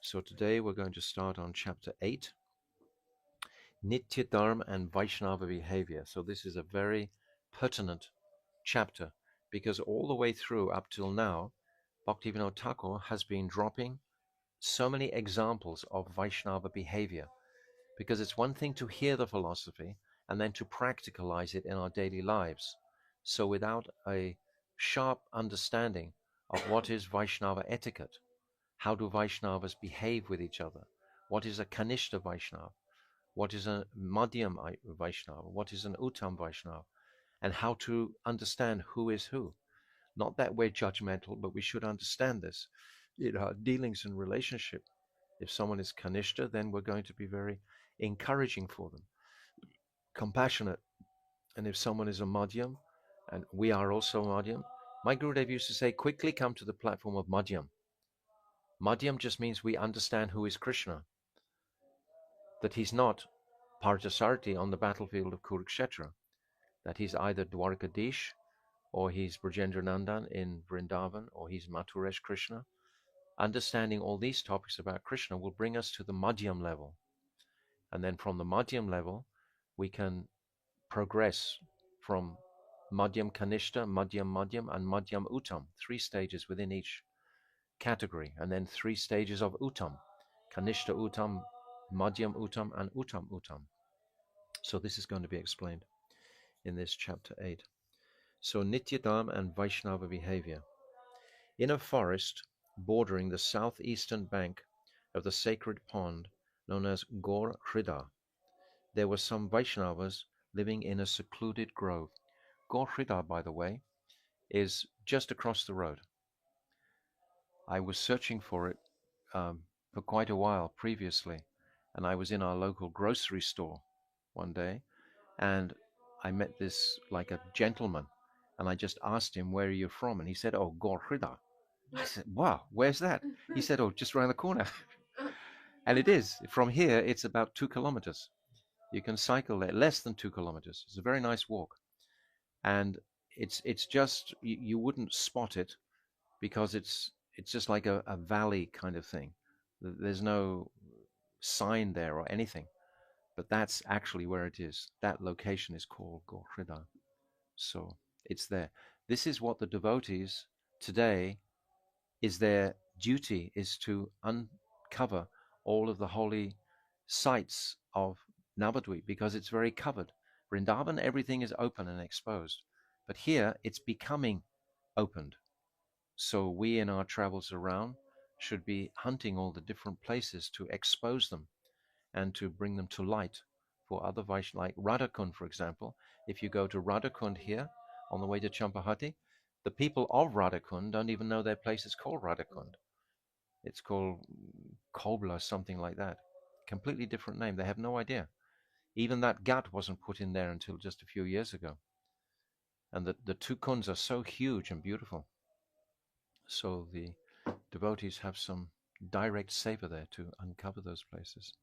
So today we're going to start on chapter 8, Nitya-dharma and Vaishnava behavior. So this is a very pertinent chapter because all the way through up till now, Bhaktivinoda Thakur has been dropping so many examples of Vaishnava behavior, because it's one thing to hear the philosophy and then to practicalize it in our daily lives. So without a sharp understanding of what is Vaishnava etiquette, how do Vaishnavas behave with each other, what is a Kanishta Vaishnava, what is a Madhyam Vaishnava, what is an Uttam Vaishnava, and how to understand who is who. Not that we're judgmental, but we should understand this in our dealings and relationship. If someone is Kanishta, then we're going to be very encouraging for them, compassionate. And if someone is a Madhyam, and we are also Madhyam, my Gurudev used to say, quickly come to the platform of Madhyam. Madhyam just means we understand who is Krishna, that he's not Parthasarathi on the battlefield of Kurukshetra, that he's either Dwarkadish, or he's Brajendra Nandan in Vrindavan, or he's Mathuresh Krishna. Understanding all these topics about Krishna will bring us to the Madhyam level. And then from the Madhyam level, we can progress from Madhyam Kanishta, Madhyam Madhyam, and Madhyam Uttam, 3 stages within each category, and then 3 stages of Uttam, Kanishta Uttam, Madhyam Uttam, and Uttam Uttam. So this is going to be explained in this chapter 8. So Nitya-dharma and Vaishnava behavior. In a forest bordering the southeastern bank of the sacred pond known as Gaur Hrida, there were some Vaishnavas living in a secluded grove. Gaur Hrida, by the way, is just across the road. I was searching for it for quite a while previously, and I was in our local grocery store one day, and I met this like a gentleman, and I just asked him, where are you from? And he said, oh, Gaur Hrida. I said, wow, where's that? He said, oh, just around the corner. And it is. From here, it's about 2 kilometers. You can cycle there, less than 2 kilometers. It's a very nice walk. And it's just, you wouldn't spot it because it's just like a valley kind of thing. There's no sign there or anything. But that's actually where it is. That location is called Gaur Hrida. So it's there. This is what the devotees today is their duty, is to uncover all of the holy sites of Navadvip because it's very covered. Vrindavan, everything is open and exposed. But here it's becoming opened. So we in our travels around should be hunting all the different places to expose them and to bring them to light for other Vaishnavas, like Radhakund, for example. If you go to Radhakund here on the way to Champahati, the people of Radhakund don't even know their place is called Radhakund. It's called Kobla, something like that. Completely different name. They have no idea. Even that ghat wasn't put in there until just a few years ago. And the 2 kunds are so huge and beautiful. So the devotees have some direct savor there to uncover those places.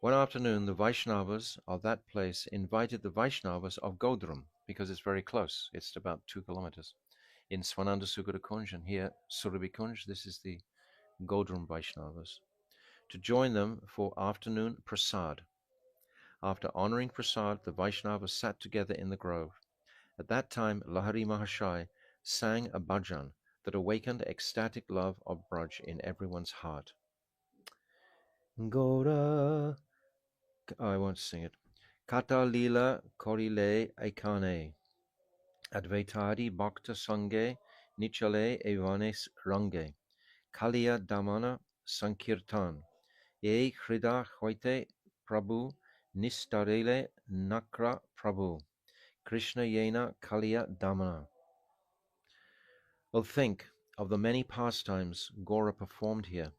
One afternoon, the Vaishnavas of that place invited the Vaishnavas of Godrum, because it's very close, it's about 2 kilometers, in Swananda Sugata Kunj, and here Surabhi Kunj, this is the Godrum Vaishnavas, to join them for afternoon prasad. After honoring prasad, the Vaishnavas sat together in the grove. At that time, Lahari Mahashai sang a bhajan that awakened ecstatic love of Braj in everyone's heart. Gora, I won't sing it. Kata lila korile aikane, advaitadi bhakta sange, nichale evanes range, kalia damana sankirtan, ye hrida hoite prabhu, nistarele nakra prabhu, Krishna yena kalia damana. Oh, think of the many pastimes Gora performed here.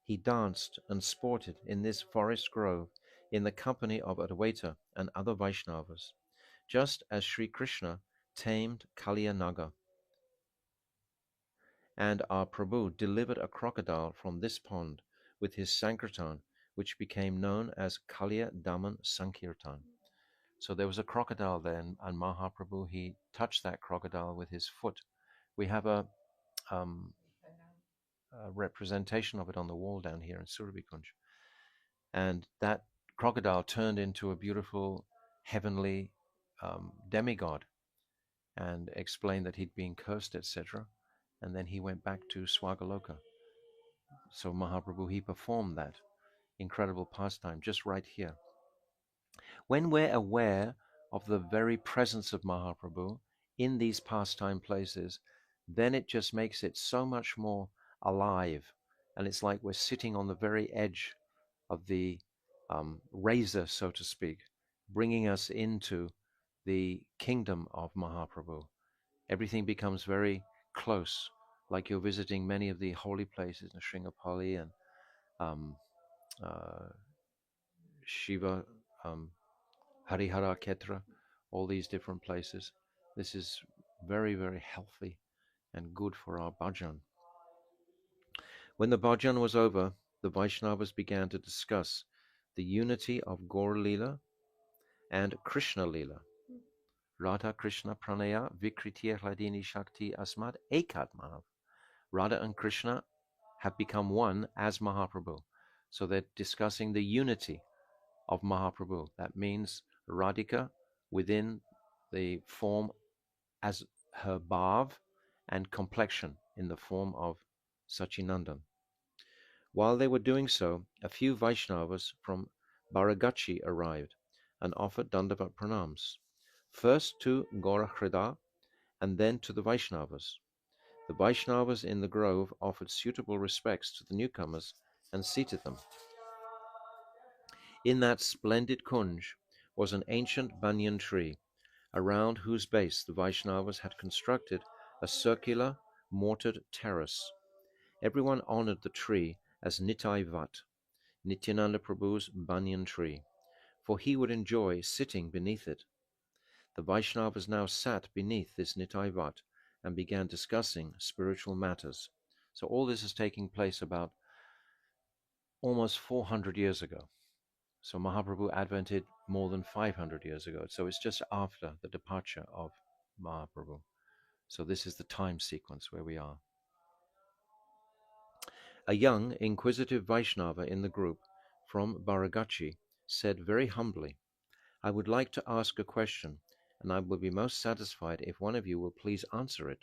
He danced and sported in this forest grove in the company of Advaita and other Vaishnavas, just as Sri Krishna tamed Kaliya Naga. And our Prabhu delivered a crocodile from this pond with his Sankirtan, which became known as Kaliya Daman Sankirtan. So there was a crocodile there, and Mahaprabhu, he touched that crocodile with his foot. We have a representation of it on the wall down here in Surabhikunj. And that crocodile turned into a beautiful heavenly demigod and explained that he'd been cursed, etc. And then he went back to Swagaloka. So Mahaprabhu, he performed that incredible pastime just right here. When we're aware of the very presence of Mahaprabhu in these pastime places, then it just makes it so much more alive. And it's like we're sitting on the very edge of the razor, so to speak, bringing us into the kingdom of Mahaprabhu. Everything becomes very close, like you're visiting many of the holy places in Sringapali and um, uh, Shiva, Harihara Ketra, all these different places. This is very, very healthy and good for our bhajan. When the bhajan was over, the Vaishnavas began to discuss the unity of Gaur Leela and Krishna Leela. Radha Krishna Pranaya Vikritiya Hladini Shakti Asmad Ekat Mahav. Radha and Krishna have become one as Mahaprabhu. So they're discussing the unity of Mahaprabhu. That means Radhika within the form as her bhav and complexion in the form of Sachinandan. While they were doing so, a few Vaishnavas from Baragachi arrived and offered Dandavat pranams, first to Gaurachrida and then to the Vaishnavas. The Vaishnavas in the grove offered suitable respects to the newcomers and seated them. In that splendid kunj was an ancient banyan tree, around whose base the Vaishnavas had constructed a circular mortared terrace. Everyone honored the tree as Nitai Vat, Nityananda Prabhu's banyan tree, for he would enjoy sitting beneath it. The Vaishnavas now sat beneath this Nitai Vat and began discussing spiritual matters. So all this is taking place about almost 400 years ago. So Mahaprabhu advented more than 500 years ago. So it's just after the departure of Mahaprabhu. So this is the time sequence where we are. A young, inquisitive Vaishnava in the group from Baragachi said very humbly, "I would like to ask a question, and I will be most satisfied if one of you will please answer it."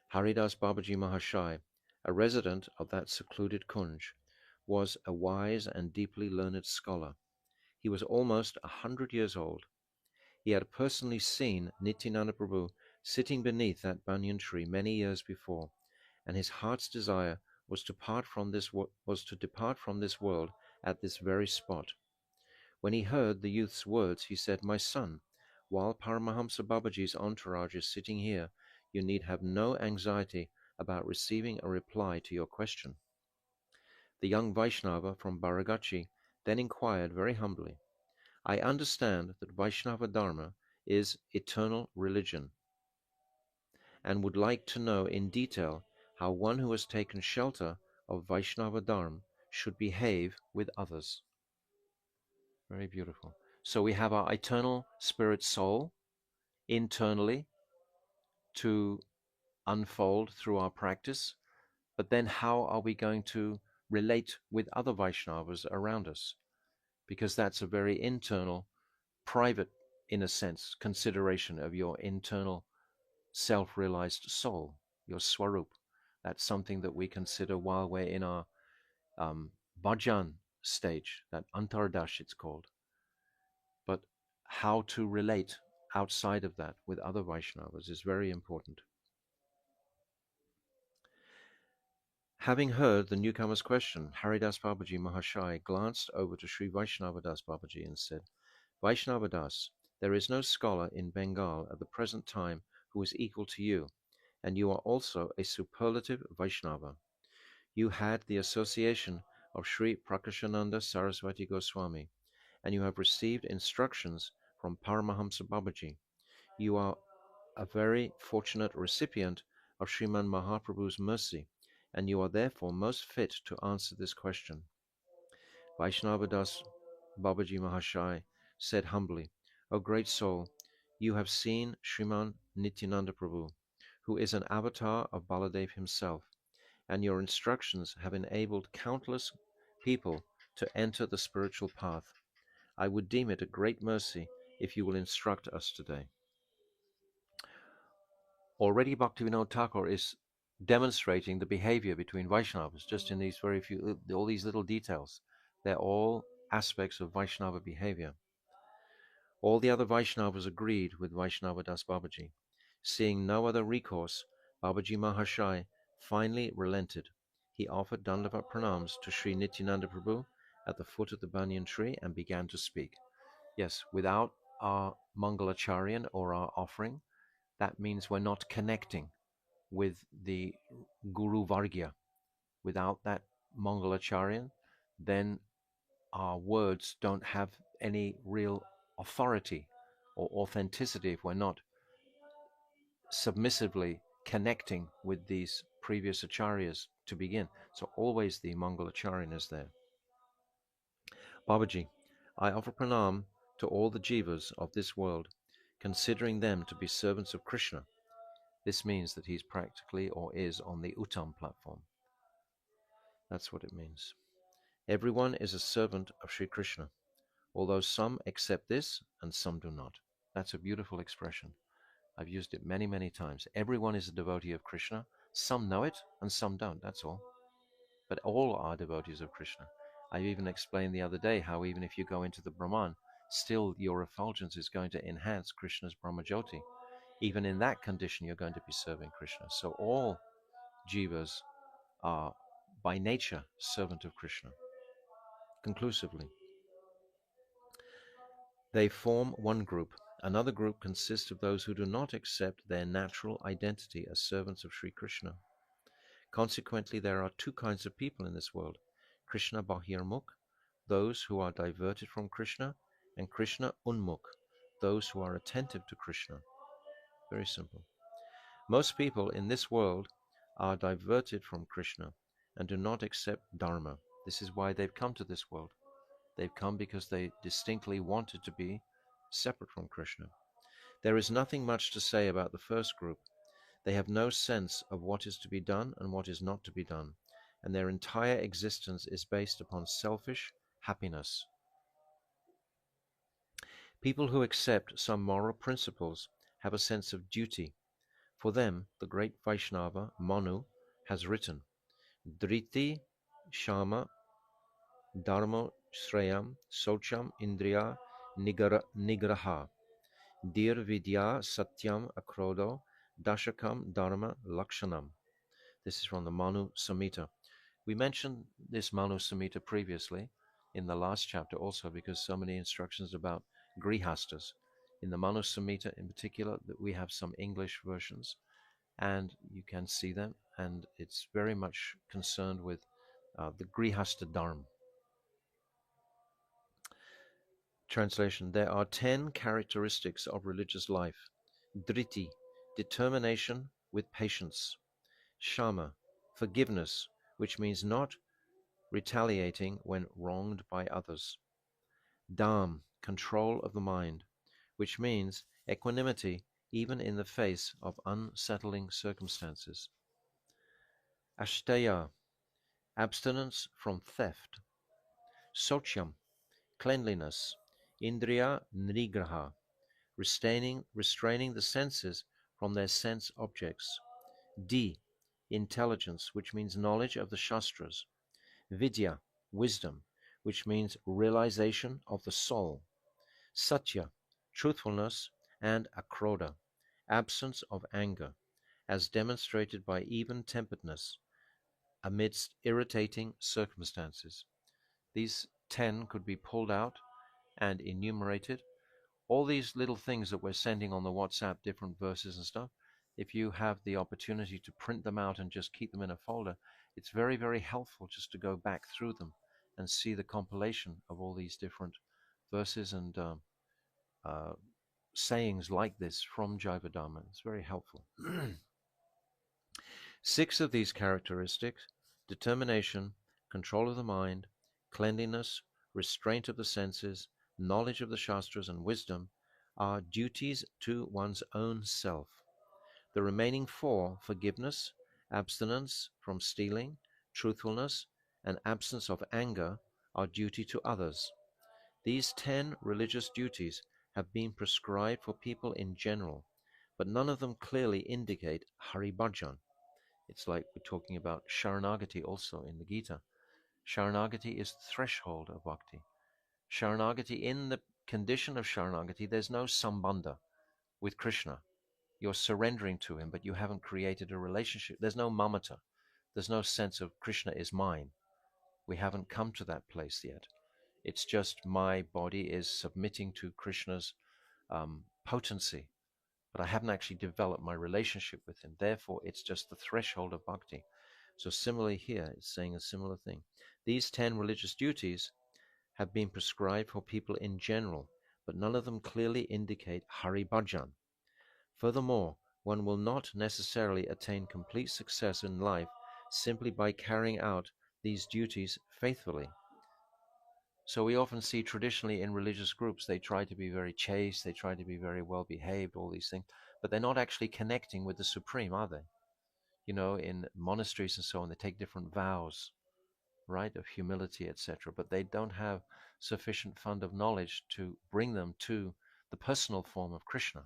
Haridas Babaji Mahashai, a resident of that secluded kunj, was a wise and deeply learned scholar. He was almost 100 years old. He had personally seen Nityananda Prabhu sitting beneath that banyan tree many years before, and his heart's desire was to depart from this world at this very spot. When he heard the youth's words, he said, "My son, while Paramahamsa Babaji's entourage is sitting here, you need have no anxiety about receiving a reply to your question." The young Vaishnava from Baragachi then inquired very humbly, "I understand that Vaisnava Dharma is eternal religion, and would like to know in detail how one who has taken shelter of Vaishnava Dharma should behave with others." Very beautiful. So we have our eternal spirit soul internally to unfold through our practice, but then how are we going to relate with other Vaishnavas around us? Because that's a very internal, private, in a sense, consideration of your internal self-realized soul, your swarup. That's something that we consider while we're in our bhajan stage, that antardash it's called. But how to relate outside of that with other Vaishnavas is very important. Having heard the newcomer's question, Haridas Babaji Mahashai glanced over to Sri Vaishnavadas Babaji and said, "Vaishnavadas, there is no scholar in Bengal at the present time who is equal to you, and you are also a superlative Vaishnava. You had the association of Sri Prakashananda Saraswati Goswami, and you have received instructions from Paramahamsa Babaji. You are a very fortunate recipient of Sriman Mahaprabhu's mercy, and you are therefore most fit to answer this question." Vaishnavadas Babaji Mahashai said humbly, "O great soul, you have seen Sriman Nityananda Prabhu, who is an avatar of Baladev himself, and your instructions have enabled countless people to enter the spiritual path. I would deem it a great mercy if you will instruct us today. Already Bhaktivinoda Thakur is demonstrating the behavior between Vaishnavas just in these very few, all these little details. They're all aspects of Vaishnava behavior. All the other Vaishnavas agreed with Vaishnava Das Babaji. Seeing no other recourse, Babaji Mahashai finally relented. He offered Dandavat pranams to Sri Nityananda Prabhu at the foot of the banyan tree and began to speak. Yes, without our Mangalacharyan or our offering, that means we're not connecting with the Guru Vargya. Without that Mangalacharyan, then our words don't have any real authority or authenticity if we're not submissively connecting with these previous acharyas to begin. So always the Mangalacharyan is there. Babaji, I offer pranam to all the jivas of this world, considering them to be servants of Krishna. This means that he's practically or is on the Uttam platform. That's what it means. Everyone is a servant of Sri Krishna, although some accept this and some do not. That's a beautiful expression. I've used it many, many times. Everyone is a devotee of Krishna. Some know it and some don't, that's all. But all are devotees of Krishna. I even explained the other day how even if you go into the Brahman, still your effulgence is going to enhance Krishna's Brahmajyoti. Even in that condition, you're going to be serving Krishna. So all jivas are by nature servant of Krishna. Conclusively, they form one group. Another group consists of those who do not accept their natural identity as servants of Sri Krishna. Consequently, there are two kinds of people in this world: Krishna Bahirmukh, those who are diverted from Krishna, and Krishna Unmukh, those who are attentive to Krishna. Very simple. Most people in this world are diverted from Krishna and do not accept Dharma. This is why they've come to this world. They've come because they distinctly wanted to be separate from Krishna. There is nothing much to say about the first group. They have no sense of what is to be done and what is not to be done, and their entire existence is based upon selfish happiness. People who accept some moral principles have a sense of duty. For them, the great Vaishnava, Manu, has written, Driti Shama Dharmo Shreyam Socham Indriya Nigraha Dir Vidya Satyam Akrodo Dashakam Dharma Lakshanam. This is from the Manu Samhita. We mentioned this Manu Samhita previously in the last chapter also because so many instructions about grihastas. In the Manu Samhita in particular, that we have some English versions and you can see them, and it's very much concerned with the grihasta dharma. Translation: there are 10 characteristics of religious life. Driti, determination with patience. Shama, forgiveness, which means not retaliating when wronged by others. Dham, control of the mind, which means equanimity even in the face of unsettling circumstances. Ashteya, abstinence from theft. Socham, cleanliness. Indriya Nigraha, restraining the senses from their sense objects. D, intelligence, which means knowledge of the Shastras. Vidya, wisdom, which means realization of the soul. Satya, truthfulness, and akroda, absence of anger, as demonstrated by even-temperedness amidst irritating circumstances. These 10 could be pulled out and enumerated. All these little things that we're sending on the WhatsApp, different verses and stuff, if you have the opportunity to print them out and just keep them in a folder, it's very, very helpful just to go back through them and see the compilation of all these different verses and sayings like this from Jaiva Dharma. It's very helpful. 6 of these characteristics: determination, control of the mind, cleanliness, restraint of the senses, knowledge of the Shastras, and wisdom, are duties to one's own self. The remaining 4, forgiveness, Abstinence from stealing, truthfulness, and absence of anger are duty to others. These 10 religious duties have been prescribed for people in general, but none of them clearly indicate Hari Bhajan. It's like we're talking about Sharanagati also in the Gita. Sharanagati is the threshold of bhakti. Sharanagati, in the condition of Sharanagati, there's no sambandha with Krishna. You're surrendering to him, but you haven't created a relationship. There's no mamata. There's no sense of Krishna is mine. We haven't come to that place yet. It's just my body is submitting to Krishna's potency, but I haven't actually developed my relationship with him. Therefore, it's just the threshold of bhakti. So similarly here, it's saying a similar thing. These 10 religious duties have been prescribed for people in general, but none of them clearly indicate Hari Bhajan. Furthermore, one will not necessarily attain complete success in life simply by carrying out these duties faithfully. So we often see traditionally in religious groups, they try to be very chaste, they try to be very well behaved, all these things, but they're not actually connecting with the Supreme, are they? You know, in monasteries and so on, they take different vows, right, of humility, etc., but they don't have sufficient fund of knowledge to bring them to the personal form of Krishna.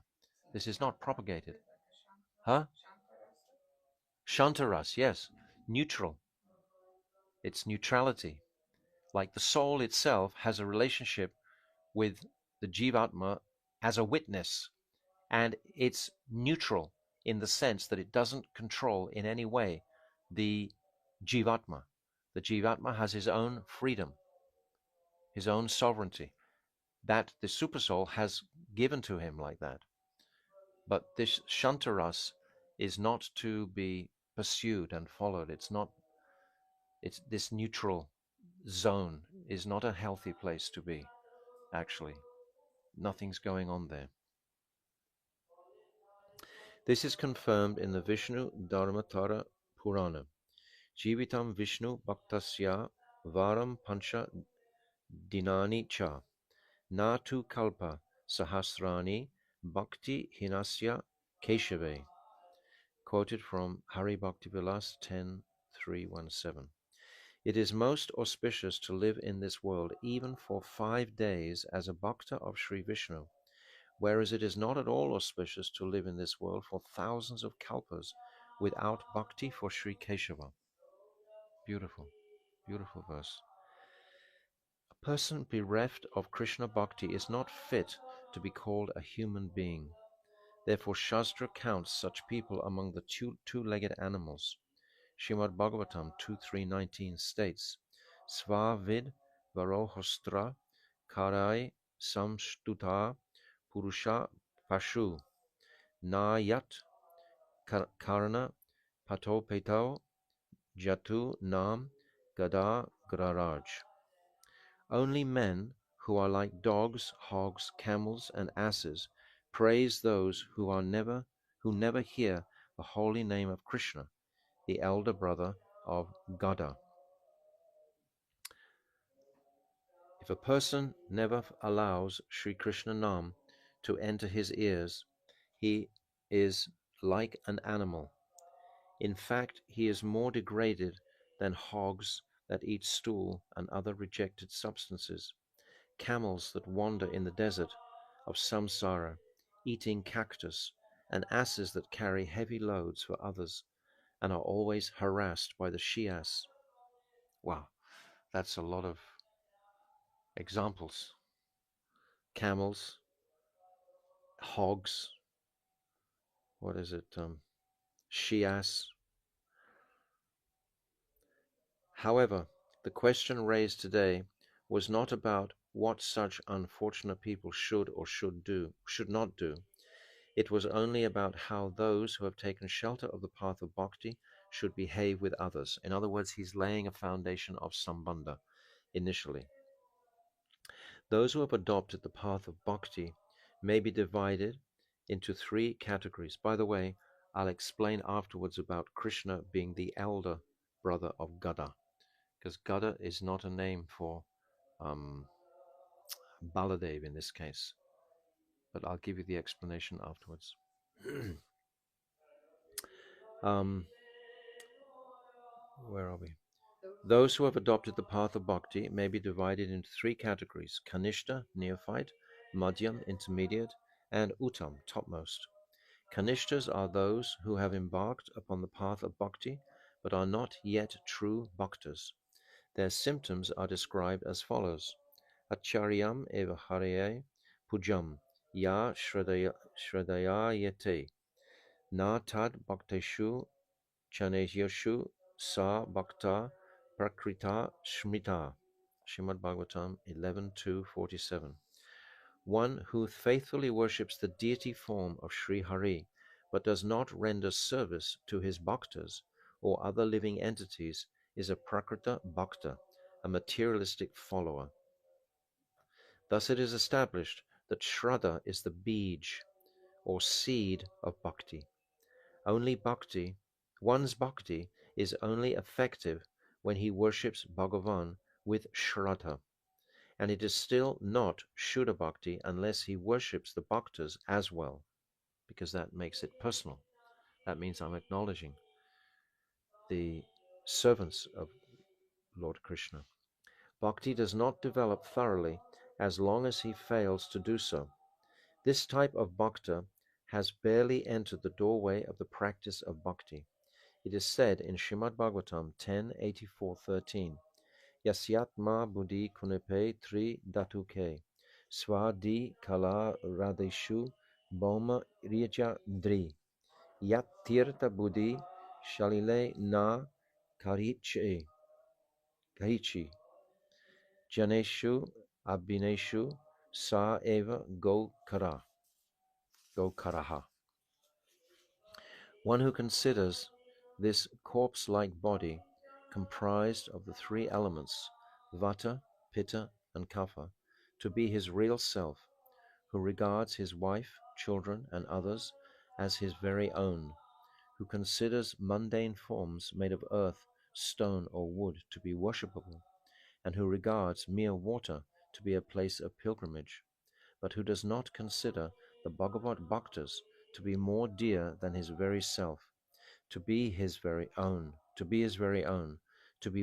This is not propagated. Huh? Shantaras, yes. Neutral. It's neutrality. Like the soul itself has a relationship with the Jivatma as a witness, and it's neutral in the sense that it doesn't control in any way the Jivatma. The Jivatma has his own freedom, his own sovereignty, that the Supersoul has given to him like that. But this Shantaras is not to be pursued and followed. It's this neutral zone is not a healthy place to be, actually. Nothing's going on there. This is confirmed in the Vishnu Dharmatara Purana. Jivitam Vishnu Bhaktasya Varam Pancha Dinani Cha Natu Kalpa Sahasrani Bhakti Hinasya Keshave. Quoted from Hari Bhakti Vilas 10.317. It is most auspicious to live in this world even for 5 days as a bhakta of Sri Vishnu, whereas it is not at all auspicious to live in this world for thousands of kalpas without bhakti for Sri Keshava. Beautiful, beautiful verse. A person bereft of Krishna bhakti is not fit to be called a human being. Therefore Shastra counts such people among the two-legged animals. Srimad Bhagavatam 2.3.19 states, Svavid varohostra karai samshtuta purusha pashu na yat karna patopetao jatu nam gada graraj. Only men who are like dogs, hogs, camels, and asses praise those who never hear the holy name of Krishna, the elder brother of Gada. If a person never allows Sri Krishna Nam to enter his ears, he is like an animal. In fact, he is more degraded than hogs that eat stool and other rejected substances, camels that wander in the desert of samsara, eating cactus, and asses that carry heavy loads for others and are always harassed by the she-ass. Wow, that's a lot of examples. Camels, hogs, what is it, she-ass. However, the question raised today was not about what such unfortunate people should or should not do. It was only about how those who have taken shelter of the path of bhakti should behave with others. In other words, he's laying a foundation of sambandha initially. Those who have adopted the path of bhakti may be divided into 3 categories. By the way, I'll explain afterwards about Krishna being the elder brother of Gada, because Gada is not a name for Baladev in this case, but I'll give you the explanation afterwards. um, Where are we? Those who have adopted the path of bhakti may be divided into three categories: Kanishta, neophyte; Madhyam, intermediate; and Uttam, topmost. Kanishtas are those who have embarked upon the path of bhakti but are not yet true bhaktas. Their symptoms are described as follows: Acharyam eva haraye pujam ya shradayayate na tad bhakteshu chaneyashu sa bhakta prakrita smrita. Srimad Bhagavatam 11.2.47. One who faithfully worships the deity form of Sri Hari but does not render service to his bhaktas or other living entities is a prakrita bhakta, a materialistic follower. Thus it is established that Shraddha is the bij, or seed of bhakti. One's bhakti is only effective when he worships Bhagavan with Shraddha, and it is still not Shuddha bhakti unless he worships the bhaktas as well, because that makes it personal. That means I'm acknowledging the servants of Lord Krishna. Bhakti does not develop thoroughly as long as he fails to do so. This type of bhakta has barely entered the doorway of the practice of bhakti. It is said in Srimad Bhagavatam 10.84.13, Yasyatma buddhi kunepe tri dhatuke, swadi kala radeshu boma rija dri, yat tirtha buddhi shalile na karichi, janeshu abhineshu sa eva gokaraha. One who considers this corpse-like body, comprised of the three elements, vata, pitta, and kapha, to be his real self, who regards his wife, children, and others as his very own, who considers mundane forms made of earth, stone, or wood to be worshipable, and who regards mere water to be a place of pilgrimage, but who does not consider the Bhagavat Bhaktas to be more dear than his very self, to be his very own, to be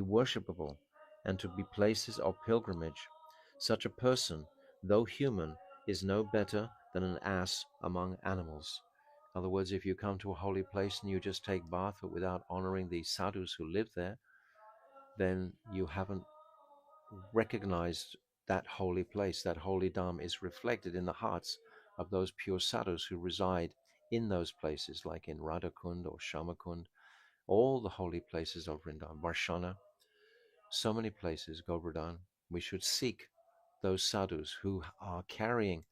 worshipable, and to be places of pilgrimage. Such a person, though human, is no better than an ass among animals. In other words, if you come to a holy place and you just take bath without honoring the sadhus who live there, then you haven't recognized that holy place. That holy dham is reflected in the hearts of those pure sadhus who reside in those places, like in Radhakund or Shamakund, all the holy places of Vrindavan, Varshana, so many places, Govardhan. We should seek those sadhus who are carrying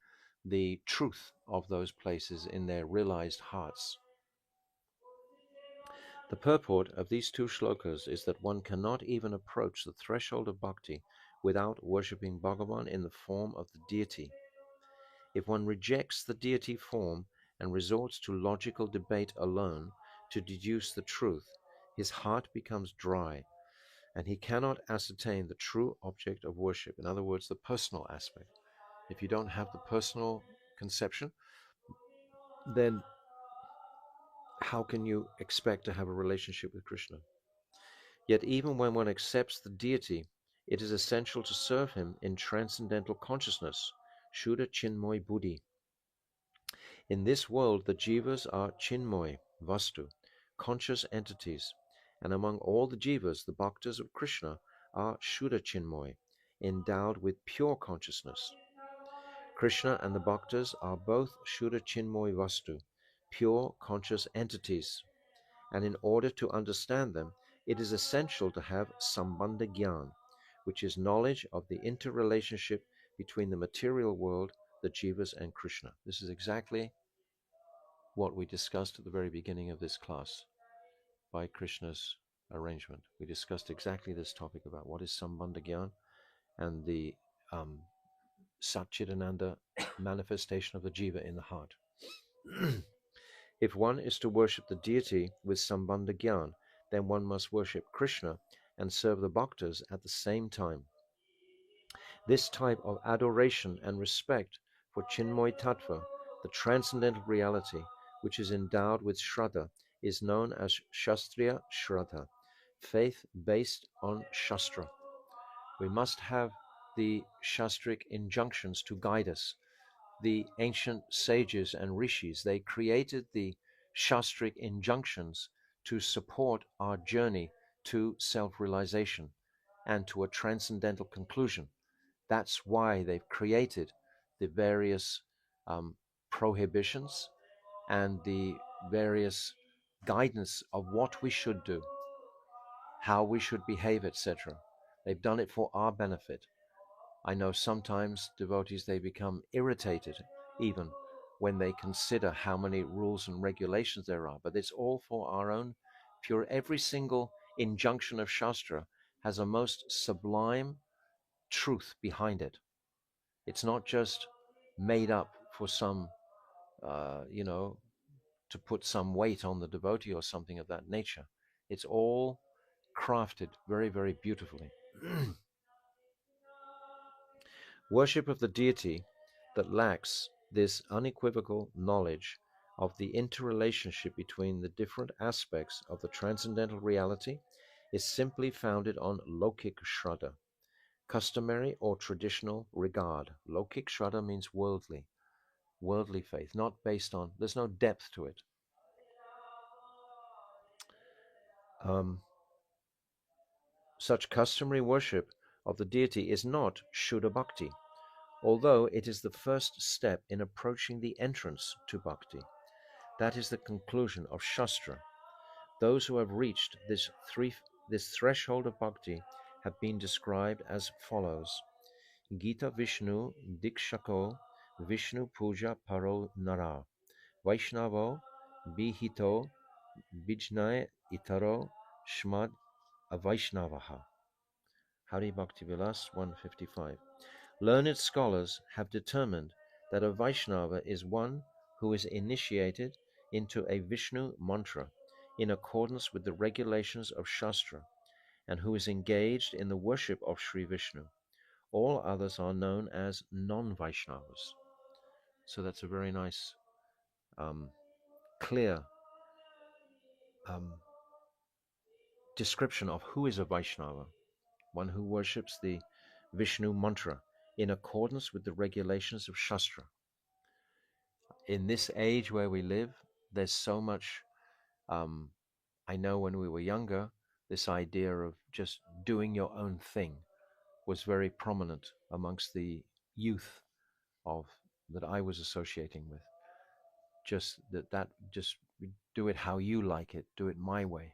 the truth of those places in their realized hearts. The purport of these two shlokas is that one cannot even approach the threshold of bhakti without worshipping Bhagavan in the form of the deity. If one rejects the deity form and resorts to logical debate alone to deduce the truth, his heart becomes dry, and he cannot ascertain the true object of worship. In other words, the personal aspect. If you don't have the personal conception, then how can you expect to have a relationship with Krishna? Yet even when one accepts the deity, it is essential to serve him in transcendental consciousness, Shuddha Chinmoy Buddhi. In this world, the jivas are Chinmoy, Vastu, conscious entities, and among all the jivas, the bhaktas of Krishna are Shuddha Chinmoy, endowed with pure consciousness. Krishna and the bhaktas are both Shuddha Chinmoy Vastu, pure conscious entities, and in order to understand them, it is essential to have Sambandha Gyan, which is knowledge of the interrelationship between the material world, the jivas, and Krishna. This is exactly what we discussed at the very beginning of this class by Krishna's arrangement. We discussed exactly this topic about what is Sambandha Gyan and the Satchidananda manifestation of the jiva in the heart. If one is to worship the deity with Sambandha Gyan, then one must worship Krishna and serve the bhaktas at the same time. This type of adoration and respect for Chinmoy Tattva, the transcendental reality which is endowed with Shraddha, is known as Shastriya Shraddha, faith based on Shastra. We must have the Shastric injunctions to guide us. The ancient sages and rishis, they created the Shastric injunctions to support our journey to self-realization and to a transcendental conclusion. That's why they've created the various um, prohibitions and the various guidance of what we should do, how we should behave, etc. They've done it for our benefit. I know sometimes devotees, they become irritated even when they consider how many rules and regulations there are, but it's all for our own pure. Every single injunction of Shastra has a most sublime truth behind it. It's not just made up for some, you know, to put some weight on the devotee or something of that nature. It's all crafted very, very beautifully. Worship of the deity that lacks this unequivocal knowledge of the interrelationship between the different aspects of the transcendental reality is simply founded on lokik shraddha, customary or traditional regard. Lokik shraddha means worldly faith, not based on, there's no depth to it. Um, Such customary worship of the deity is not Shuddha Bhakti, although it is the first step in approaching the entrance to Bhakti. That is the conclusion of Shastra. Those who have reached this threshold of Bhakti have been described as follows. Gita Vishnu Dikshako Vishnu Puja Paro Nara Vaishnavo Bihito Bijnai Itaro Shmad Avaishnavaha. Hari Bhakti Vilas 155. Learned scholars have determined that a Vaishnava is one who is initiated into a Vishnu mantra in accordance with the regulations of Shastra and who is engaged in the worship of Sri Vishnu. All others are known as non-Vaishnavas. So that's a very nice, clear description of who is a Vaishnava, one who worships the Vishnu mantra in accordance with the regulations of Shastra. In this age where we live, there's so much. I know when we were younger, this idea of just doing your own thing was very prominent amongst the youth of that I was associating with. Just just do it how you like it, do it my way.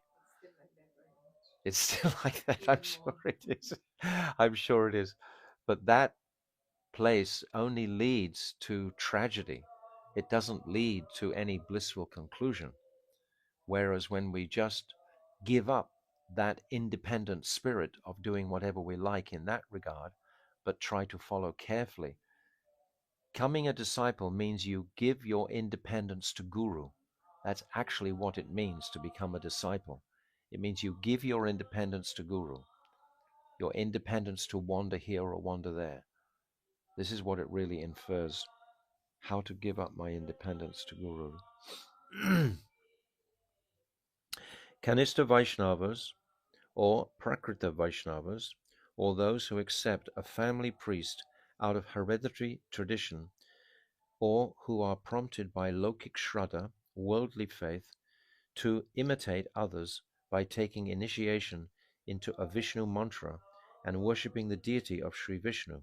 It's still like that. I'm sure it is. I'm sure it is. But that place only leads to tragedy. It doesn't lead to any blissful conclusion. Whereas when we just give up that independent spirit of doing whatever we like in that regard, but try to follow carefully, becoming a disciple means you give your independence to Guru. That's actually what it means to become a disciple. It means you give your independence to Guru, your independence to wander here or wander there. This is what it really infers. How to give up my independence to Guru. Kanishta Vaishnavas or Prakrita Vaishnavas, or those who accept a family priest out of hereditary tradition, or who are prompted by lokik shraddha, worldly faith, to imitate others by taking initiation into a Vishnu mantra and worshipping the deity of Sri Vishnu.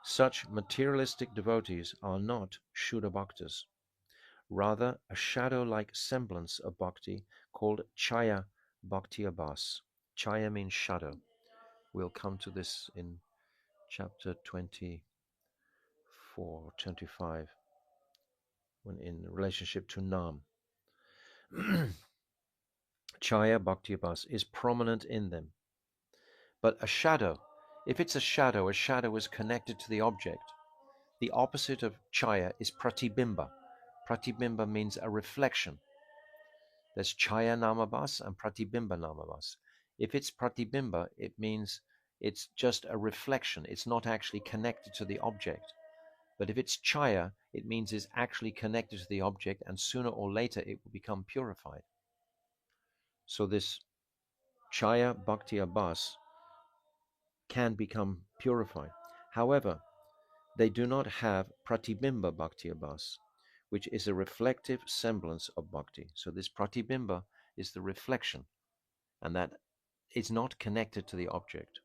Such materialistic devotees are not Shuddha Bhaktas, rather a shadow-like semblance of bhakti called Chaya Bhakti-abhas. Chaya means shadow. We'll come to this in chapter 24, 25, when in relationship to Nam. Chaya Bhakti-abhas is prominent in them. But a shadow, if it's a shadow is connected to the object. The opposite of Chaya is Pratibimba. Pratibimba means a reflection. There's Chaya Namabhas and Pratibimba Namabhas. If it's Pratibimba, it means it's just a reflection. It's not actually connected to the object. But if it's Chaya, it means it's actually connected to the object, and sooner or later it will become purified. So this Chaya Bhakti Abhas can become purified. However, they do not have Pratibimba Bhakti Abhas, which is a reflective semblance of Bhakti. So this Pratibimba is the reflection, and that is not connected to the object.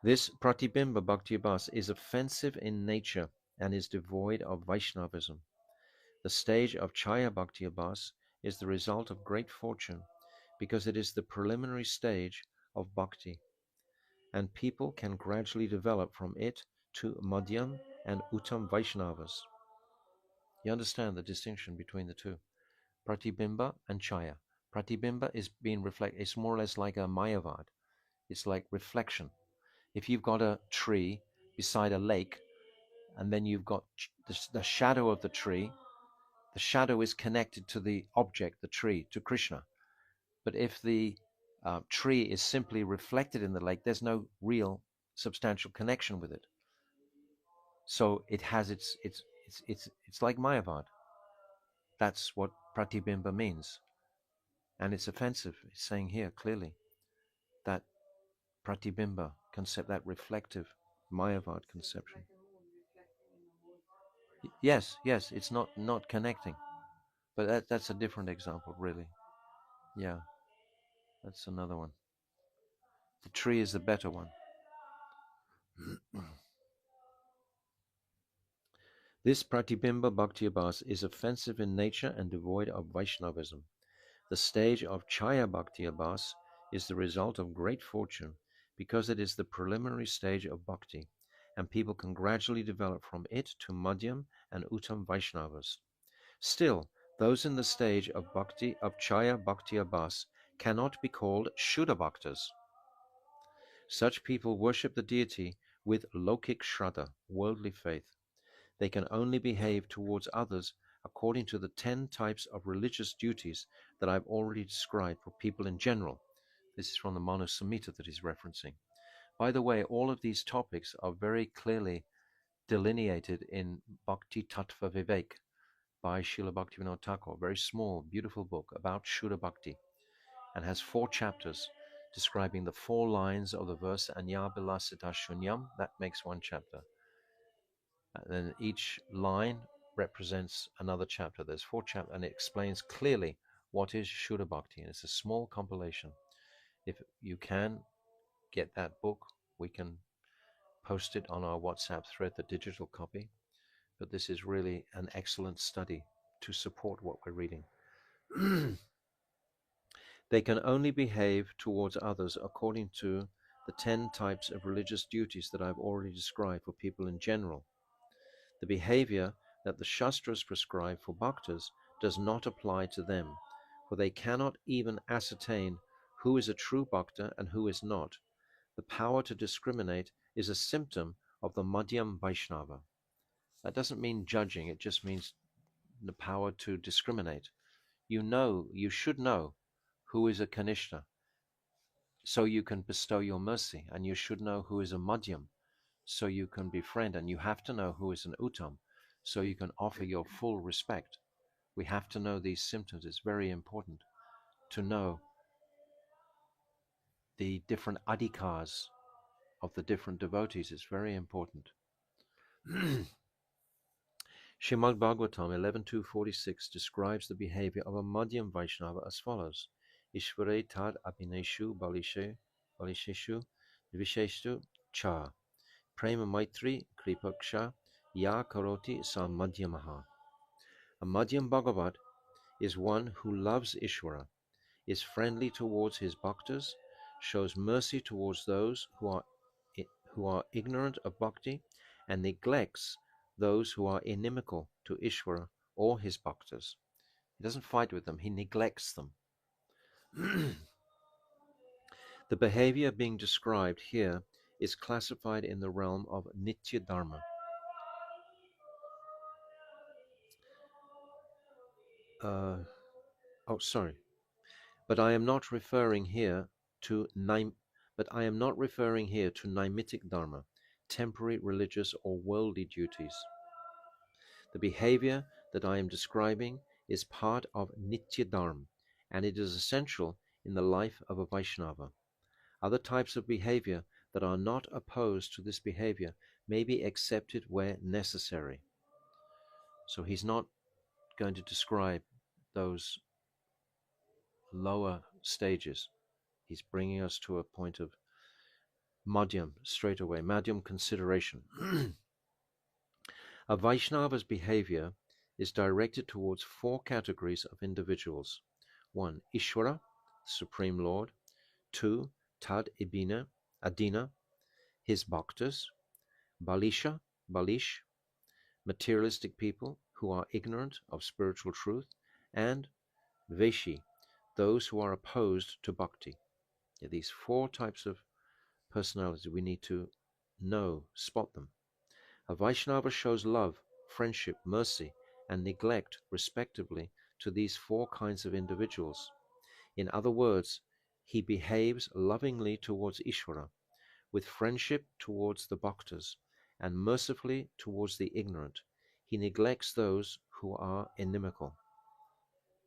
This Pratibimba Bhakti Abhas is offensive in nature and is devoid of Vaishnavism. The stage of Chaya Bhakti Abhas is the result of great fortune because it is the preliminary stage of bhakti, and people can gradually develop from it to Madhyam and Uttam Vaishnavas. You understand the distinction between the two? Pratibimba and Chaya. Pratibimba is being reflected. It's more or less like a Mayavad. It's like reflection. If you've got a tree beside a lake, and then you've got the shadow of the tree, the shadow is connected to the object, the tree, to Krishna. But if the tree is simply reflected in the lake, there's no real substantial connection with it. So it has it's like Mayavad. That's what Pratibimba means. And it's offensive. It's saying here clearly that Pratibimba concept, that reflective Mayavad conception. Yes, yes, it's not connecting. But that's a different example, really. Yeah, that's another one. The tree is the better one. This Pratibimba Bhakti Abhas is offensive in nature and devoid of Vaishnavism. The stage of Chaya Bhakti Abhas is the result of great fortune because it is the preliminary stage of bhakti, and people can gradually develop from it to Madhyam and Uttam Vaishnavas. Still, those in the stage of bhakti of Chaya Bhakti Abhas cannot be called Shuddha Bhaktas. Such people worship the deity with lokik shraddha, worldly faith. They can only behave towards others according to the 10 types of religious duties that I've already described for people in general. This is from the Manu Samhita that he's referencing. By the way, all of these topics are very clearly delineated in Bhakti Tattva Vivek by Srila Bhaktivinoda Thakur, a very small, beautiful book about Shuddha Bhakti, and has 4 chapters describing the 4 lines of the verse Anya Bilasita Shunyam. That makes 1 chapter. And then each line represents another chapter. There's 4 chapters, and it explains clearly what is Shuddha Bhakti. And it's a small compilation. If you can get that book, we can post it on our WhatsApp thread, the digital copy. But this is really an excellent study to support what we're reading. They can only behave towards others according to the 10 types of religious duties that I've already described for people in general. The behavior that the Shastras prescribe for bhaktas does not apply to them, for they cannot even ascertain who is a true bhakta and who is not. The power to discriminate is a symptom of the Madhyam Vaishnava. That doesn't mean judging, it just means the power to discriminate. You should know who is a Kanishta, so you can bestow your mercy, and you should know who is a Madhyam, so you can befriend, and you have to know who is an Uttam, so you can offer your full respect. We have to know these symptoms. It's very important to know the different adhikars of the different devotees. It's very important. Srimad Bhagavatam 11.246 describes the behavior of a Madhyam Vaishnava as follows. Ishvare tad abhineshu balisheshu visheshtu cha prema maitri kripaksha ya karoti sa madhyamaha. A Madhyam Bhagavat is one who loves Ishvara, is friendly towards his bhaktas, shows mercy towards those who are ignorant of bhakti, and neglects those who are inimical to Ishvara or his bhaktas. He doesn't fight with them, he neglects them. The behavior being described here is classified in the realm of Nitya-dharma. But I am not referring here to nimitic dharma, temporary religious or worldly duties. The behavior that I am describing is part of Nitya-dharma, and it is essential in the life of a Vaishnava. Other types of behavior that are not opposed to this behavior may be accepted where necessary. So he's not going to describe those lower stages. He's bringing us to a point of madhyam straight away, madhyam consideration. A Vaishnava's behavior is directed towards four categories of individuals. 1. Ishvara, Supreme Lord. 2. Tad Adina, his bhaktas. Balish, materialistic people who are ignorant of spiritual truth. And Veshi, those who are opposed to bhakti. These four types of personality, we need to know, spot them. A Vaishnava shows love, friendship, mercy, and neglect, respectively, to these four kinds of individuals. In other words, he behaves lovingly towards Ishvara, with friendship towards the bhaktas, and mercifully towards the ignorant. He neglects those who are inimical.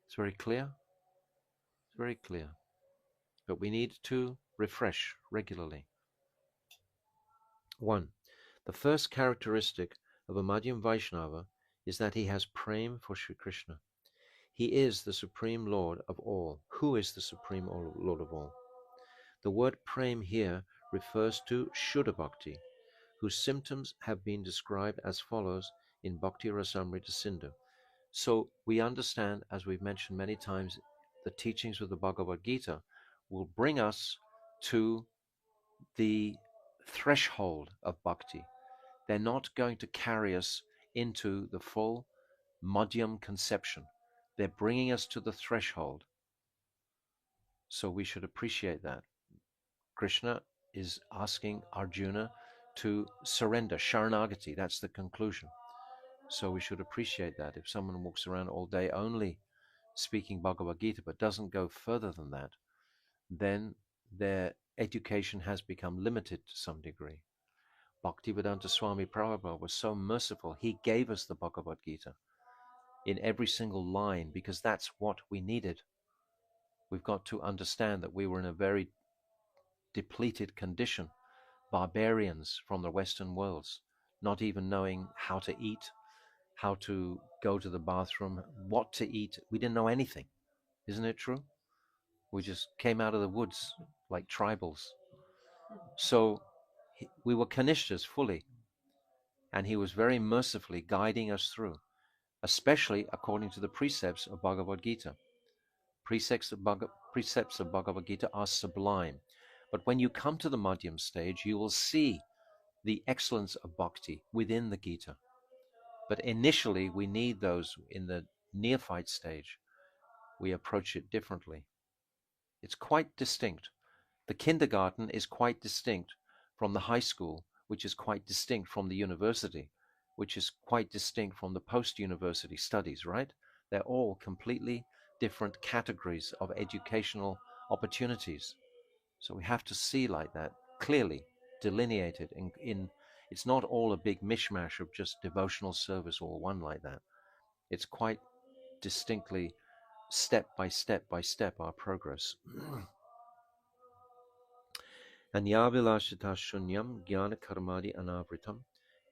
It's very clear? It's very clear. But we need to refresh regularly. 1. The first characteristic of a Madhyam Vaishnava is that he has prema for Sri Krishna. He is the Supreme Lord of all. Who is the Supreme Lord of all? The word prema here refers to Shuddha Bhakti, whose symptoms have been described as follows in Bhakti Rasamrita Sindhu. So we understand, as we've mentioned many times, the teachings of the Bhagavad Gita will bring us to the threshold of bhakti. They're not going to carry us into the full madhyam conception. They're bringing us to the threshold. So we should appreciate that. Krishna is asking Arjuna to surrender, sharanagati, that's the conclusion. So we should appreciate that. If someone walks around all day only speaking Bhagavad Gita but doesn't go further than that, then their education has become limited to some degree. Bhaktivedanta Swami Prabhupada was so merciful. He gave us the Bhagavad Gita in every single line because that's what we needed. We've got to understand that we were in a very depleted condition, barbarians from the Western worlds, not even knowing how to eat, how to go to the bathroom, what to eat. We didn't know anything. Isn't it true? We just came out of the woods like tribals. So we were Kanishtas fully, and he was very mercifully guiding us through, especially according to the precepts of Bhagavad Gita. Precepts of Bhagavad Gita are sublime. But when you come to the Madhyam stage, you will see the excellence of bhakti within the Gita. But initially, we need those in the neophyte stage. We approach it differently. It's quite distinct. The kindergarten is quite distinct from the high school, which is quite distinct from the university, which is quite distinct from the post-university studies, right? They're all completely different categories of educational opportunities. So we have to see like that, clearly delineated it's not all a big mishmash of just devotional service all one like that. It's quite distinctly step by step our progress. Anyavilashita shunyam jnana karmadi anavritam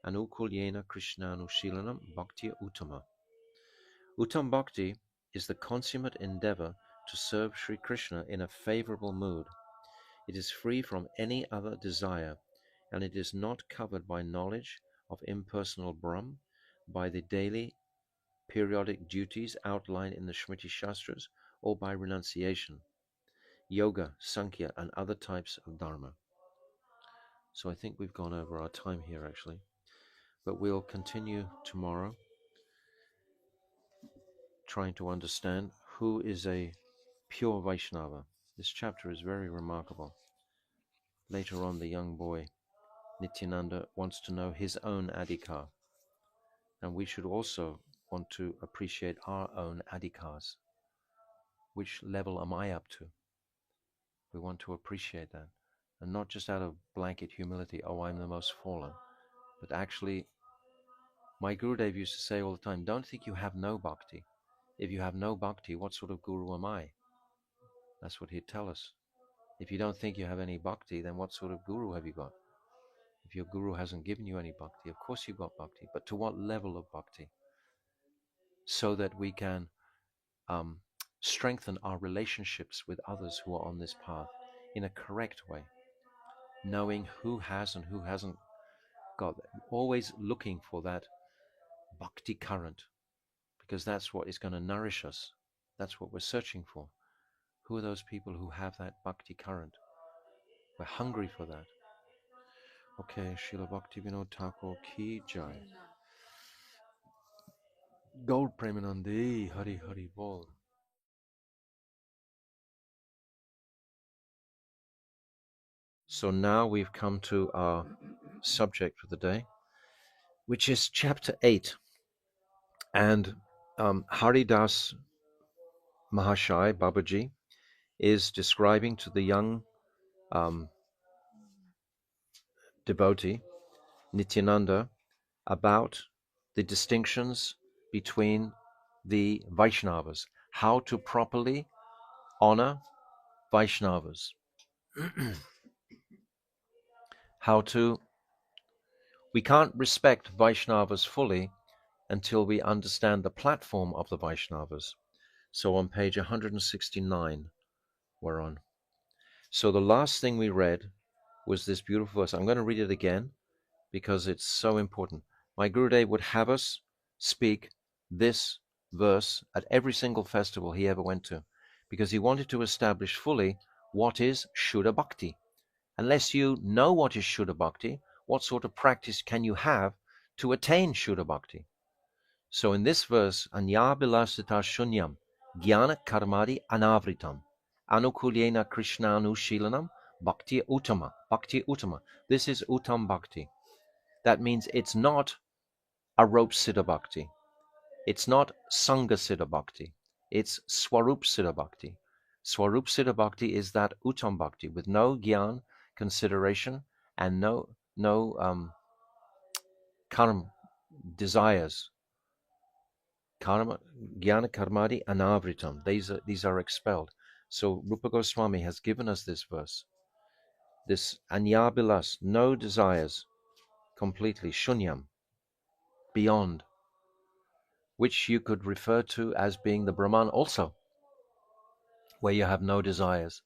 anukulyena krishnanushilanam bhakti uttama. Uttam Bhakti is the consummate endeavor to serve Sri Krishna in a favorable mood. It is free from any other desire, and it is not covered by knowledge of impersonal Brahm, by the daily periodic duties outlined in the Smriti Shastras, or by renunciation, yoga, sankhya, and other types of dharma. So I think we've gone over our time here actually, but we'll continue tomorrow trying to understand who is a pure Vaishnava. This chapter is very remarkable. Later on, the young boy Nityananda wants to know his own adhikar, and we should also want to appreciate our own adhikars. Which level am I up to? We want to appreciate that, and not just out of blanket humility, oh, I'm the most fallen, but actually, my Gurudev used to say all the time, don't think you have no bhakti. If you have no bhakti, what sort of guru am I? That's what he'd tell us. If you don't think you have any bhakti, then what sort of guru have you got? If your guru hasn't given you any bhakti, of course you've got bhakti, but to what level of bhakti? So that we can strengthen our relationships with others who are on this path in a correct way, knowing who has and who hasn't got that. Always looking for that bhakti current, because that's what is going to nourish us. That's what we're searching for. Who are those people who have that bhakti current? We're hungry for that. Okay, Srila Bhaktivinoda Thakur ki jai. Gaur Premanande, Hari Hari Bol. So now we've come to our subject for the day, which is chapter 8. And Haridas Mahashai Babaji is describing to the young devotee, Nityananda, about the distinctions between the Vaishnavas, how to properly honor Vaishnavas, we can't respect Vaishnavas fully until we understand the platform of the Vaishnavas. So on page 169, we're on. So the last thing we read was this beautiful verse. I'm going to read it again because it's so important. My Gurudev would have us speak this verse at every single festival he ever went to, because he wanted to establish fully what is Shuddha Bhakti. Unless you know what is Shuddha Bhakti, what sort of practice can you have to attain Shuddha Bhakti? So in this verse, Anyabilasita Shunyam, Jnana Karmadi Anavritam, Anukulyena Krishnanu Shilanam, Bhakti Uttama. Bhakti Uttama. This is Uttam Bhakti. That means it's not a rope siddha bhakti. It's not Sangha siddha bhakti. It's Swarup siddha bhakti. Swarup siddha bhakti is that Uttam Bhakti with no gyan consideration and no karma desires. Karma, jnana karmadi anavritam. These are expelled. So Rupa Goswami has given us this verse. This anyabilas, no desires, completely shunyam, beyond, which you could refer to as being the Brahman also, where you have no desires.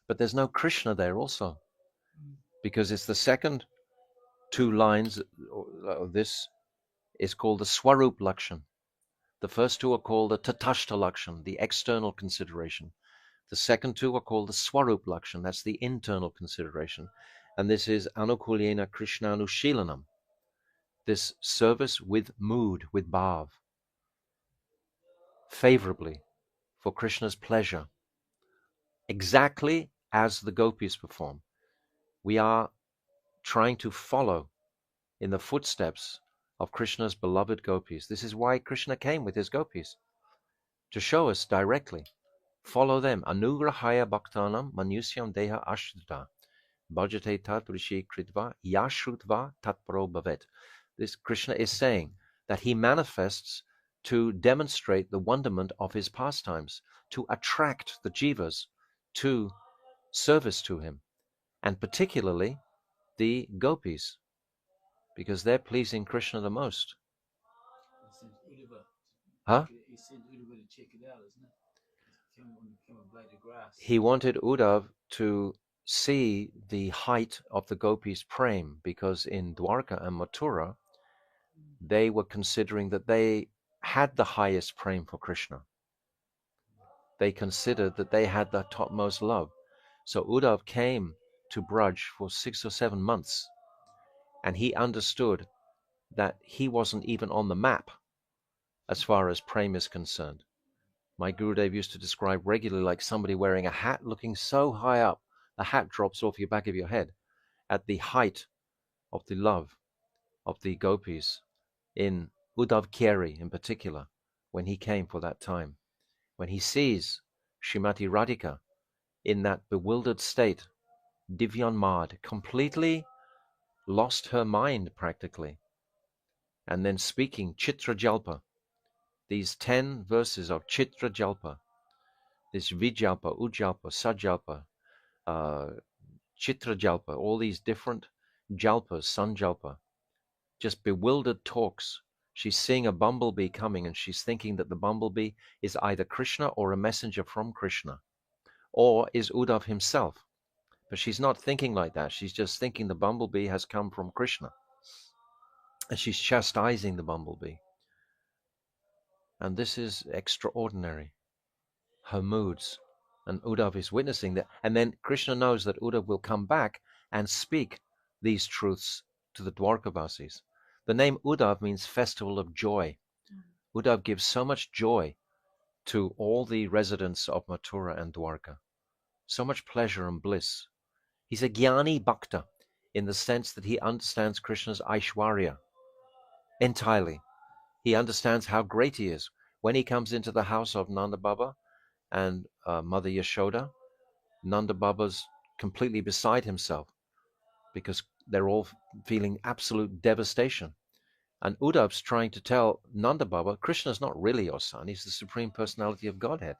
But there's no Krishna there also, because it's the second two lines of this is called the Swarup Lakshan. The first two are called the Tatashta Lakshan, the external consideration. The second two are called the Swarup Lakshan, that's the internal consideration. And this is Anukulyena Krishnanu Shilanam, this service with mood, with bhav, favorably, for Krishna's pleasure, exactly as the gopis perform. We are trying to follow in the footsteps of Krishna's beloved gopis. This is why Krishna came with his gopis, to show us directly. Follow them. Anugrahaya bhaktanam manusyam deha ashrita bhajate tat rishi kritva yashrutva tatparo bhavet. This Krishna is saying that he manifests to demonstrate the wonderment of his pastimes, to attract the jivas to service to him, and particularly the gopis, because they're pleasing Krishna the most. Huh? He wanted Uddhav to see the height of the gopis' prem, because in Dwarka and Mathura, they were considering that they had the highest prem for Krishna. They considered that they had the topmost love. So Uddhav came to Braj for 6 or 7 months, and he understood that he wasn't even on the map as far as prem is concerned. My Gurudev used to describe regularly like somebody wearing a hat looking so high up, the hat drops off your back of your head at the height of the love of the gopis in Uddhav Keri in particular, when he came for that time. When he sees Srimati Radhika in that bewildered state, Divyan Mad, completely lost her mind practically, and then speaking Chitra Jalpa, these 10 verses of Chitra Jalpa, this Vijalpa, Ujalpa, Sajalpa, Chitra Jalpa, all these different Jalpas, Sanjalpa, just bewildered talks. She's seeing a bumblebee coming and she's thinking that the bumblebee is either Krishna or a messenger from Krishna, or is Uddhav himself. But she's not thinking like that. She's just thinking the bumblebee has come from Krishna. And she's chastising the bumblebee. And this is extraordinary. Her moods. And Uddhav is witnessing that. And then Krishna knows that Uddhav will come back and speak these truths to the Dwarkavasis. The name Uddhav means festival of joy. Uddhav gives so much joy to all the residents of Mathura and Dwarka. So much pleasure and bliss. He's a Jnani Bhakta in the sense that he understands Krishna's Aishwarya entirely. He understands how great he is. When he comes into the house of Nanda Baba and Mother Yashoda, Nanda Baba's completely beside himself because they're all feeling absolute devastation. And Uddhav's trying to tell Nanda Baba, Krishna's not really your son. He's the Supreme Personality of Godhead.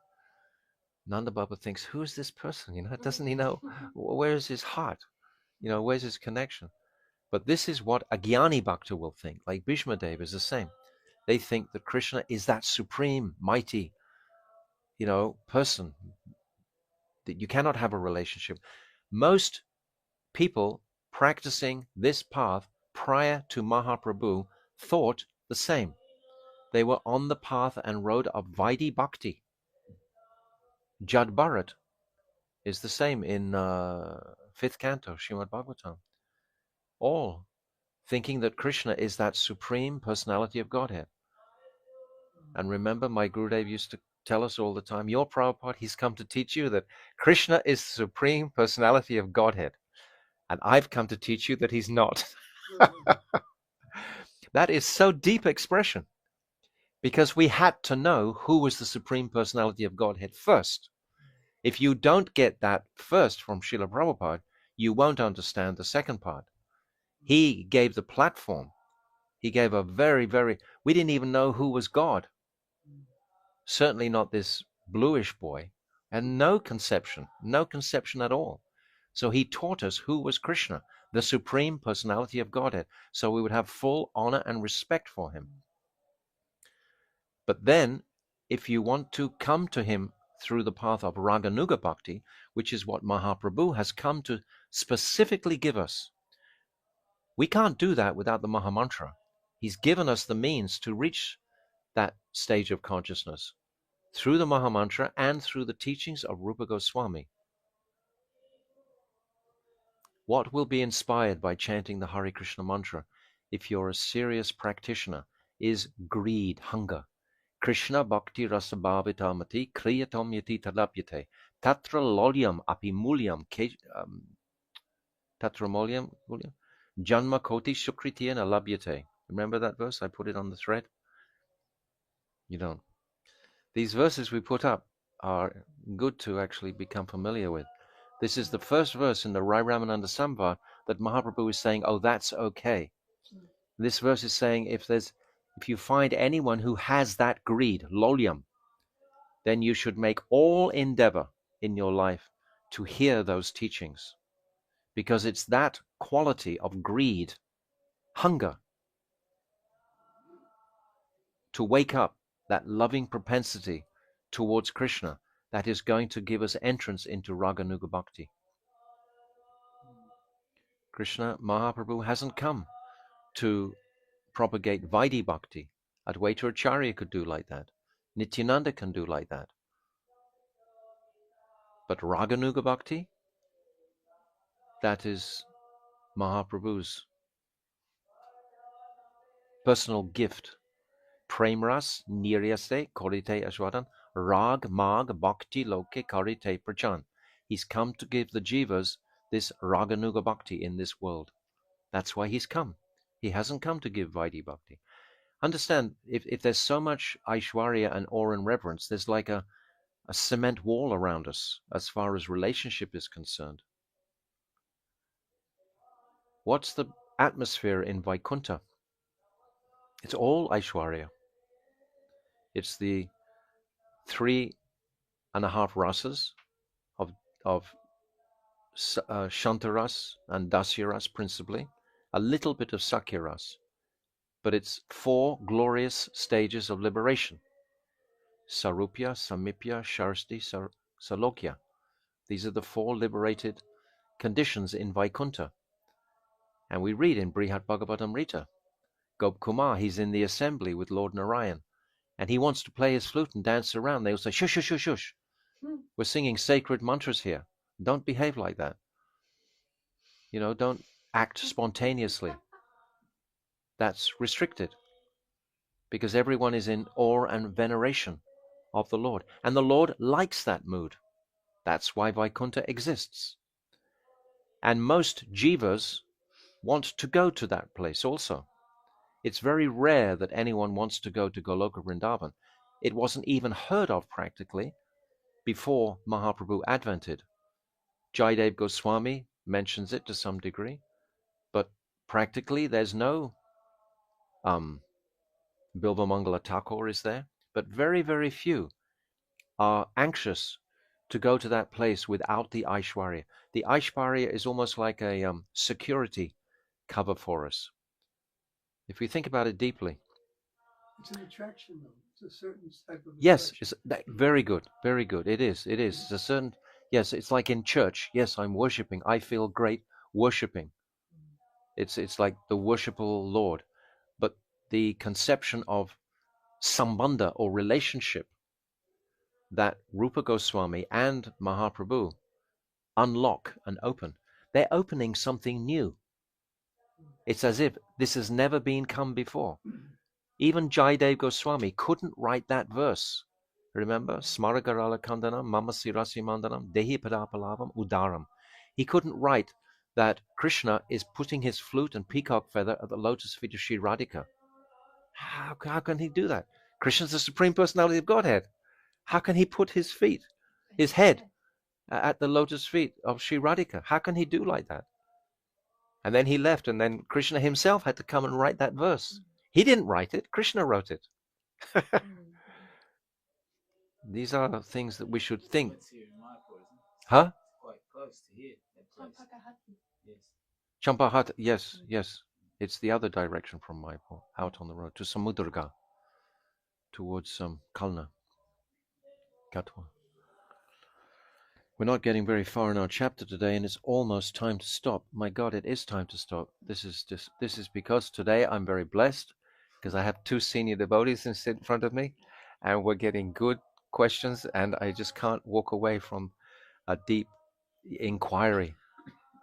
Nanda Baba thinks, who is this person? Doesn't he know? Where is his heart? Where's his connection? But this is what a Jnani Bhakta will think. Like Bhishma Dev is the same. They think that Krishna is that supreme, mighty, person that you cannot have a relationship. Most people practicing this path prior to Mahaprabhu thought the same. They were on the path and road of Vaidhi Bhakti. Jad Bharat is the same in 5th canto, Srimad Bhagavatam. All thinking that Krishna is that supreme personality of Godhead. And remember, my Gurudev used to tell us all the time, your Prabhupada, he's come to teach you that Krishna is the supreme personality of Godhead. And I've come to teach you that he's not. That is so deep expression. Because we had to know who was the supreme personality of Godhead first. If you don't get that first from Srila Prabhupada, you won't understand the second part. He gave the platform. He gave a very, we didn't even know who was God. Certainly not this bluish boy, and no conception at all. So he taught us who was Krishna, the supreme personality of Godhead, so we would have full honor and respect for him. But then, if you want to come to him through the path of Raganuga Bhakti, which is what Mahaprabhu has come to specifically give us, we can't do that without the Mahamantra. He's given us the means to reach that stage of consciousness through the Mahamantra and through the teachings of Rupa Goswami. What will be inspired by chanting the Hare Krishna mantra, if you're a serious practitioner, is greed, hunger. Krishna bhakti rasa bhavitamati kriyatam yati talapyate tatra lolyam api mulyam tatra mulyam janma koti sukritiyana labhyate. Remember that verse? I put it on the thread. You don't. These verses we put up are good to actually become familiar with. This is the first verse in the Rai Ramananda Samvar that Mahaprabhu is saying, oh, that's okay. This verse is saying, if you find anyone who has that greed, lolyam, then you should make all endeavor in your life to hear those teachings. Because it's that quality of greed, hunger, to wake up that loving propensity towards Krishna that is going to give us entrance into Raganuga Bhakti. Krishna, Mahaprabhu hasn't come to propagate Vaidhi Bhakti. Advaita Acharya could do like that. Nityananda can do like that. But Raganuga Bhakti, that is Mahaprabhu's personal gift. Premras niryase korite ashwadan rag mag bhakti loke karite prachan. He's come to give the jivas this Raganuga Bhakti in this world. That's why he's come. He hasn't come to give Vaidhi Bhakti. Understand, if there's so much Aishwarya and awe and reverence, there's like a cement wall around us as far as relationship is concerned. What's the atmosphere in Vaikuntha? It's all Aishwarya. It's the 3.5 rasas of Shantaras and Dasyaras principally, a little bit of Sakyaras, but it's 4 glorious stages of liberation. Sarupya, Samipya, Sharsti, Salokya. These are the 4 liberated conditions in Vaikuntha. And we read in Brihat Bhagavatamrita, Gop Kumar, he's in the assembly with Lord Narayan, and he wants to play his flute and dance around. They will say, shush, shush, shush, shush. We're singing sacred mantras here. Don't behave like that. Don't act spontaneously. That's restricted because everyone is in awe and veneration of the Lord. And the Lord likes that mood. That's why Vaikuntha exists. And most jivas want to go to that place also. It's very rare that anyone wants to go to Goloka Vrindavan. It wasn't even heard of practically before Mahaprabhu advented. Jaidev Goswami mentions it to some degree, but practically there's no Bilvamangala Thakur is there, but very, very few are anxious to go to that place without the Aishwarya. The Aishwarya is almost like a security cover for us. If we think about it deeply. It's an attraction, though. It's a certain type of attraction. Yes, very good, very good. It is. It's a certain, yes, it's like in church. Yes, I'm worshipping. I feel great worshipping. It's like the worshipful Lord. But the conception of sambandha or relationship that Rupa Goswami and Mahaprabhu unlock and open, they're opening something new. It's as if this has never been come before. Even Jaidev Goswami couldn't write that verse. Remember? Smaragarala Kandanam, Mama Sirasi Mandanam, Dehi Padapalavam, Udaram. He couldn't write that Krishna is putting his flute and peacock feather at the lotus feet of Sri Radhika. How can he do that? Krishna's the Supreme Personality of Godhead. How can he put his feet, his head, at the lotus feet of Sri Radhika? How can he do like that? And then he left, and then Krishna himself had to come and write that verse. He didn't write it, Krishna wrote it. These are things that we should think. Huh? Quite close to here. Yes. Champahat, yes. It's the other direction from Mayapur, out on the road to Samudraga, towards Kalna, Katwa. We're not getting very far in our chapter today, and it's almost time to stop. My God, it is time to stop. This is because today I'm very blessed because I have 2 senior devotees in front of me, and we're getting good questions, and I just can't walk away from a deep inquiry.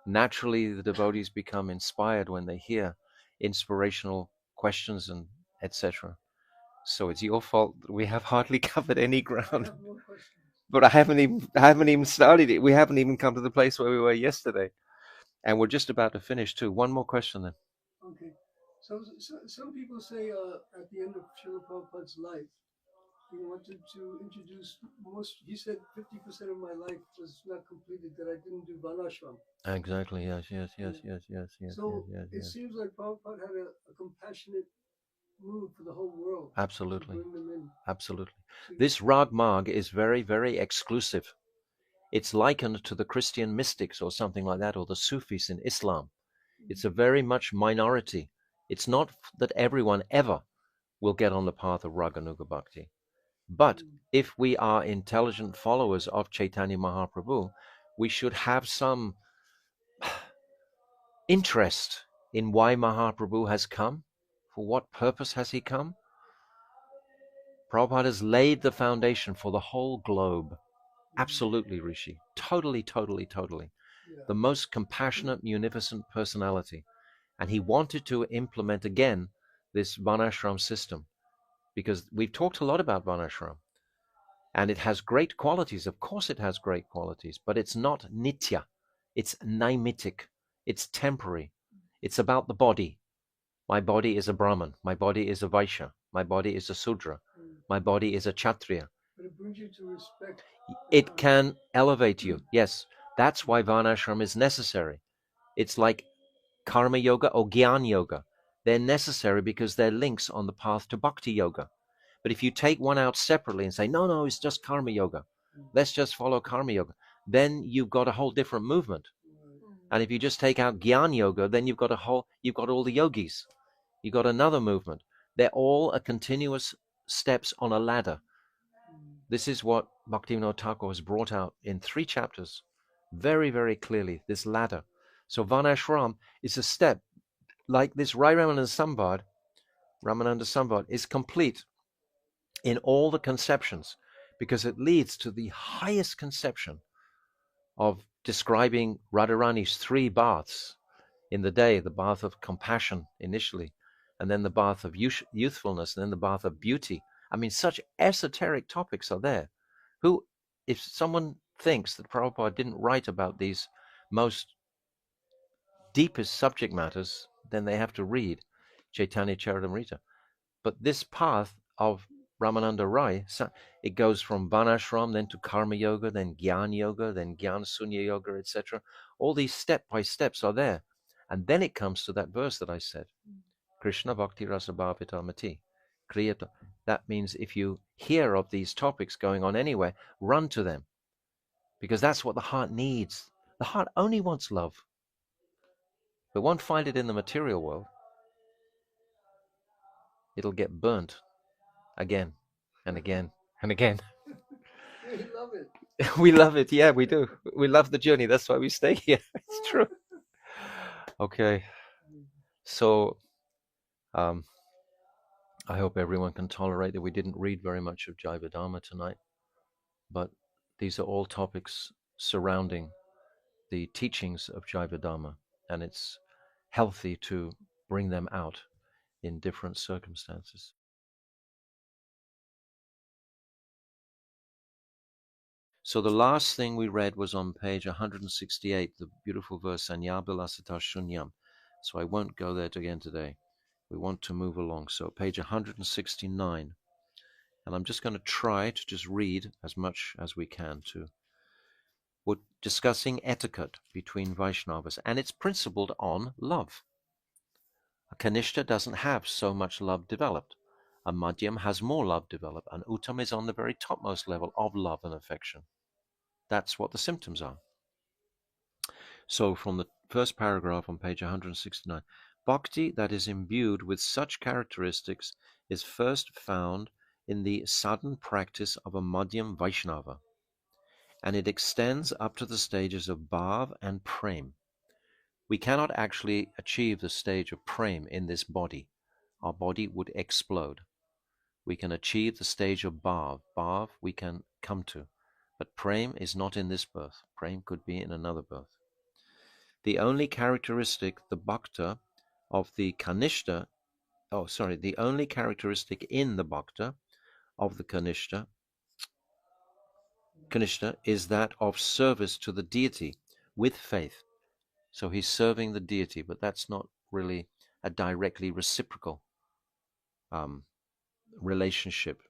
Naturally, the devotees become inspired when they hear inspirational questions and etc. So it's your fault that we have hardly covered any ground. But I haven't even started it. We haven't even come to the place where we were yesterday, and we're just about to finish too. One more question then. Okay, so some people say at the end of Srila Prabhupada's life, he wanted to introduce he said 50% of my life was not completed, that I didn't do Vanashram. Exactly, yes. So it seems like Prabhupada had a compassionate mood for the whole world. Absolutely. To bring them in. Absolutely. This Rag Marg is very, very exclusive. It's likened to the Christian mystics or something like that, or the Sufis in Islam. It's a very much minority. It's not that everyone ever will get on the path of Raganuga Bhakti. But if we are intelligent followers of Chaitanya Mahaprabhu, we should have some interest in why Mahaprabhu has come. For what purpose has he come? Prabhupada has laid the foundation for the whole globe. Absolutely, Rishi. Totally. Yeah. The most compassionate, munificent personality. And he wanted to implement again this Varnashram system, because we've talked a lot about Varnashram. And it has great qualities. Of course it has great qualities, but it's not nitya. It's naimitic. It's temporary. It's about the body. My body is a Brahman. My body is a Vaishya. My body is a Sudra. My body is a Kshatriya. But it brings you to respect. It can elevate you. Yes. That's why Varnashram is necessary. It's like Karma Yoga or Gyan Yoga. They're necessary because they're links on the path to Bhakti Yoga. But if you take one out separately and say, no, it's just karma yoga, let's just follow karma yoga, then you've got a whole different movement. And if you just take out Gyan Yoga, then you've got all the yogis. You've got another movement. They're all a continuous steps on a ladder. This is what Bhaktivinoda Thakur has brought out in 3 chapters, very, very clearly, this ladder. So Varnashram is a step, like this Rai Ramananda Sambhad is complete in all the conceptions, because it leads to the highest conception of describing Radharani's 3 baths in the day, the bath of compassion initially, and then the bath of youthfulness, and then the bath of beauty. I mean, such esoteric topics are there. Who, if someone thinks that Prabhupada didn't write about these most deepest subject matters, then they have to read Chaitanya Charitamrita. But this path of Ramananda Rai, it goes from Banashram, then to Karma Yoga, then Gyan Yoga, then Gyan Sunya Yoga, etc. All these step-by-steps are there. And then it comes to that verse that I said, Krishna Bhakti Rasa Bhavita Mati. Kriyata. That means if you hear of these topics going on anywhere, run to them. Because that's what the heart needs. The heart only wants love. But won't find it in the material world. It'll get burnt again and again and again. We love it. We love it. Yeah, we do. We love the journey. That's why we stay here. It's true. Okay. So I hope everyone can tolerate that we didn't read very much of Jaiva Dharma tonight. But these are all topics surrounding the teachings of Jaiva Dharma. And it's healthy to bring them out in different circumstances. So the last thing we read was on page 168, the beautiful verse Sanyabilasita Shunyam. So I won't go there again today. We want to move along. So page 169. And I'm just going to try to just read as much as we can to. We're discussing etiquette between Vaishnavas, and it's principled on love. A Kanishta doesn't have so much love developed. A Madhyam has more love developed, and Uttam is on the very topmost level of love and affection. That's what the symptoms are. So from the first paragraph on page 169, bhakti that is imbued with such characteristics is first found in the sudden practice of a Madhyam Vaishnava, and it extends up to the stages of bhav and prem. We cannot actually achieve the stage of prem in this body. Our body would explode. We can achieve the stage of bhav. Bhav we can come to. But prem is not in this birth. Prem could be in another birth. The only characteristic the bhakta of the kanishta, the only characteristic in the bhakta of the kanishta is that of service to the deity with faith. So he's serving the deity, but that's not really a directly reciprocal relationship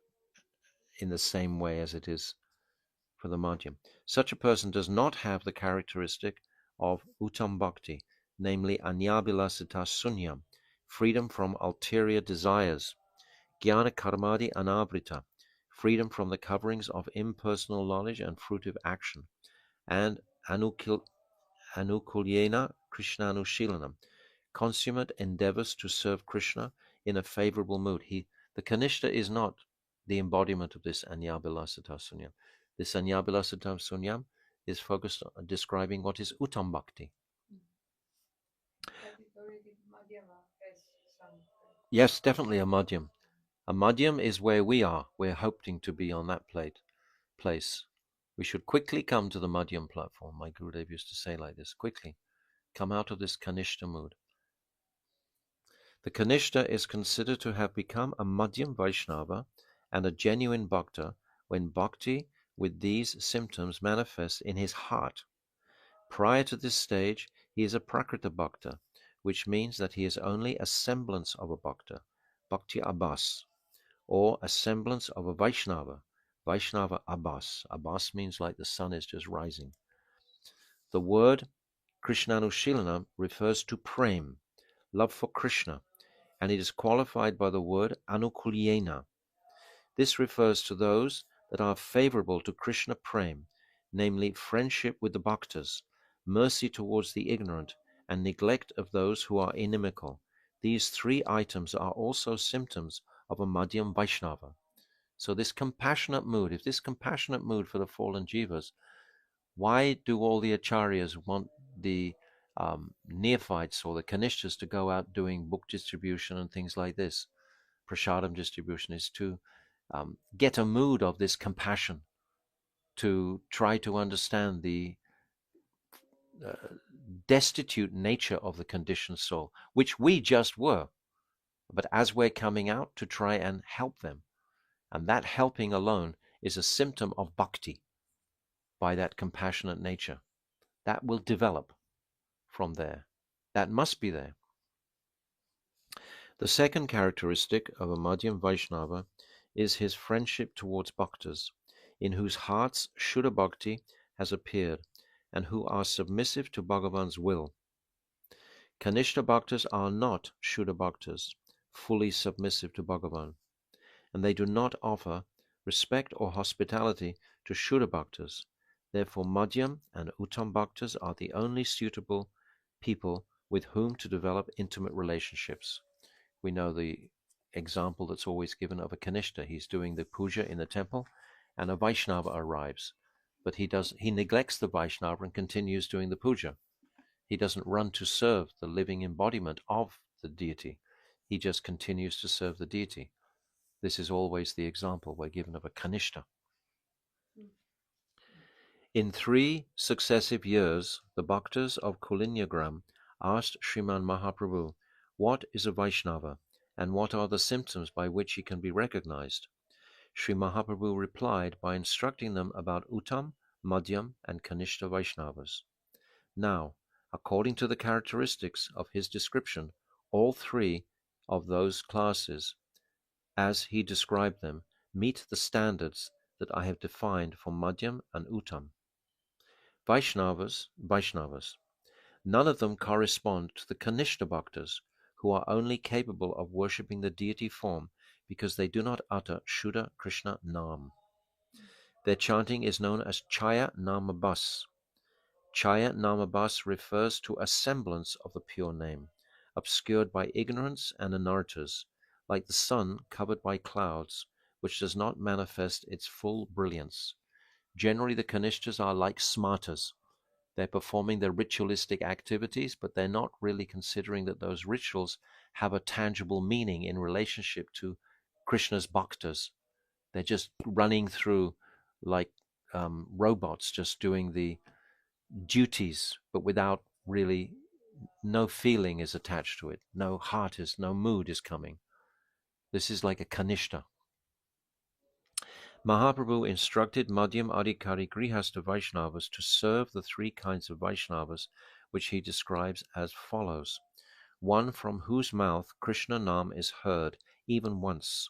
in the same way as it is for the madhyam. Such a person does not have the characteristic of uttam bhakti, namely anyabilasita sunyam, freedom from ulterior desires, jnana karmadi anabrita, freedom from the coverings of impersonal knowledge and fruitive action, and anukulyena krishnanushilanam, consummate endeavors to serve Krishna in a favorable mood. The Kanishta is not the embodiment of this anyabilasita sunyam. This anyabilasita sunyam is focused on describing what is uttam bhakti. Yes, definitely a madhyam. A madhyam is where we are. We're hoping to be on that place. We should quickly come to the madhyam platform. My Gurudev used to say like this, quickly come out of this Kanishta mood. The Kanishta is considered to have become a madhyam Vaishnava and a genuine bhakta when bhakti with these symptoms manifests in his heart. Prior to this stage, he is a prakrita bhakta, which means that he is only a semblance of a bhakta, bhakti abbas, or a semblance of a Vaishnava, Vaishnava abbas. Abbas means like the sun is just rising. The word Krishnanushilanam refers to prem, love for Krishna, and it is qualified by the word anukulyena, This refers to those that are favorable to Krishna Prem, namely friendship with the bhaktas, mercy towards the ignorant, and neglect of those who are inimical. These three items are also symptoms of a Madhyam Vaishnava. So this compassionate mood, if this compassionate mood for the fallen jivas, why do all the acharyas want the neophytes or the kanishtas to go out doing book distribution and things like this? Prasadam distribution is to get a mood of this compassion, to try to understand the uh, destitute nature of the conditioned soul, which we just were. But as we're coming out, to try and help them. And that helping alone is a symptom of bhakti by that compassionate nature. That will develop from there. That must be there. The second characteristic of a Madhyam Vaishnava is his friendship towards bhaktas, in whose hearts Shuddha Bhakti has appeared, and who are submissive to Bhagavan's will. Kanishta Bhaktas are not Shuddha Bhaktas, fully submissive to Bhagavan, and they do not offer respect or hospitality to Shuddha Bhaktas. Therefore, Madhyam and Uttam Bhaktas are the only suitable people with whom to develop intimate relationships. We know the example that's always given of a Kanishta. He's doing the puja in the temple, and a Vaishnava arrives. But he neglects the Vaishnava and continues doing the puja. He doesn't run to serve the living embodiment of the deity. He just continues to serve the deity. This is always the example we're given of a Kanishta. In 3 successive years, the Bhaktas of Kulinyagram asked Sriman Mahaprabhu, what is a Vaishnava, and what are the symptoms by which he can be recognized? Sri Mahaprabhu replied by instructing them about Uttam, Madhyam, and Kanishta Vaishnavas. Now, according to the characteristics of his description, all 3 of those classes, as he described them, meet the standards that I have defined for Madhyam and Uttam. Vaishnavas. None of them correspond to the Kanishta Bhaktas, who are only capable of worshipping the deity form because they do not utter Shuddha Krishna Nam. Their chanting is known as Chaya Namabas. Chaya Namabas refers to a semblance of the pure name, obscured by ignorance and anarthas, like the sun covered by clouds, which does not manifest its full brilliance. Generally, the Kanishtas are like smartas. They're performing their ritualistic activities, but they're not really considering that those rituals have a tangible meaning in relationship to Krishna's bhaktas. They're just running through like robots, just doing the duties, but without really, no feeling is attached to it. No mood is coming. This is like a Kanishta. Mahaprabhu instructed Madhyam Adhikari Grihastha Vaishnavas to serve the 3 kinds of Vaishnavas, which he describes as follows. One from whose mouth Krishna Nam is heard even once,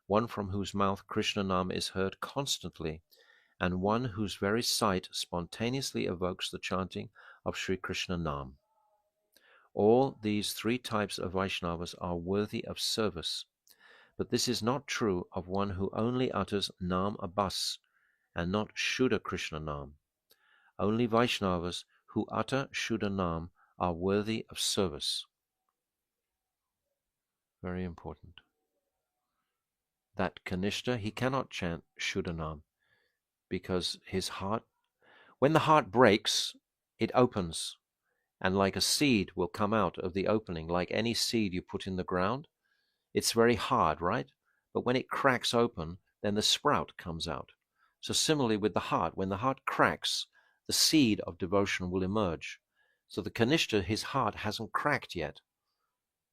one from whose mouth Krishna Nam is heard constantly, and one whose very sight spontaneously evokes the chanting of Sri Krishna Nam. All these 3 types of Vaishnavas are worthy of service. But this is not true of one who only utters Nam Abas and not Shuddha Krishna Nam. Only Vaishnavas who utter Shuddha Nam are worthy of service. Very important. That Kanishta, he cannot chant Shuddha Nam because his heart, when the heart breaks, it opens, and like a seed will come out of the opening, like any seed you put in the ground. It's very hard, right? But when it cracks open, then the sprout comes out. So similarly with the heart, when the heart cracks, the seed of devotion will emerge. So the Kanishta, his heart hasn't cracked yet.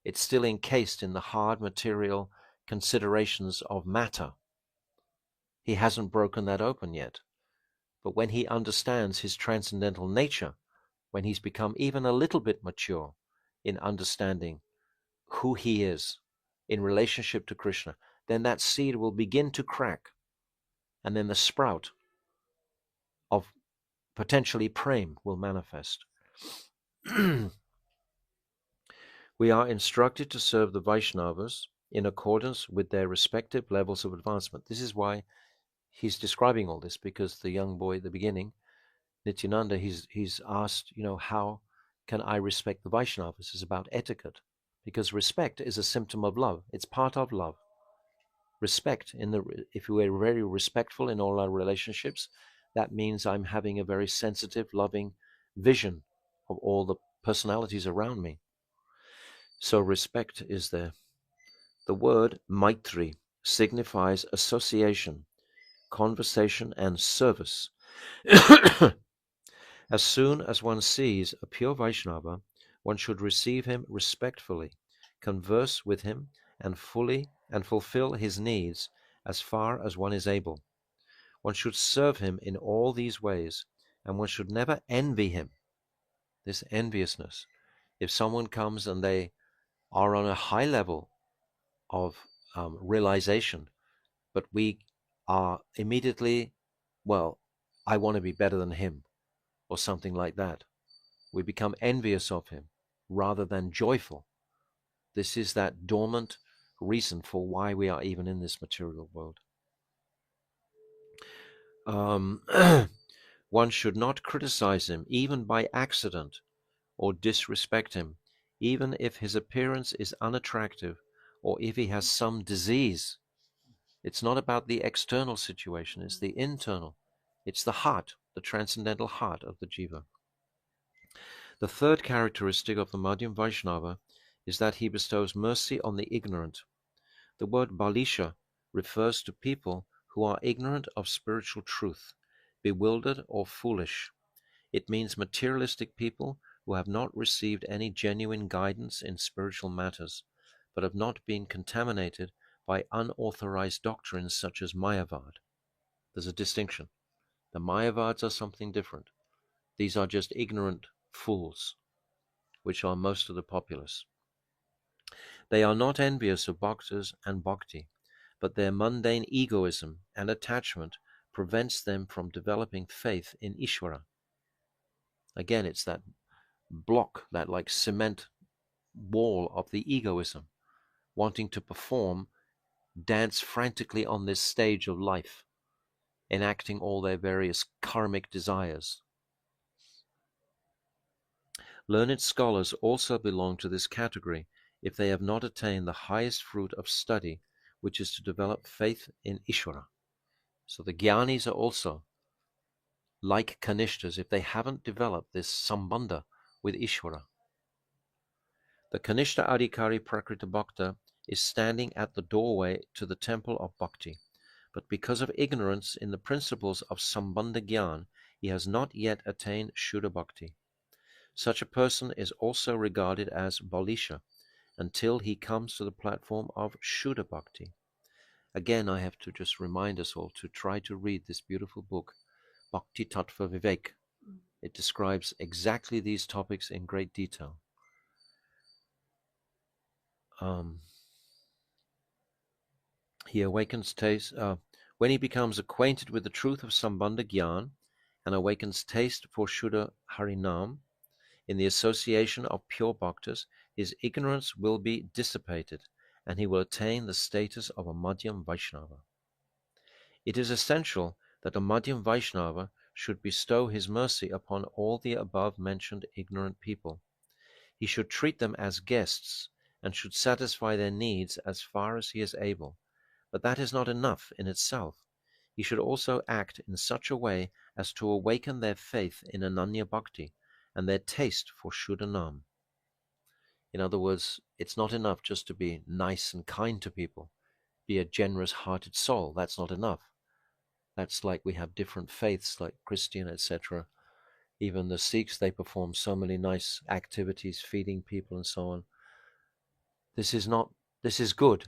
It's still encased in the hard material considerations of matter. He hasn't broken that open yet. But when he understands his transcendental nature, when he's become even a little bit mature in understanding who he is in relationship to Krishna, then that seed will begin to crack, and then the sprout of potentially prem will manifest. We are instructed to serve the Vaishnavas in accordance with their respective levels of advancement. This is why he's describing all this, because the young boy at the beginning, Nityananda, he's asked, how can I respect the Vaishnavas? This is about etiquette, because respect is a symptom of love. It's part of love. Respect, if we're very respectful in all our relationships, that means I'm having a very sensitive, loving vision of all the personalities around me. So respect is there. The word maitri signifies association, conversation, and service. As soon as one sees a pure Vaishnava, one should receive him respectfully, converse with him, and fulfill his needs as far as one is able. One should serve him in all these ways, and one should never envy him. This enviousness. If someone comes and they are on a high level of realization, but we are immediately, well, I want to be better than him, or something like that. We become envious of him rather than joyful. This is that dormant reason for why we are even in this material world. One should not criticize him even by accident, or disrespect him, even if his appearance is unattractive or if he has some disease. It's not about the external situation, it's the internal. It's the heart, the transcendental heart of the jiva. The third characteristic of the Madhyam Vaishnava is that he bestows mercy on the ignorant. The word Balisha refers to people who are ignorant of spiritual truth, bewildered or foolish. It means materialistic people who have not received any genuine guidance in spiritual matters, but have not been contaminated by unauthorized doctrines such as Mayavad. There's a distinction. The Mayavads are something different. These are just ignorant fools, which are most of the populace. They are not envious of bhaktas and bhakti, but their mundane egoism and attachment prevents them from developing faith in Ishvara. Again, it's that block, that like cement wall of the egoism, wanting to perform, dance frantically on this stage of life, enacting all their various karmic desires. Learned scholars also belong to this category if they have not attained the highest fruit of study, which is to develop faith in Ishvara. So the Gyanis are also like Kanishtas if they haven't developed this sambandha with Ishvara. The Kanishta Adhikari Prakrita Bhakta is standing at the doorway to the temple of Bhakti, but because of ignorance in the principles of Sambandha Gyan, he has not yet attained Shuddha Bhakti. Such a person is also regarded as Balisha until he comes to the platform of Shuddha Bhakti. Again, I have to just remind us all to try to read this beautiful book, Bhakti Tattva Vivek. It describes exactly these topics in great detail. He awakens taste when he becomes acquainted with the truth of Sambandha Gyan and awakens taste for Shuddha Harinam in the association of pure bhaktas, his ignorance will be dissipated and he will attain the status of a Madhyam Vaishnava. It is essential that a Madhyam Vaishnava should bestow his mercy upon all the above mentioned ignorant people. He should treat them as guests and should satisfy their needs as far as he is able. But that is not enough in itself. He should also act in such a way as to awaken their faith in Ananya Bhakti and their taste for Shuddhanam. In other words, it's not enough just to be nice and kind to people, be a generous-hearted soul. That's not enough. That's like we have different faiths like Christian, etc. Even the Sikhs, they perform so many nice activities, feeding people and so on. This is good.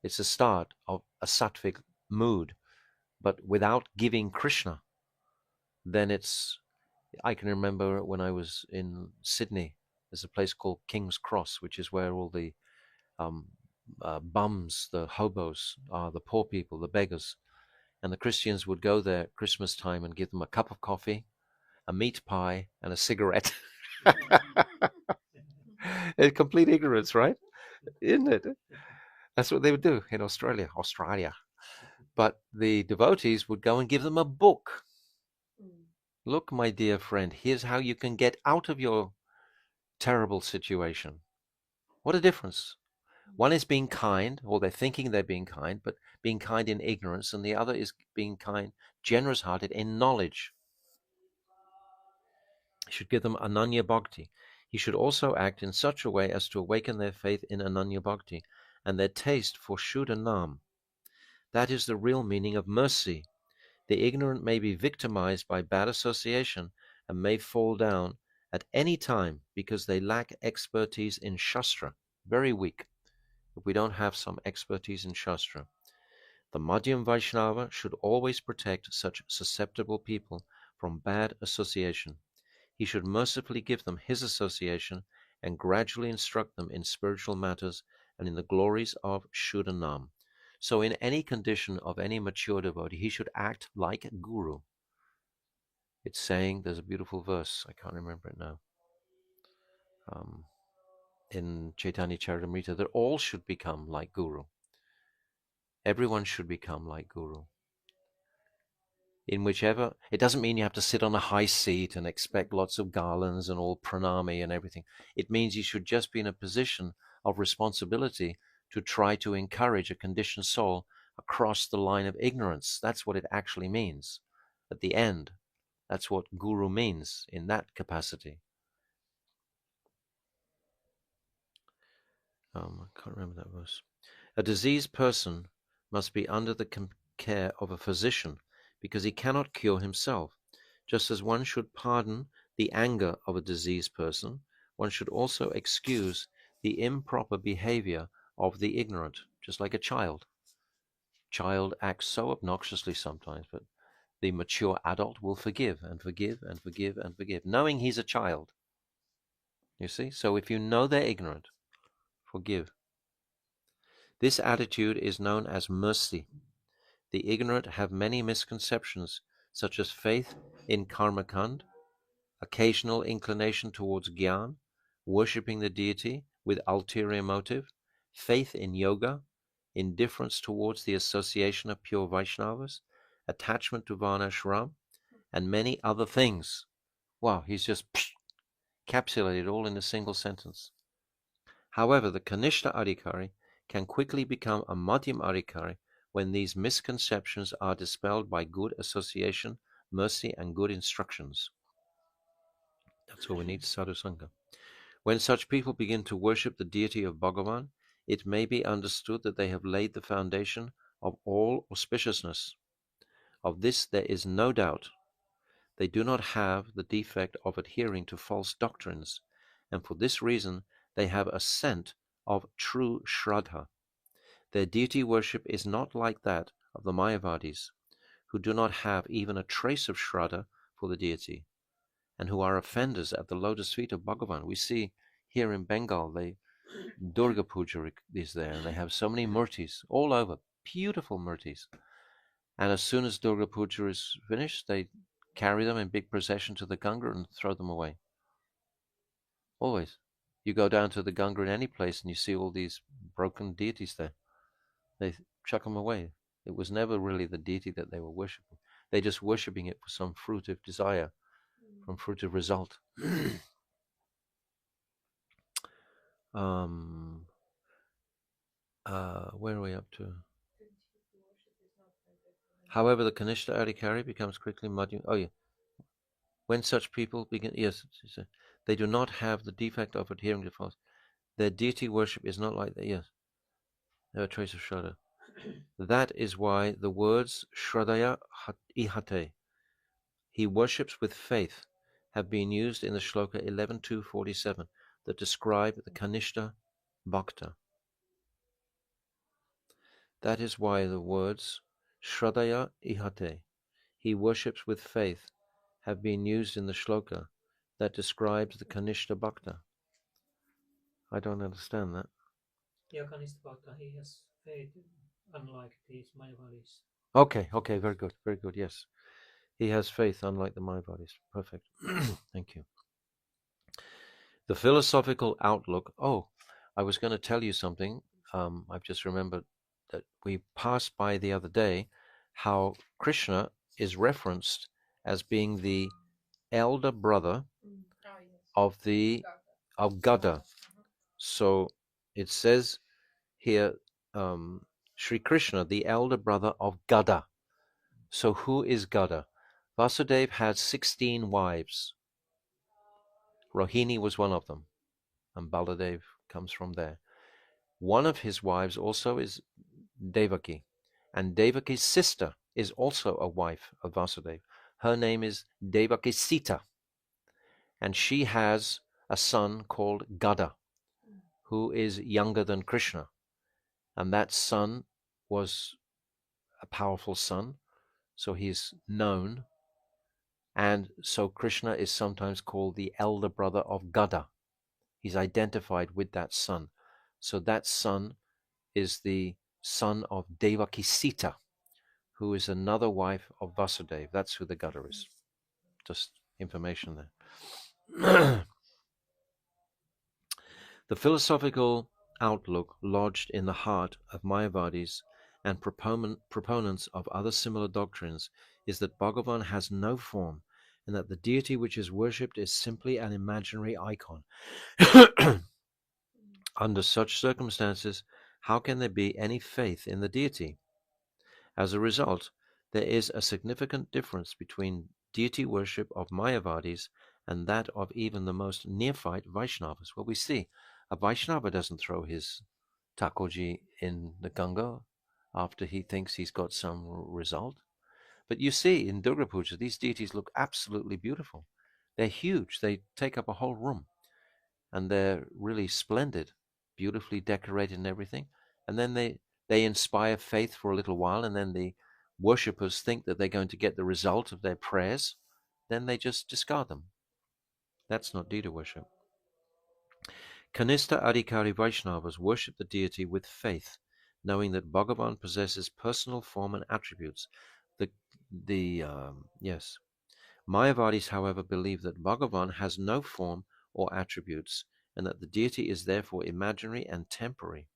It's a start of a sattvic mood. But without giving Krishna, then I can remember when I was in Sydney, there's a place called King's Cross, which is where all the bums, the hobos are, the poor people, the beggars. And the Christians would go there at Christmas time and give them a cup of coffee, a meat pie, and a cigarette. It's complete ignorance, right? Isn't it? That's what they would do in Australia. But the devotees would go and give them a book. Look, my dear friend, here's how you can get out of your terrible situation. What a difference. One is being kind, or they're thinking they're being kind, but being kind in ignorance, and the other is being kind, generous-hearted in knowledge. He should give them Ananya Bhakti. He should also act in such a way as to awaken their faith in Ananya Bhakti and their taste for Shuddha Nam. That is the real meaning of mercy. The ignorant may be victimized by bad association and may fall down at any time because they lack expertise in Shastra. Very weak if we don't have some expertise in Shastra. The Madhyam Vaishnava should always protect such susceptible people from bad association. He should mercifully give them his association and gradually instruct them in spiritual matters and in the glories of Shuddha Nam. So in any condition of any mature devotee, he should act like a guru. It's saying, there's a beautiful verse, I can't remember it now, in Chaitanya Charitamrita, that all should become like guru. Everyone should become like guru. In whichever, it doesn't mean you have to sit on a high seat and expect lots of garlands and all pranami and everything. It means you should just be in a position of responsibility to try to encourage a conditioned soul across the line of ignorance. That's what it actually means. At the end, that's what guru means in that capacity. I can't remember that verse. A diseased person must be under the care of a physician because he cannot cure himself. Just as one should pardon the anger of a diseased person, one should also excuse the improper behavior of the ignorant, just like a child. Child acts so obnoxiously sometimes, but the mature adult will forgive and forgive and forgive and forgive, knowing he's a child. You see? So if you know they're ignorant, forgive. This attitude is known as mercy. The ignorant have many misconceptions, such as faith in karmakand, occasional inclination towards gyan, worshipping the deity with ulterior motive, faith in yoga, indifference towards the association of pure Vaishnavas, attachment to Varnashram, and many other things. Wow, he's just encapsulated all in a single sentence. However, the Kanishta Adhikari can quickly become a Madhyam Adhikari when these misconceptions are dispelled by good association, mercy, and good instructions. That's all we need, Sadhu Sangha. When such people begin to worship the deity of Bhagavan, it may be understood that they have laid the foundation of all auspiciousness. Of this there is no doubt. They do not have the defect of adhering to false doctrines, and for this reason they have a scent of true Shraddha. Their deity worship is not like that of the Mayavadis, who do not have even a trace of Shraddha for the deity, and who are offenders at the lotus feet of Bhagavan. We see here in Bengal, Durga Puja is there, and they have so many murtis all over, beautiful murtis. And as soon as Durga Puja is finished, they carry them in big procession to the Ganga and throw them away. Always. You go down to the Ganga in any place and you see all these broken deities there. They chuck them away. It was never really the deity that they were worshipping. They're just worshipping it for some fruitive desire, from fruitive result. Where are we up to? However, the Kanishta Adhikari becomes quickly Madhyam. Oh, yeah. When such people begin, yes, they do not have the defect of adhering to false. Their deity worship is not like that, yes. They have a trace of Shraddha. That is why the words Shraddhaya ihate, he worships with faith, have been used in the shloka 11.247 that describe the Kanishta Bhakta. That is why the words Shraddhaya ihate, he worships with faith, have been used in the shloka that describes the Kanishta Bhakta. I don't understand that. Yeah, Kanishta Bhakta, he has faith unlike these Mayavadis. Okay, very good, yes. He has faith unlike the Mayavadis. Perfect. Thank you. The philosophical outlook. Oh, I was going to tell you something. I've just remembered that we passed by the other day how Krishna is referenced as being the elder brother of Gada. So it says here, Sri Krishna, the elder brother of Gada. So who is Gada? Vasudeva had 16 wives. Rohini was one of them, and Baladev comes from there. One of his wives also is Devaki, and Devaki's sister is also a wife of Vasudeva. Her name is Devaki Sita, and she has a son called Gada, who is younger than Krishna, and that son was a powerful son, so he's known, and so Krishna is sometimes called the elder brother of Gada. He's identified with that son. So that son is the son of Devaki Sita, who is another wife of Vasudeva. That's who the Gada is. Just information there. The philosophical outlook lodged in the heart of Mayavadis and proponents of other similar doctrines is that Bhagavan has no form and that the deity which is worshipped is simply an imaginary icon. Under such circumstances, how can there be any faith in the deity? As a result, there is a significant difference between deity worship of Mayavadis and that of even the most neophyte Vaishnavas. Well, we see a Vaishnava doesn't throw his Thakurji in the Ganga after he thinks he's got some result. But you see, in Durga Puja, these deities look absolutely beautiful. They're huge. They take up a whole room. And they're really splendid, beautifully decorated and everything. And then they inspire faith for a little while, and then the worshippers think that they're going to get the result of their prayers. Then they just discard them. That's not deity worship. Kanistha Adhikari Vaishnavas worship the deity with faith, knowing that Bhagavan possesses personal form and attributes. Mayavadis, however, believe that Bhagavan has no form or attributes, and that the deity is therefore imaginary and temporary.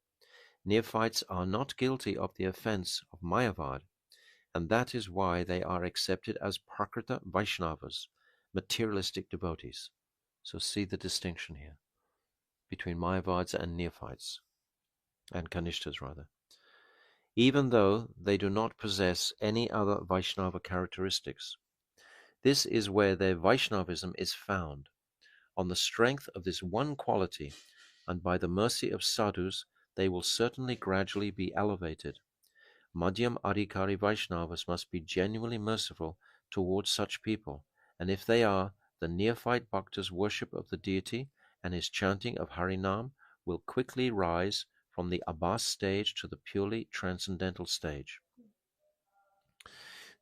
Neophytes are not guilty of the offense of Mayavad, and that is why they are accepted as Prakrita Vaishnavas, materialistic devotees. So see the distinction here between Mayavads and neophytes, and Kanishtas rather. Even though they do not possess any other Vaishnava characteristics. This is where their Vaishnavism is found. On the strength of this one quality, and by the mercy of sadhus, they will certainly gradually be elevated. Madhyam Adhikari Vaishnavas must be genuinely merciful towards such people, and if they are, the neophyte bhakta's worship of the deity and his chanting of Harinam will quickly rise from the Abbas stage to the purely transcendental stage.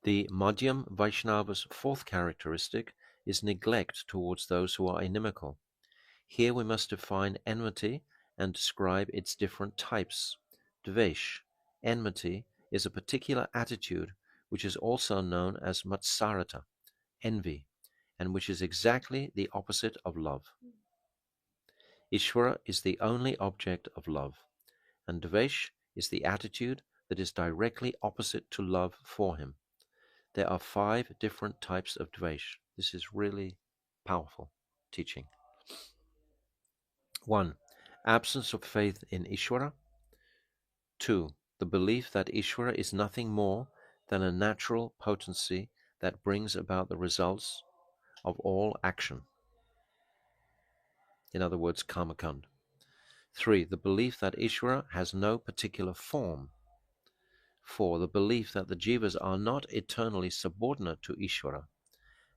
The Madhyam Vaishnava's fourth characteristic is neglect towards those who are inimical. Here we must define enmity and describe its different types. Dvesh, enmity, is a particular attitude which is also known as matsarata, envy, and which is exactly the opposite of love. Ishvara is the only object of love, and Dvesh is the attitude that is directly opposite to love for him. There are 5 different types of Dvesh. This is really powerful teaching. 1. Absence of faith in Ishvara. 2. The belief that Ishvara is nothing more than a natural potency that brings about the results of all action. In other words, karmakand. 3. The belief that Ishvara has no particular form. 4. The belief that the jivas are not eternally subordinate to Ishvara.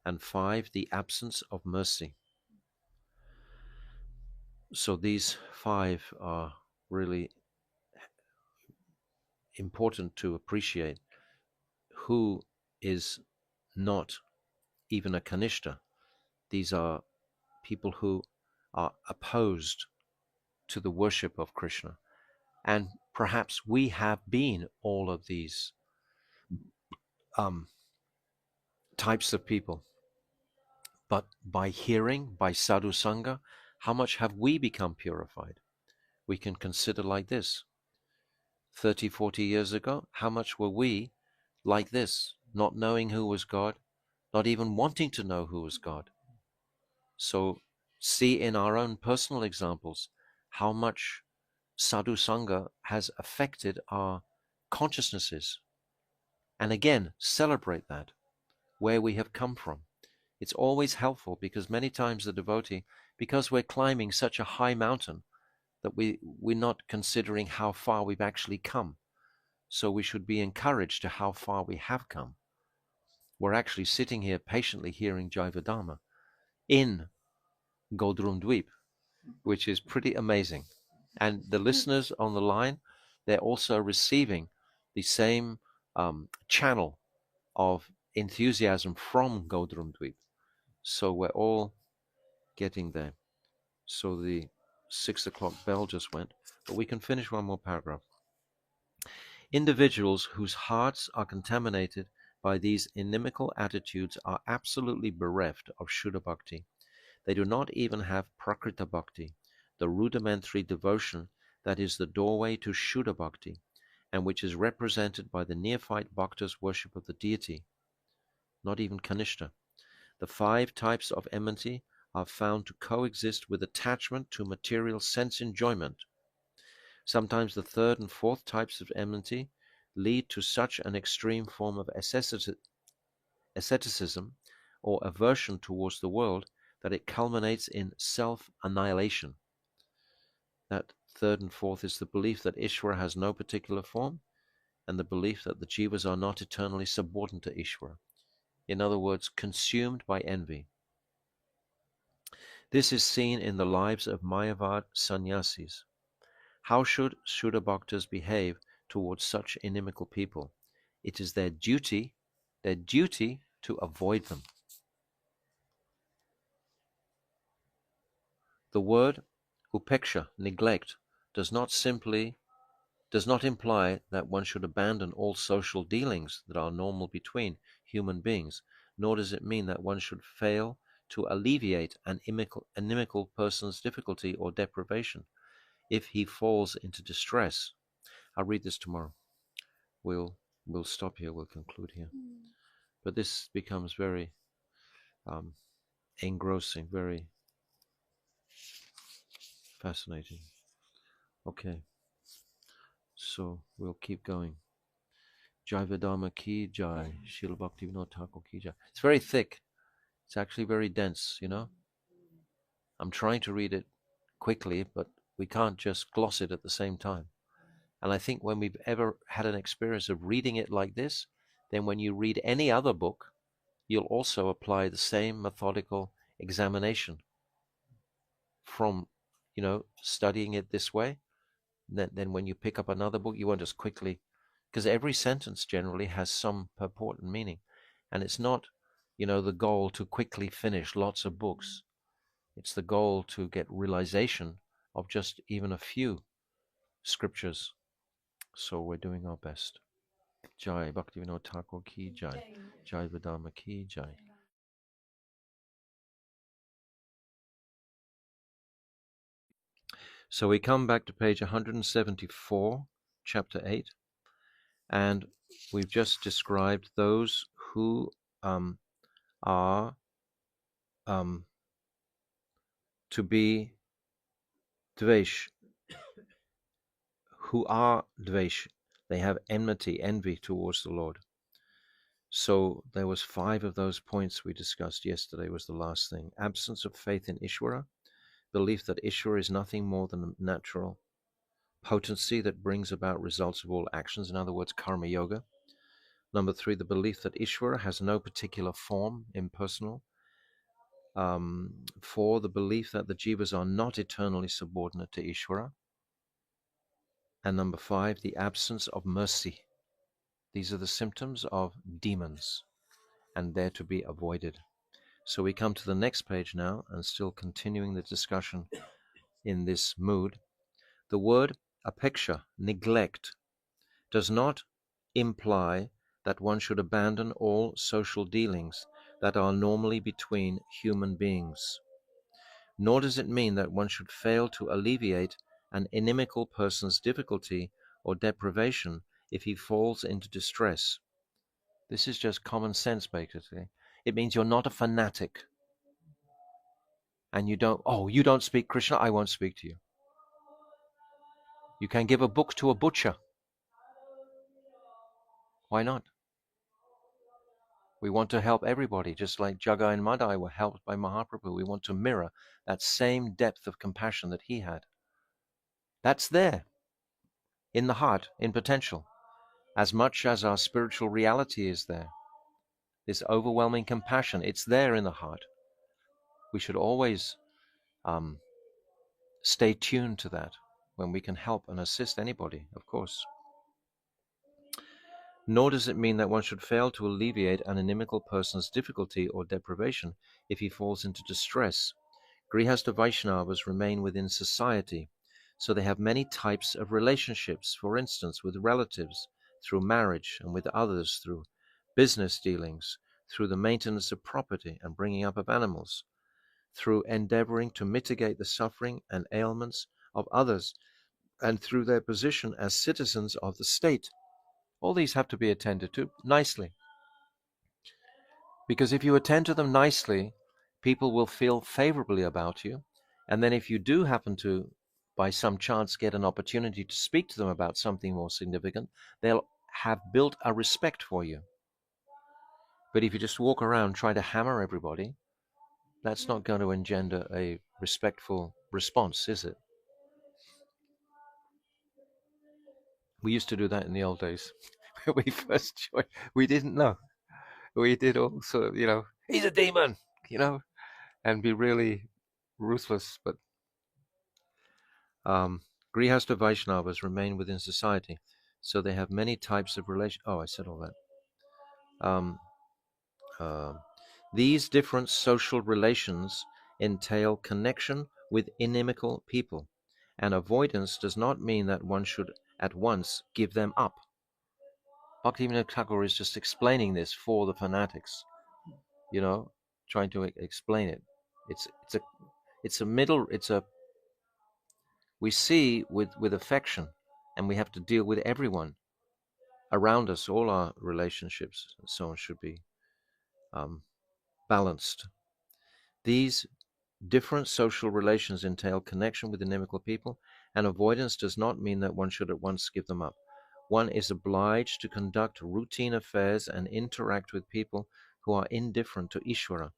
And 5. The absence of mercy. So these 5 are really important to appreciate. Who is not even a Kanishta? These are people who are opposed to the worship of Krishna. And perhaps we have been all of these types of people. But by hearing, by sadhu sangha, how much have we become purified? We can consider like this. 30, 40 years ago? How much were we like this, not knowing who was God, not even wanting to know who was God? So see in our own personal examples how much sadhu sangha has affected our consciousnesses. And again, celebrate that, where we have come from. It's always helpful, because many times the devotee, because we're climbing such a high mountain, that we're not considering how far we've actually come. So we should be encouraged to how far we have come. We're actually sitting here patiently hearing Jaiva Dharma in Godrum Dweep, which is pretty amazing. And the listeners on the line, they're also receiving the same channel of enthusiasm from Godrum Dweep. So we're all getting there. So the 6 o'clock bell just went, but we can finish one more paragraph. Individuals whose hearts are contaminated by these inimical attitudes are absolutely bereft of Shuddha Bhakti. They do not even have Prakrita Bhakti, the rudimentary devotion that is the doorway to Shuddha Bhakti, and which is represented by the neophyte bhakta's worship of the deity. Not even Kanishta. The 5 types of enmity are found to coexist with attachment to material sense enjoyment. Sometimes the 3rd and 4th types of enmity lead to such an extreme form of asceticism or aversion towards the world that it culminates in self-annihilation. That 3rd and 4th is the belief that Ishvara has no particular form, and the belief that the jivas are not eternally subordinate to Ishvara. In other words, consumed by envy. This is seen in the lives of Mayavad sannyasis. How should Shuddha Bhaktas behave towards such inimical people? It is their duty to avoid them. The word upeksha, neglect, does not imply that one should abandon all social dealings that are normal between human beings, nor does it mean that one should fail to alleviate an inimical person's difficulty or deprivation if he falls into distress. I'll read this tomorrow. We'll stop here, we'll conclude here. But this becomes very engrossing, very fascinating. Okay, so we'll keep going. Jaiva Dharma ki jai, Srila Bhaktivinoda Thakur ki jai. It's very thick. It's actually very dense, you know. I'm trying to read it quickly, but we can't just gloss it at the same time. And I think when we've ever had an experience of reading it like this, then when you read any other book, you'll also apply the same methodical examination from, studying it this way. Then when you pick up another book, you won't just quickly, because every sentence generally has some purport and meaning. And it's not, the goal to quickly finish lots of books. It's the goal to get realization of just even a few scriptures. So we're doing our best. Jai Bhaktivinoda Thakur ki jai. Jaiva Dharma ki jai. So we come back to page 174, chapter 8, and we've just described those who are to be dvesh, who are dvesh. They have enmity, envy towards the Lord. So there was 5 of those points we discussed yesterday was the last thing. Absence of faith in Ishvara, belief that Ishvara is nothing more than a natural potency that brings about results of all actions, in other words, karma yoga. Number 3, the belief that Ishvara has no particular form, impersonal. 4, the belief that the jivas are not eternally subordinate to Ishvara. And number 5, the absence of mercy. These are the symptoms of demons, and they're to be avoided. So we come to the next page now, and still continuing the discussion in this mood. The word apeksha, neglect, does not imply that one should abandon all social dealings that are normally between human beings. Nor does it mean that one should fail to alleviate an inimical person's difficulty or deprivation if he falls into distress. This is just common sense, basically. It means you're not a fanatic. And you don't speak Krishna, I won't speak to you. You can give a book to a butcher. Why not? We want to help everybody, just like Jagai and Madai were helped by Mahaprabhu. We want to mirror that same depth of compassion that he had. That's there, in the heart, in potential, as much as our spiritual reality is there. This overwhelming compassion, it's there in the heart. We should always stay tuned to that when we can help and assist anybody, of course. Nor does it mean that one should fail to alleviate an inimical person's difficulty or deprivation if he falls into distress. Grihastha Vaishnavas remain within society, so they have many types of relationships, for instance, with relatives, through marriage, and with others through business dealings, through the maintenance of property and bringing up of animals, through endeavoring to mitigate the suffering and ailments of others, and through their position as citizens of the state. All these have to be attended to nicely. Because if you attend to them nicely, people will feel favorably about you. And then if you do happen to, by some chance, get an opportunity to speak to them about something more significant, they'll have built a respect for you. But if you just walk around trying to hammer everybody, that's not going to engender a respectful response, is it? We used to do that in the old days. When we first joined, we didn't know. We did also, he's a demon, and be really ruthless. But Grihastha Vaishnavas remain within society, so they have many types of relation. Oh, I said all that. These different social relations entail connection with inimical people, and avoidance does not mean that one should at once give them up. Bhaktivinoda Thakur is just explaining this for the fanatics, trying to explain it. We see with affection, and we have to deal with everyone around us. All our relationships and so on should be balanced. These different social relations entail connection with inimical people, and avoidance does not mean that one should at once give them up. One is obliged to conduct routine affairs and interact with people who are indifferent to Ishvara,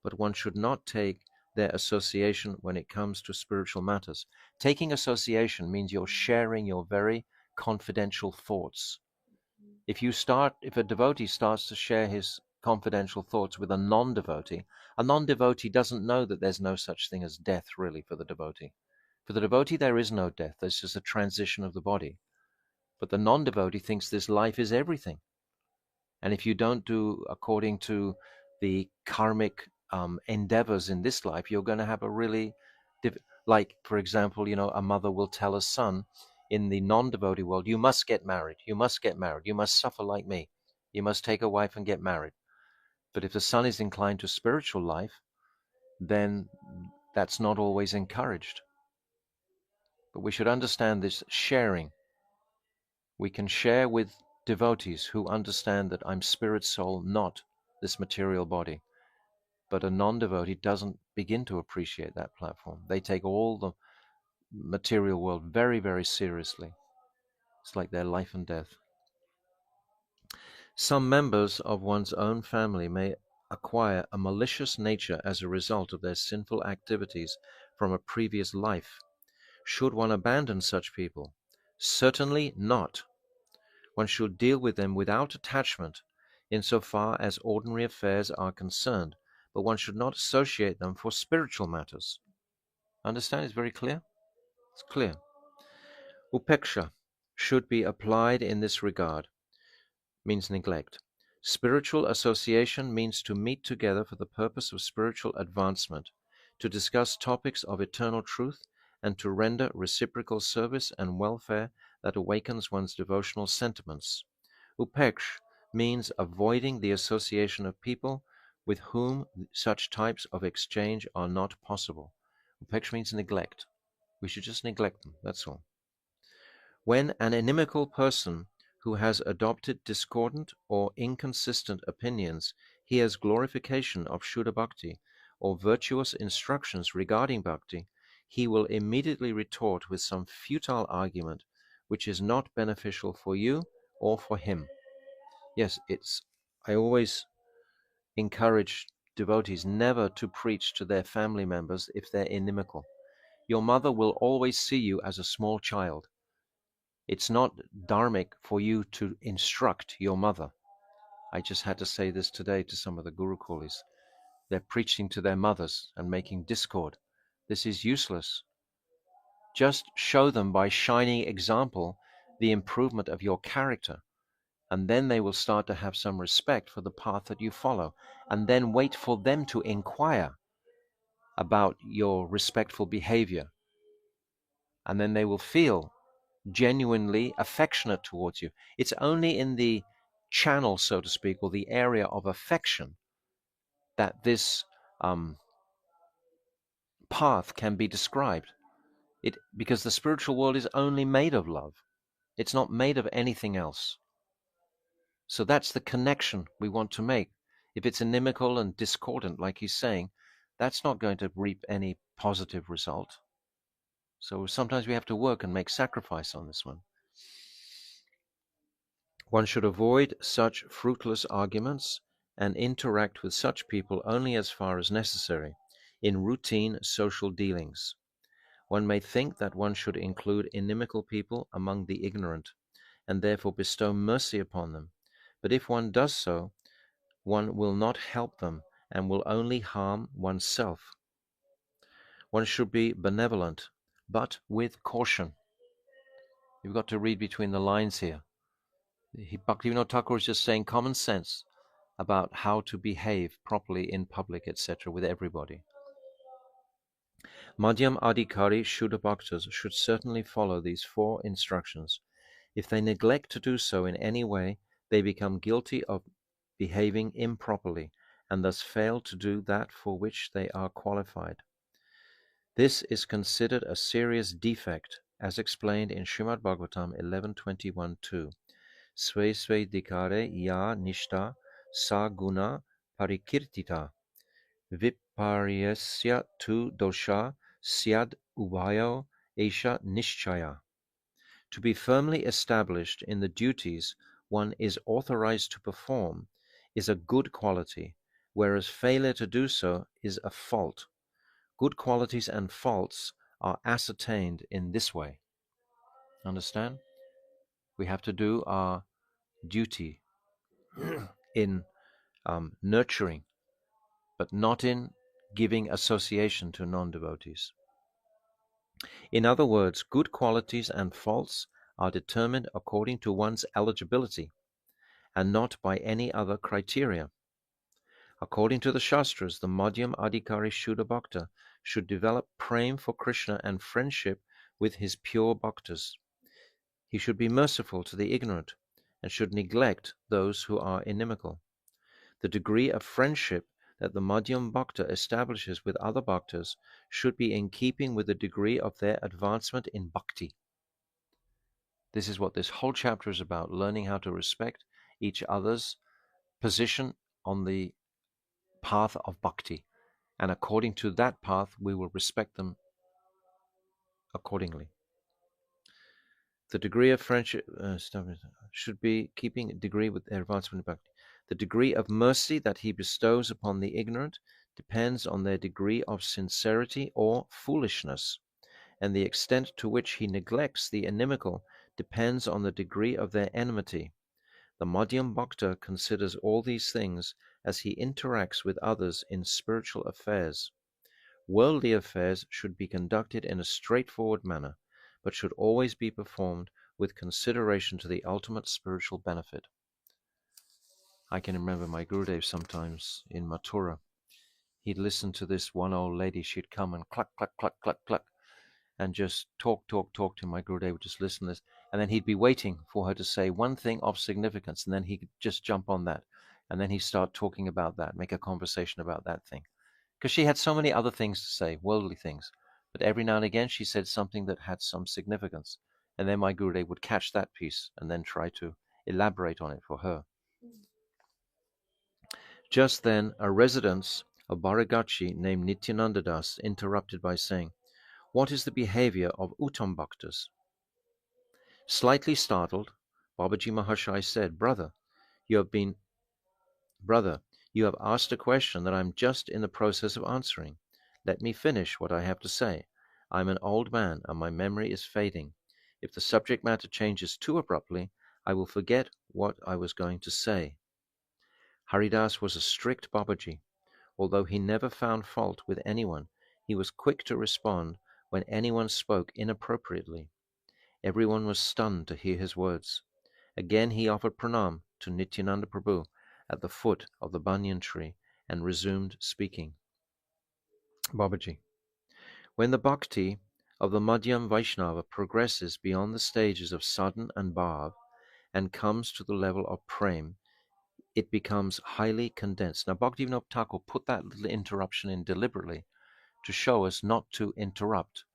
but one should not take their association when it comes to spiritual matters. Taking association means you're sharing your very confidential thoughts. If a devotee starts to share his confidential thoughts with a non-devotee doesn't know that there's no such thing as death, really, for the devotee. For the devotee, there is no death. There's just a transition of the body. But the non-devotee thinks this life is everything. And if you don't do according to the karmic endeavors in this life, you're going to have a really, like, for example, a mother will tell a son in the non-devotee world, you must get married, you must get married, you must suffer like me, you must take a wife and get married. But if the son is inclined to spiritual life, then that's not always encouraged. But we should understand this sharing. We can share with devotees who understand that I'm spirit soul, not this material body. But a non-devotee doesn't begin to appreciate that platform. They take all the material world very, very seriously. It's like their life and death. Some members of one's own family may acquire a malicious nature as a result of their sinful activities from a previous life. Should one abandon such people? Certainly not. One should deal with them without attachment, insofar as ordinary affairs are concerned, but one should not associate them for spiritual matters. Understand? It's very clear? It's clear. Upeksha should be applied in this regard, means neglect. Spiritual association means to meet together for the purpose of spiritual advancement, to discuss topics of eternal truth, and to render reciprocal service and welfare that awakens one's devotional sentiments. Upeksh means avoiding the association of people with whom such types of exchange are not possible. Upeksh means neglect. We should just neglect them, that's all. When an inimical person who has adopted discordant or inconsistent opinions hears glorification of Shuddha Bhakti or virtuous instructions regarding Bhakti, he will immediately retort with some futile argument which is not beneficial for you or for him. Yes, I always encourage devotees never to preach to their family members if they're inimical. Your mother will always see you as a small child. It's not dharmic for you to instruct your mother. I just had to say this today to some of the Gurukulis. They're preaching to their mothers and making discord. This is useless. Just show them by shining example the improvement of your character, and then they will start to have some respect for the path that you follow, and then wait for them to inquire about your respectful behavior, and then they will feel genuinely affectionate towards you. It's only in the channel, so to speak, or the area of affection that this path can be described. Because the spiritual world is only made of love. It's not made of anything else. So that's the connection we want to make. If it's inimical and discordant, like he's saying, that's not going to reap any positive result. So sometimes we have to work and make sacrifice on this one. One should avoid such fruitless arguments and interact with such people only as far as necessary in routine social dealings. One may think that one should include inimical people among the ignorant and therefore bestow mercy upon them. But if one does so, one will not help them and will only harm oneself. One should be benevolent, but with caution. You've got to read between the lines here. Bhaktivinoda Thakur is just saying common sense about how to behave properly in public, etc., with everybody. Madhyam Adhikari Shuddha Bhaktas should certainly follow these 4 instructions. If they neglect to do so in any way, they become guilty of behaving improperly and thus fail to do that for which they are qualified. This is considered a serious defect, as explained in Srimad Bhagavatam 11.21.2. Sve sve dikare ya nishta sa guna parikirtita viparyasya tu dosha syad ubhayo esha nishchaya. To be firmly established in the duties one is authorized to perform is a good quality, whereas failure to do so is a fault. Good qualities and faults are ascertained in this way. Understand? We have to do our duty in nurturing, but not in giving association to non-devotees. In other words, good qualities and faults are determined according to one's eligibility and not by any other criteria. According to the Shastras, the Madhyam Adhikari Shuddha Bhakta should develop prema for Krishna and friendship with his pure bhaktas. He should be merciful to the ignorant and should neglect those who are inimical. The degree of friendship that the Madhyam Bhakta establishes with other bhaktas should be in keeping with the degree of their advancement in bhakti. This is what this whole chapter is about, learning how to respect each other's position on the path of bhakti. And according to that path, we will respect them accordingly. The degree of friendship should be keeping a degree with their advancement in bhakti. The degree of mercy that he bestows upon the ignorant depends on their degree of sincerity or foolishness, and the extent to which he neglects the inimical depends on the degree of their enmity. The Madhyam Bhakta considers all these things as he interacts with others in spiritual affairs. Worldly affairs should be conducted in a straightforward manner, but should always be performed with consideration to the ultimate spiritual benefit. I can remember my Gurudev sometimes in Mathura. He'd listen to this one old lady. She'd come and cluck, cluck, cluck, cluck, cluck, and just talk to my Gurudev would just listen to this. And then he'd be waiting for her to say one thing of significance, and then he could just jump on that. And then he'd start talking about that, make a conversation about that thing. Because she had so many other things to say, worldly things. But every now and again she said something that had some significance. And then my Gurudev would catch that piece and then try to elaborate on it for her. Just then, a resident of Baragachi named Nityananda Das interrupted by saying, "What is the behavior of Uttam Bhaktas?" Slightly startled, Babaji Mahashai said, Brother, you have asked a question that I'm just in the process of answering. Let me finish what I have to say. I'm an old man and my memory is fading. If the subject matter changes too abruptly, I will forget what I was going to say." Haridas was a strict Babaji. Although he never found fault with anyone, he was quick to respond when anyone spoke inappropriately. Everyone was stunned to hear his words. Again he offered pranam to Nityananda Prabhu at the foot of the banyan tree and resumed speaking. Babaji, when the bhakti of the Madhyam Vaishnava progresses beyond the stages of sadhan and bhav and comes to the level of prem, it becomes highly condensed. Now, Bhaktivinoda Thakur put that little interruption in deliberately to show us not to interrupt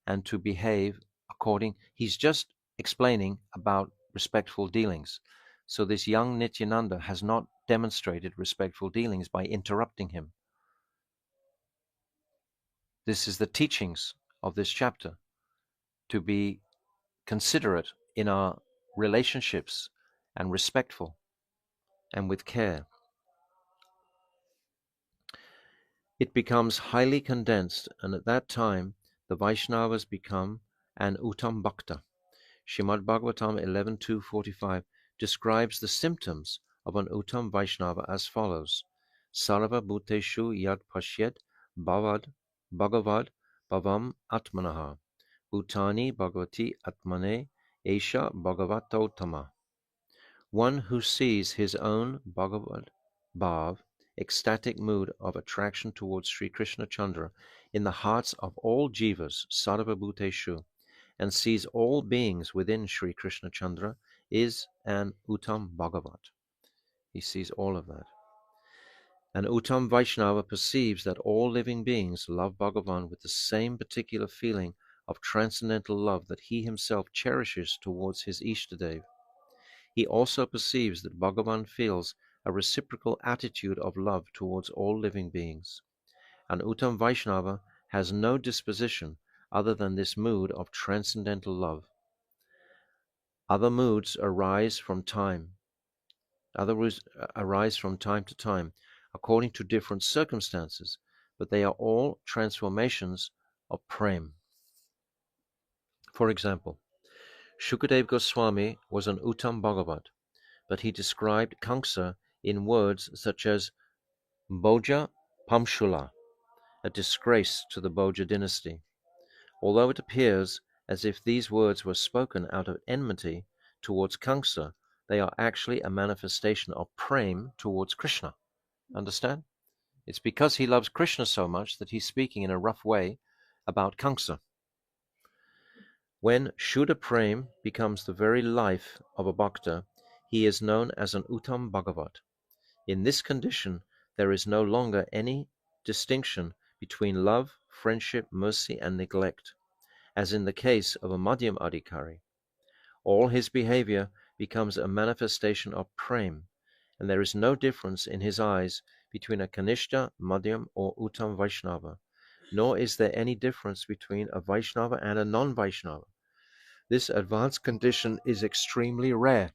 and to behave according. He's just explaining about respectful dealings. So this young Nityananda has not demonstrated respectful dealings by interrupting him. This is the teachings of this chapter, to be considerate in our relationships and respectful and with care. It becomes highly condensed, and at that time the Vaishnavas become an Uttam Bhakta. Srimad Bhagavatam 11.2.45 describes the symptoms of an Uttam Vaishnava as follows. Sarva Bhuteshu Yad Pashyet Bhavad Bhavam Atmanaha Bhutani Bhagavati Atmane Esha Bhagavatottama. One who sees his own Bhagavad Bhav, ecstatic mood of attraction towards Sri Krishna Chandra in the hearts of all jivas, Sarva Bhuteshu, and sees all beings within Sri Krishna Chandra is an Uttam Bhagavat. He sees all of that. An Uttam Vaishnava perceives that all living beings love Bhagavan with the same particular feeling of transcendental love that he himself cherishes towards his Ishtadev. He also perceives that Bhagavan feels a reciprocal attitude of love towards all living beings. An Uttam Vaishnava has no disposition other than this mood of transcendental love. Other moods arise from time to time according to different circumstances, but they are all transformations of prem. For example, Shukadev Goswami was an Uttam Bhagavat, but he described Kamsa in words such as Bhoja Pamshula, a disgrace to the Bhoja dynasty. Although it appears as if these words were spoken out of enmity towards Kamsa, they are actually a manifestation of prem towards Krishna. Understand? It's because he loves Krishna so much that he's speaking in a rough way about Kamsa. When Shuddha Prem becomes the very life of a bhakta, he is known as an Uttam Bhagavat. In this condition, there is no longer any distinction between love, friendship, mercy, and neglect, as in the case of a Madhyam Adhikari. All his behavior becomes a manifestation of prem, and there is no difference in his eyes between a Kanishta, Madhyam, or Uttam Vaishnava, nor is there any difference between a Vaishnava and a non-Vaishnava. This advanced condition is extremely rare.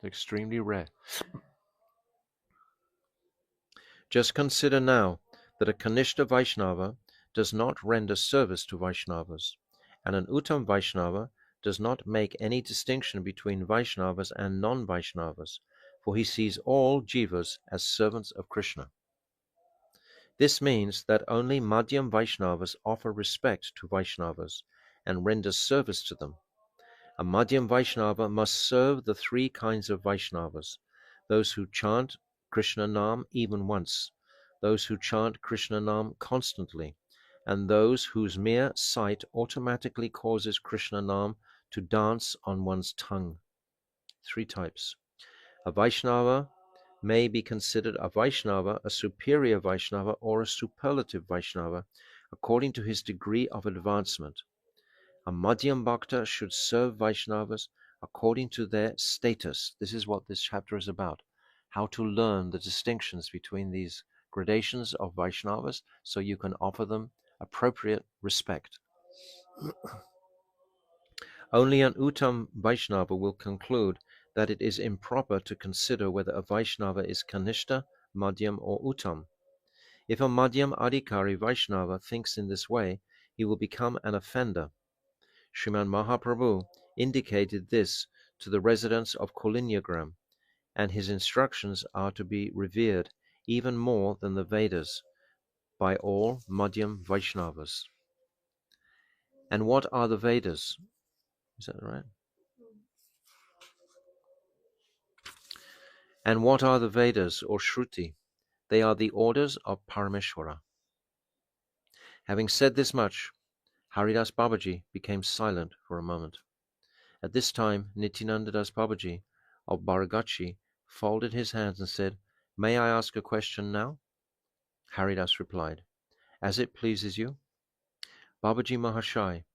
Extremely rare. Just consider now that a Kanishta Vaishnava does not render service to Vaishnavas, and an Uttam Vaishnava does not make any distinction between Vaishnavas and non-Vaishnavas, for he sees all jivas as servants of Krishna. This means that only Madhyam Vaishnavas offer respect to Vaishnavas and render service to them. A Madhyam Vaishnava must serve the three kinds of Vaishnavas: those who chant Krishna Nam even once, those who chant Krishna Nam constantly, and those whose mere sight automatically causes Krishna Nam to dance on one's tongue. Three types. A Vaishnava may be considered a Vaishnava, a superior Vaishnava, or a superlative Vaishnava, according to his degree of advancement. A Madhyam Bhakta should serve Vaishnavas according to their status. This is what this chapter is about. How to learn the distinctions between these gradations of Vaishnavas so you can offer them appropriate respect. Only an Uttam Vaishnava will conclude that it is improper to consider whether a Vaishnava is Kanishta, Madhyam or Uttam. If a Madhyam Adhikari Vaishnava thinks in this way, he will become an offender. Sriman Mahaprabhu indicated this to the residents of Kolinyagram, and his instructions are to be revered even more than the Vedas by all Madhyam Vaishnavas. And what are the Vedas? Is that right? And what are the Vedas or Shruti? They are the orders of Parameshwara. Having said this much, Haridas Babaji became silent for a moment. At this time, Nityananda Das Babaji of Baragachi folded his hands and said, "May I ask a question now?" Haridas replied, "As it pleases you." Babaji Mahashai,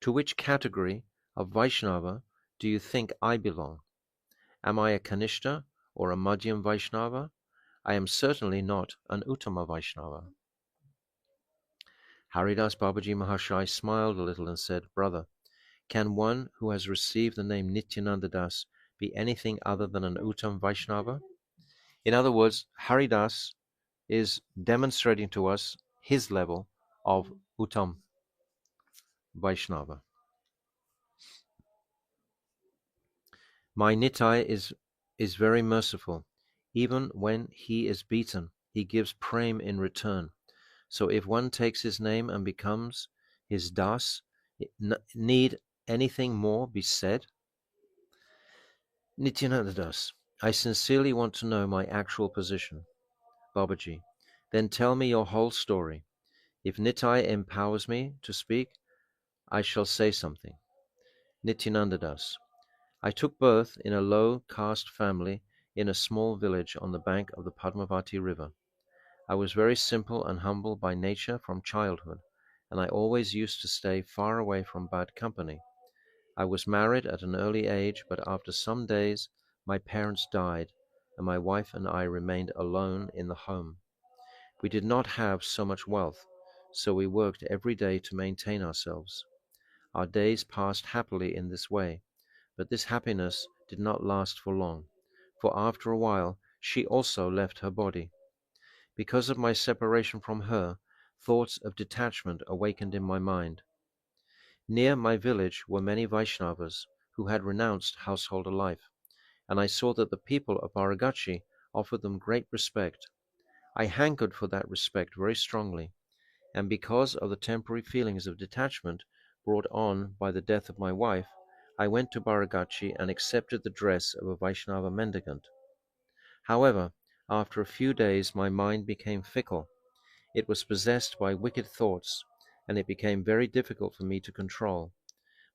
to which category of Vaishnava do you think I belong? Am I a Kanishta or a Madhyam Vaishnava? I am certainly not an Uttama Vaishnava. Haridas Babaji Mahashai smiled a little and said, "Brother, can one who has received the name Nityananda Das be anything other than an Uttam Vaishnava?" In other words, Haridas is demonstrating to us his level of Uttam Vaishnava. My Nitai is very merciful. Even when he is beaten, he gives prem in return. So if one takes his name and becomes his Das, need anything more be said? Nityananda Das, I sincerely want to know my actual position. Babaji, then tell me your whole story. If Nitai empowers me to speak, I shall say something. Nityananda Das, I took birth in a low caste family in a small village on the bank of the Padmavati river. I was very simple and humble by nature from childhood, and I always used to stay far away from bad company. I was married at an early age, but after some days my parents died, and my wife and I remained alone in the home. We did not have so much wealth, so we worked every day to maintain ourselves. Our days passed happily in this way, but this happiness did not last for long, for after a while she also left her body. Because of my separation from her, thoughts of detachment awakened in my mind. Near my village were many Vaishnavas who had renounced householder life, and I saw that the people of Baragachi offered them great respect. I hankered for that respect very strongly, and because of the temporary feelings of detachment brought on by the death of my wife, I went to Baragachi and accepted the dress of a Vaishnava mendicant. However, after a few days my mind became fickle. It was possessed by wicked thoughts, and it became very difficult for me to control.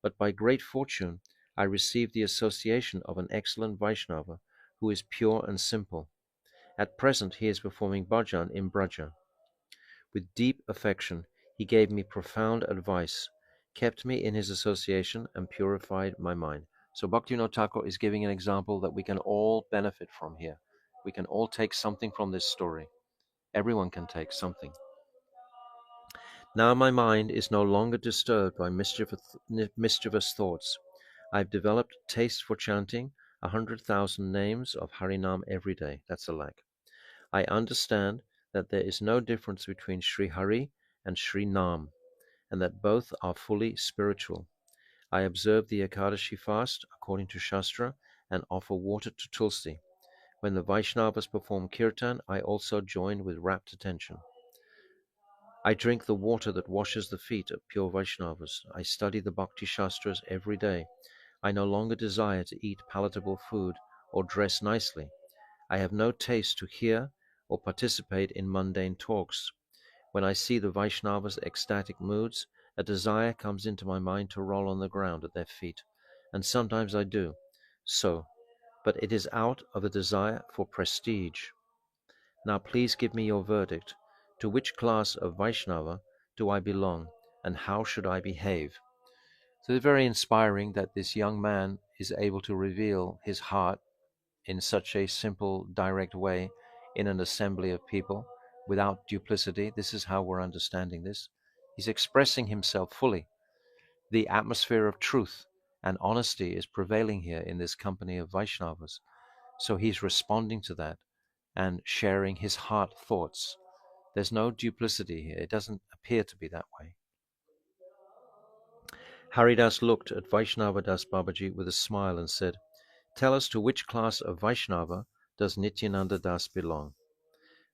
But by great fortune I received the association of an excellent Vaishnava who is pure and simple. At present he is performing bhajan in Braja. With deep affection he gave me profound advice, kept me in his association, and purified my mind. So Bhaktivinoda Thakur is giving an example that we can all benefit from here. We can all take something from this story. Everyone can take something. Now my mind is no longer disturbed by mischievous thoughts. I have developed taste for chanting 100,000 names of Harinam every day. That's a lakh. I understand that there is no difference between Sri Hari and Sri Nam, and that both are fully spiritual. I observe the Ekadashi fast according to Shastra and offer water to Tulsi. When the Vaishnavas perform kirtan, I also join with rapt attention. I drink the water that washes the feet of pure Vaishnavas. I study the Bhakti Shastras every day. I no longer desire to eat palatable food or dress nicely. I have no taste to hear or participate in mundane talks. When I see the Vaishnavas' ecstatic moods, a desire comes into my mind to roll on the ground at their feet, and sometimes I do so, but it is out of a desire for prestige. Now please give me your verdict. To which class of Vaishnava do I belong, and how should I behave? So it's very inspiring that this young man is able to reveal his heart in such a simple, direct way in an assembly of people without duplicity. This is how we're understanding this. He's expressing himself fully. The atmosphere of truth and honesty is prevailing here in this company of Vaishnavas. So he's responding to that and sharing his heart thoughts. There's no duplicity here. It doesn't appear to be that way. Haridas looked at Vaishnava Das Babaji with a smile and said, "Tell us to which class of Vaishnava does Nityananda Das belong?"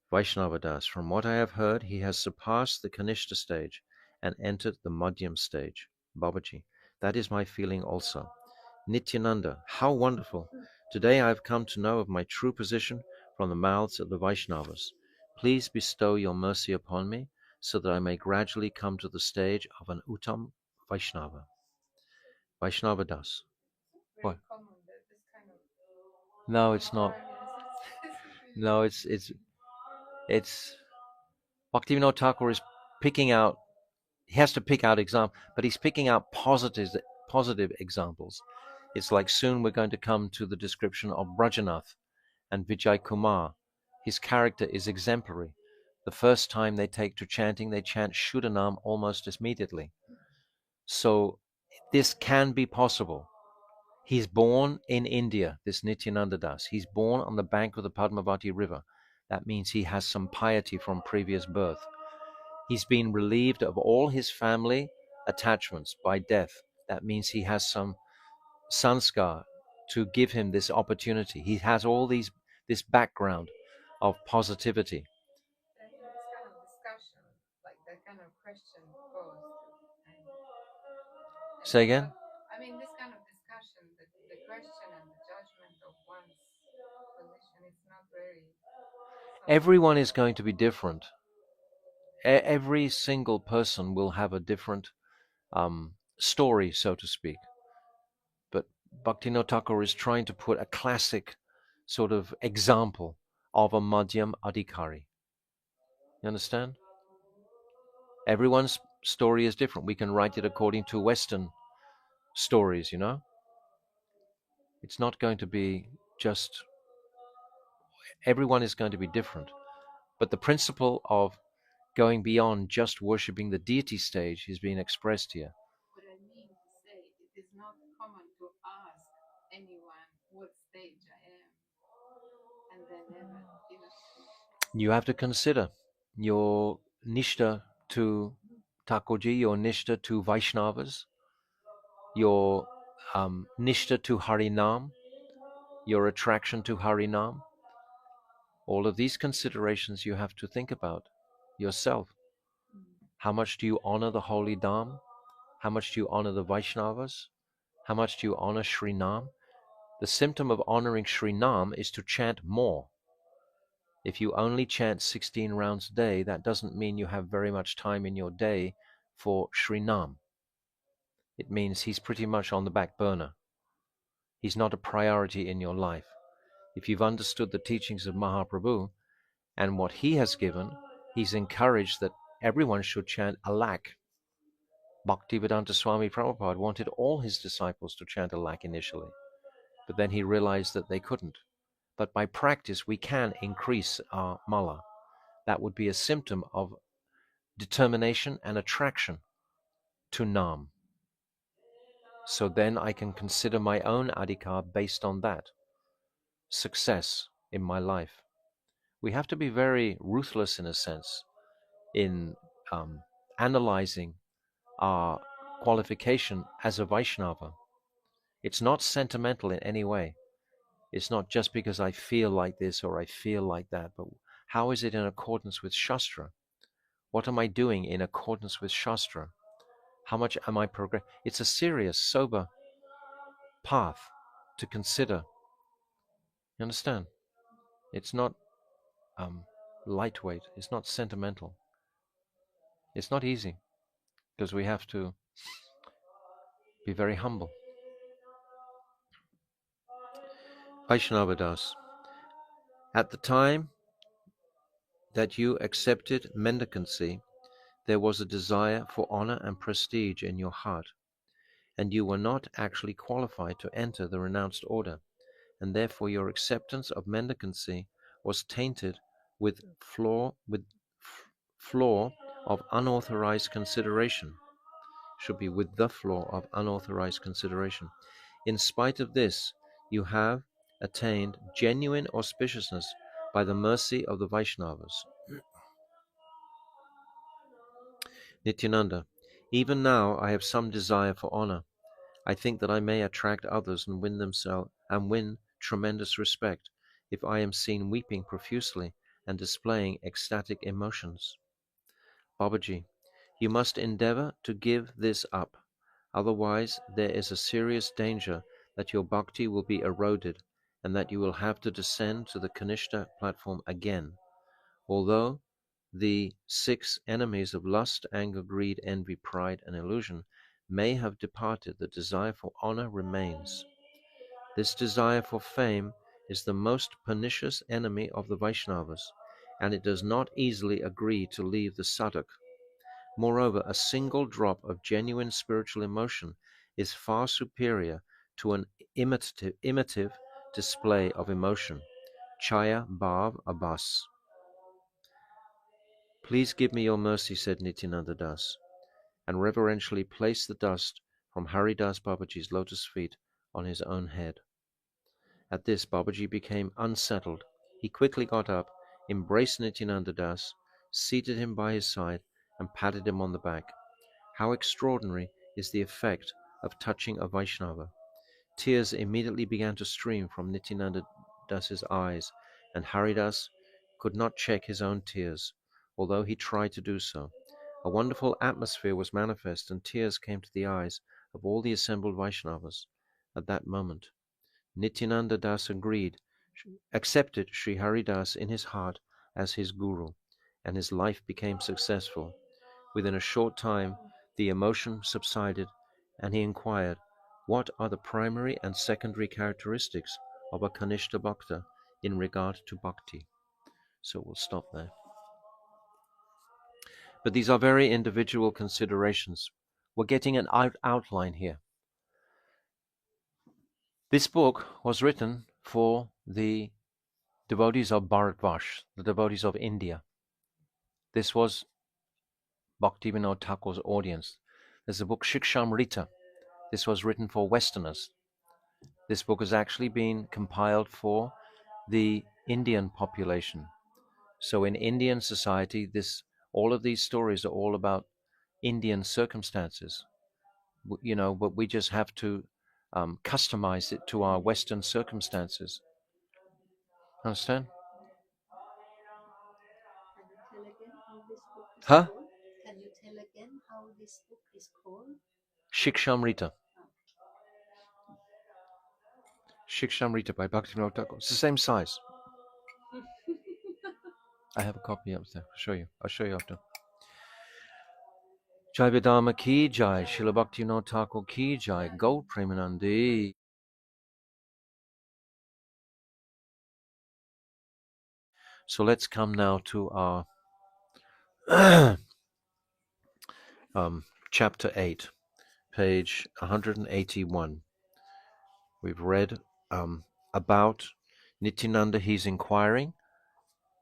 Vaishnava Das, from what I have heard, he has surpassed the Kanishta stage and entered the Madhyam stage. Babaji, that is my feeling also. Nityananda, how wonderful! Today I have come to know of my true position from the mouths of the Vaishnavas. Please bestow your mercy upon me so that I may gradually come to the stage of an Uttam Vaishnava. Vaishnava Das. What? No, it's not. No, it's Bhaktivinoda Thakur is picking out. He has to pick out examples, but he's picking out positive examples. It's like soon we're going to come to the description of Brajanath and Vijay Kumar. His character is exemplary. The first time they take to chanting, they chant Shuddhanam almost immediately. So this can be possible. He's born in India, this Nityananda Das. He's born on the bank of the Padmavati River. That means he has some piety from previous birth. He's been relieved of all his family attachments by death. That means he has some sanskar to give him this opportunity. He has all this background of positivity. This kind of discussion, like that kind of question posed. Say again? This kind of discussion, the question and the judgment of one's position, it's not very... Everyone is going to be different. Every single person will have a different story, so to speak. But Bhaktivinoda Thakur is trying to put a classic sort of example of a Madhyam Adhikari. You understand? Everyone's story is different. We can write it according to Western stories, you know? It's not going to be just... Everyone is going to be different. But the principle of going beyond just worshipping the deity stage is being expressed here. What I mean to say, it is not common to ask anyone what stage I am, and then never, You have to consider your nishta to Thakurji, your nishta to Vaishnavas, your nishta to Harinam, your attraction to Harinam. All of these considerations you have to think about yourself. How much do you honor the holy Dham? How much do you honor the Vaishnavas? How much do you honor Sri Nam? The symptom of honoring Sri Nam is to chant more. If you only chant 16 rounds a day, that doesn't mean you have very much time in your day for Sri Nam. It means he's pretty much on the back burner. He's not a priority in your life. If you've understood the teachings of Mahaprabhu and what he has given, he's encouraged that everyone should chant a lakh. Bhaktivedanta Swami Prabhupada wanted all his disciples to chant a lakh initially, but then he realized that they couldn't. But by practice, we can increase our mala. That would be a symptom of determination and attraction to Nam. So then I can consider my own adhikar based on that. Success in my life. We have to be very ruthless in a sense in analyzing our qualification as a Vaishnava. It's not sentimental in any way. It's not just because I feel like this or I feel like that, but how is it in accordance with Shastra? What am I doing in accordance with Shastra? How much am I progressing? It's a serious, sober path to consider. You understand? It's not lightweight. It's not sentimental. It's not easy because we have to be very humble. Vaishnava Das, at the time that you accepted mendicancy, there was a desire for honor and prestige in your heart, and you were not actually qualified to enter the renounced order, and therefore your acceptance of mendicancy was tainted with flaw of unauthorized consideration. Should be with the flaw of unauthorized consideration. In spite of this, you have attained genuine auspiciousness by the mercy of the Vaishnavas. Nityananda, even now I have some desire for honor. I think that I may attract others and win tremendous respect if I am seen weeping profusely and displaying ecstatic emotions. Babaji, you must endeavor to give this up. Otherwise, there is a serious danger that your bhakti will be eroded and that you will have to descend to the Kanishta platform again. Although the 6 enemies of lust, anger, greed, envy, pride, and illusion may have departed, the desire for honor remains. This desire for fame is the most pernicious enemy of the Vaishnavas, and it does not easily agree to leave the sadhak. Moreover, a single drop of genuine spiritual emotion is far superior to an imitative display of emotion. Chaya Bhav Abbas. Please give me your mercy, said Nityananda Das, and reverentially placed the dust from Haridas Babaji's lotus feet on his own head. At this, Babaji became unsettled. He quickly got up, embraced Nityananda Das, seated him by his side, and patted him on the back. How extraordinary is the effect of touching a Vaishnava! Tears immediately began to stream from Nityananda Das's eyes, and Haridas could not check his own tears, although he tried to do so. A wonderful atmosphere was manifest, and tears came to the eyes of all the assembled Vaishnavas at that moment. Nityananda Das accepted Sri Haridas in his heart as his guru, and his life became successful. Within a short time, the emotion subsided, and he inquired, what are the primary and secondary characteristics of a Kanishta Bhakta in regard to bhakti? So we'll stop there. But these are very individual considerations. We're getting an outline here. This book was written for the devotees of Bharatvash, the devotees of India. This was Bhaktivinoda Thakur's audience. There's a book, Shikshamrita. This was written for Westerners. This book has actually been compiled for the Indian population. So in Indian society, all of these stories are all about Indian circumstances. But we just have to customize it to our Western circumstances. Understand? Can you tell again how this book is Huh? called? Can you tell again how this book is called? Shikshamrita. Shikshamrita by Bhaktivinoda Thakur. It's the same size. I have a copy up there. I'll show you after. Jaiva Dharma ki jai, Srila Bhaktivinoda Thakur ki jai, Gaur Premanandi. So let's come now to our chapter 8, page 181. We've read about Nityananda. He's inquiring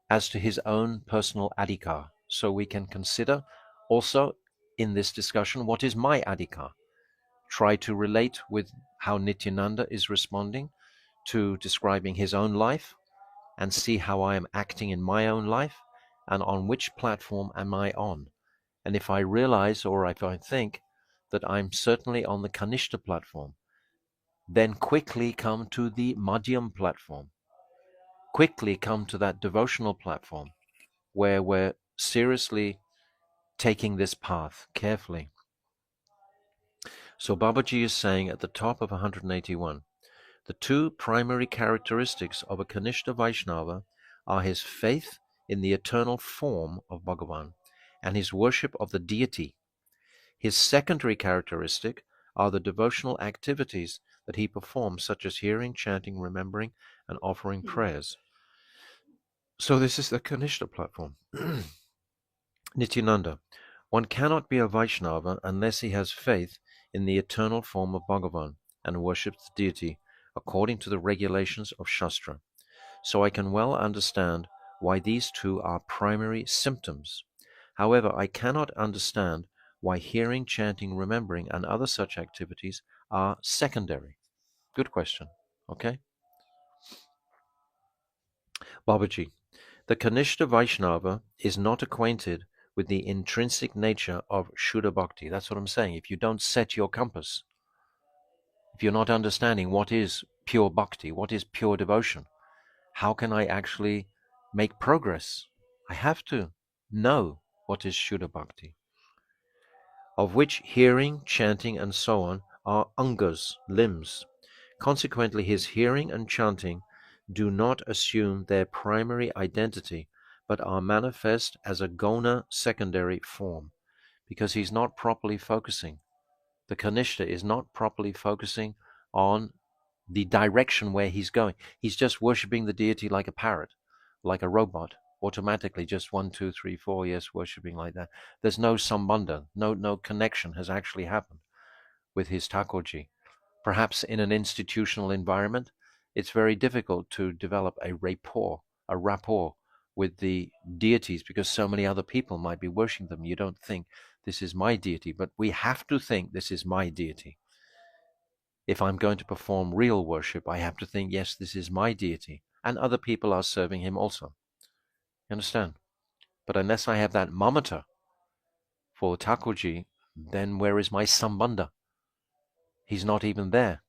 as to his own personal adhikar. So we can consider also in this discussion, what is my adhikar? Try to relate with how Nityananda is responding to describing his own life and see how I am acting in my own life and on which platform am I on. And if I realize or if I think that I'm certainly on the Kanishta platform, then quickly come to the Madhyam platform. Quickly come to that devotional platform where we're seriously taking this path carefully. So Babaji is saying at the top of 181, the 2 primary characteristics of a Kanishta Vaishnava are his faith in the eternal form of Bhagavan and his worship of the deity. His secondary characteristic are the devotional activities that he performs, such as hearing, chanting, remembering, and offering prayers. So this is the Kanishta platform. Nityananda, one cannot be a Vaishnava unless he has faith in the eternal form of Bhagavan and worships the deity according to the regulations of Shastra. So I can well understand why these two are primary symptoms. However, I cannot understand why hearing, chanting, remembering, and other such activities are secondary. Good question. Okay? Babaji, the Kanishta Vaishnava is not acquainted with the intrinsic nature of Shuddha Bhakti. That's what I'm saying. If you don't set your compass, if you're not understanding what is pure bhakti, what is pure devotion, how can I actually make progress? I have to know what is Shuddha Bhakti, of which hearing, chanting, and so on are angas, limbs. Consequently, his hearing and chanting do not assume their primary identity, but are manifest as a gona secondary form, because he's not properly focusing. The Kanishta is not properly focusing on the direction where he's going. He's just worshipping the deity like a parrot, like a robot, automatically just 1, 2, 3, 4, yes, worshipping like that. There's no sambandha, no connection has actually happened with his Thakurji. Perhaps in an institutional environment, it's very difficult to develop a rapport with the deities because so many other people might be worshipping them. You don't think this is my deity, but we have to think this is my deity. If I'm going to perform real worship, I have to think, yes, this is my deity, and other people are serving him also. You understand? But unless I have that mamata for Thakurji, then where is my sambandha? He's not even there.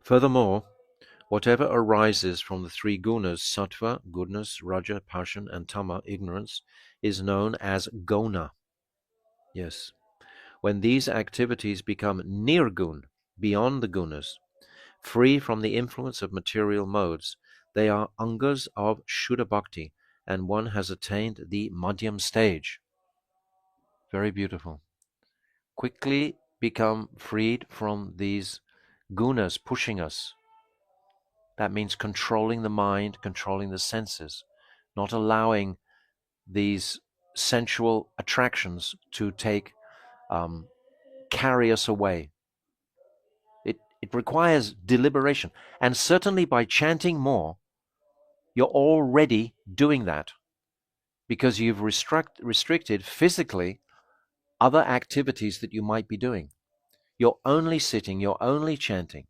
Furthermore, whatever arises from the three gunas, sattva, goodness, raja, passion, and tama, ignorance, is known as gona. Yes. When these activities become nirgun, beyond the gunas, free from the influence of material modes, they are angas of Shuddha Bhakti, and one has attained the madhyam stage. Very beautiful. Quickly become freed from these gunas pushing us. That means controlling the mind, controlling the senses, not allowing these sensual attractions to carry us away. It requires deliberation. And certainly by chanting more, you're already doing that because you've restricted physically other activities that you might be doing. You're only sitting, you're only chanting.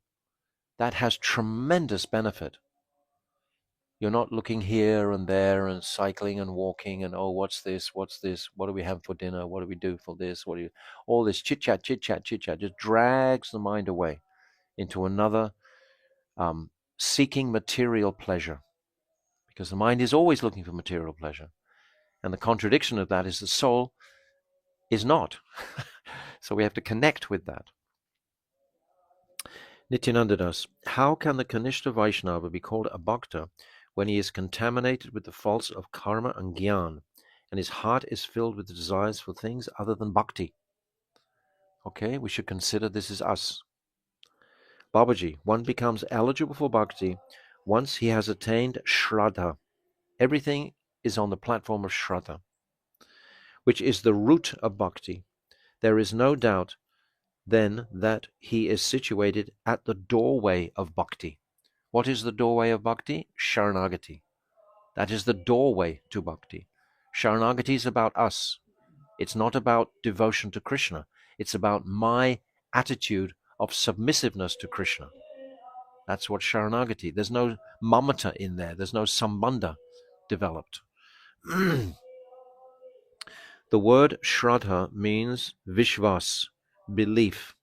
That has tremendous benefit. You're not looking here and there and cycling and walking and, oh, what's this? What do we have for dinner? What do we do for this? All this chit-chat just drags the mind away into another seeking material pleasure, because the mind is always looking for material pleasure. And the contradiction of that is the soul is not. So we have to connect with that. Nityananda, how can the Kanishta Vaishnava be called a bhakta when he is contaminated with the faults of karma and gyan, and his heart is filled with desires for things other than bhakti? Okay, we should consider this is us. Babaji, one becomes eligible for bhakti once he has attained shraddha. Everything is on the platform of shraddha, which is the root of bhakti. There is no doubt then that he is situated at the doorway of bhakti. What is the doorway of bhakti? Sharanagati. That is the doorway to bhakti. Sharanagati is about us. It's not about devotion to Krishna. It's about my attitude of submissiveness to Krishna. That's what Sharanagati. There's no mamata in there. There's no sambandha developed. The word shraddha means vishvas, belief.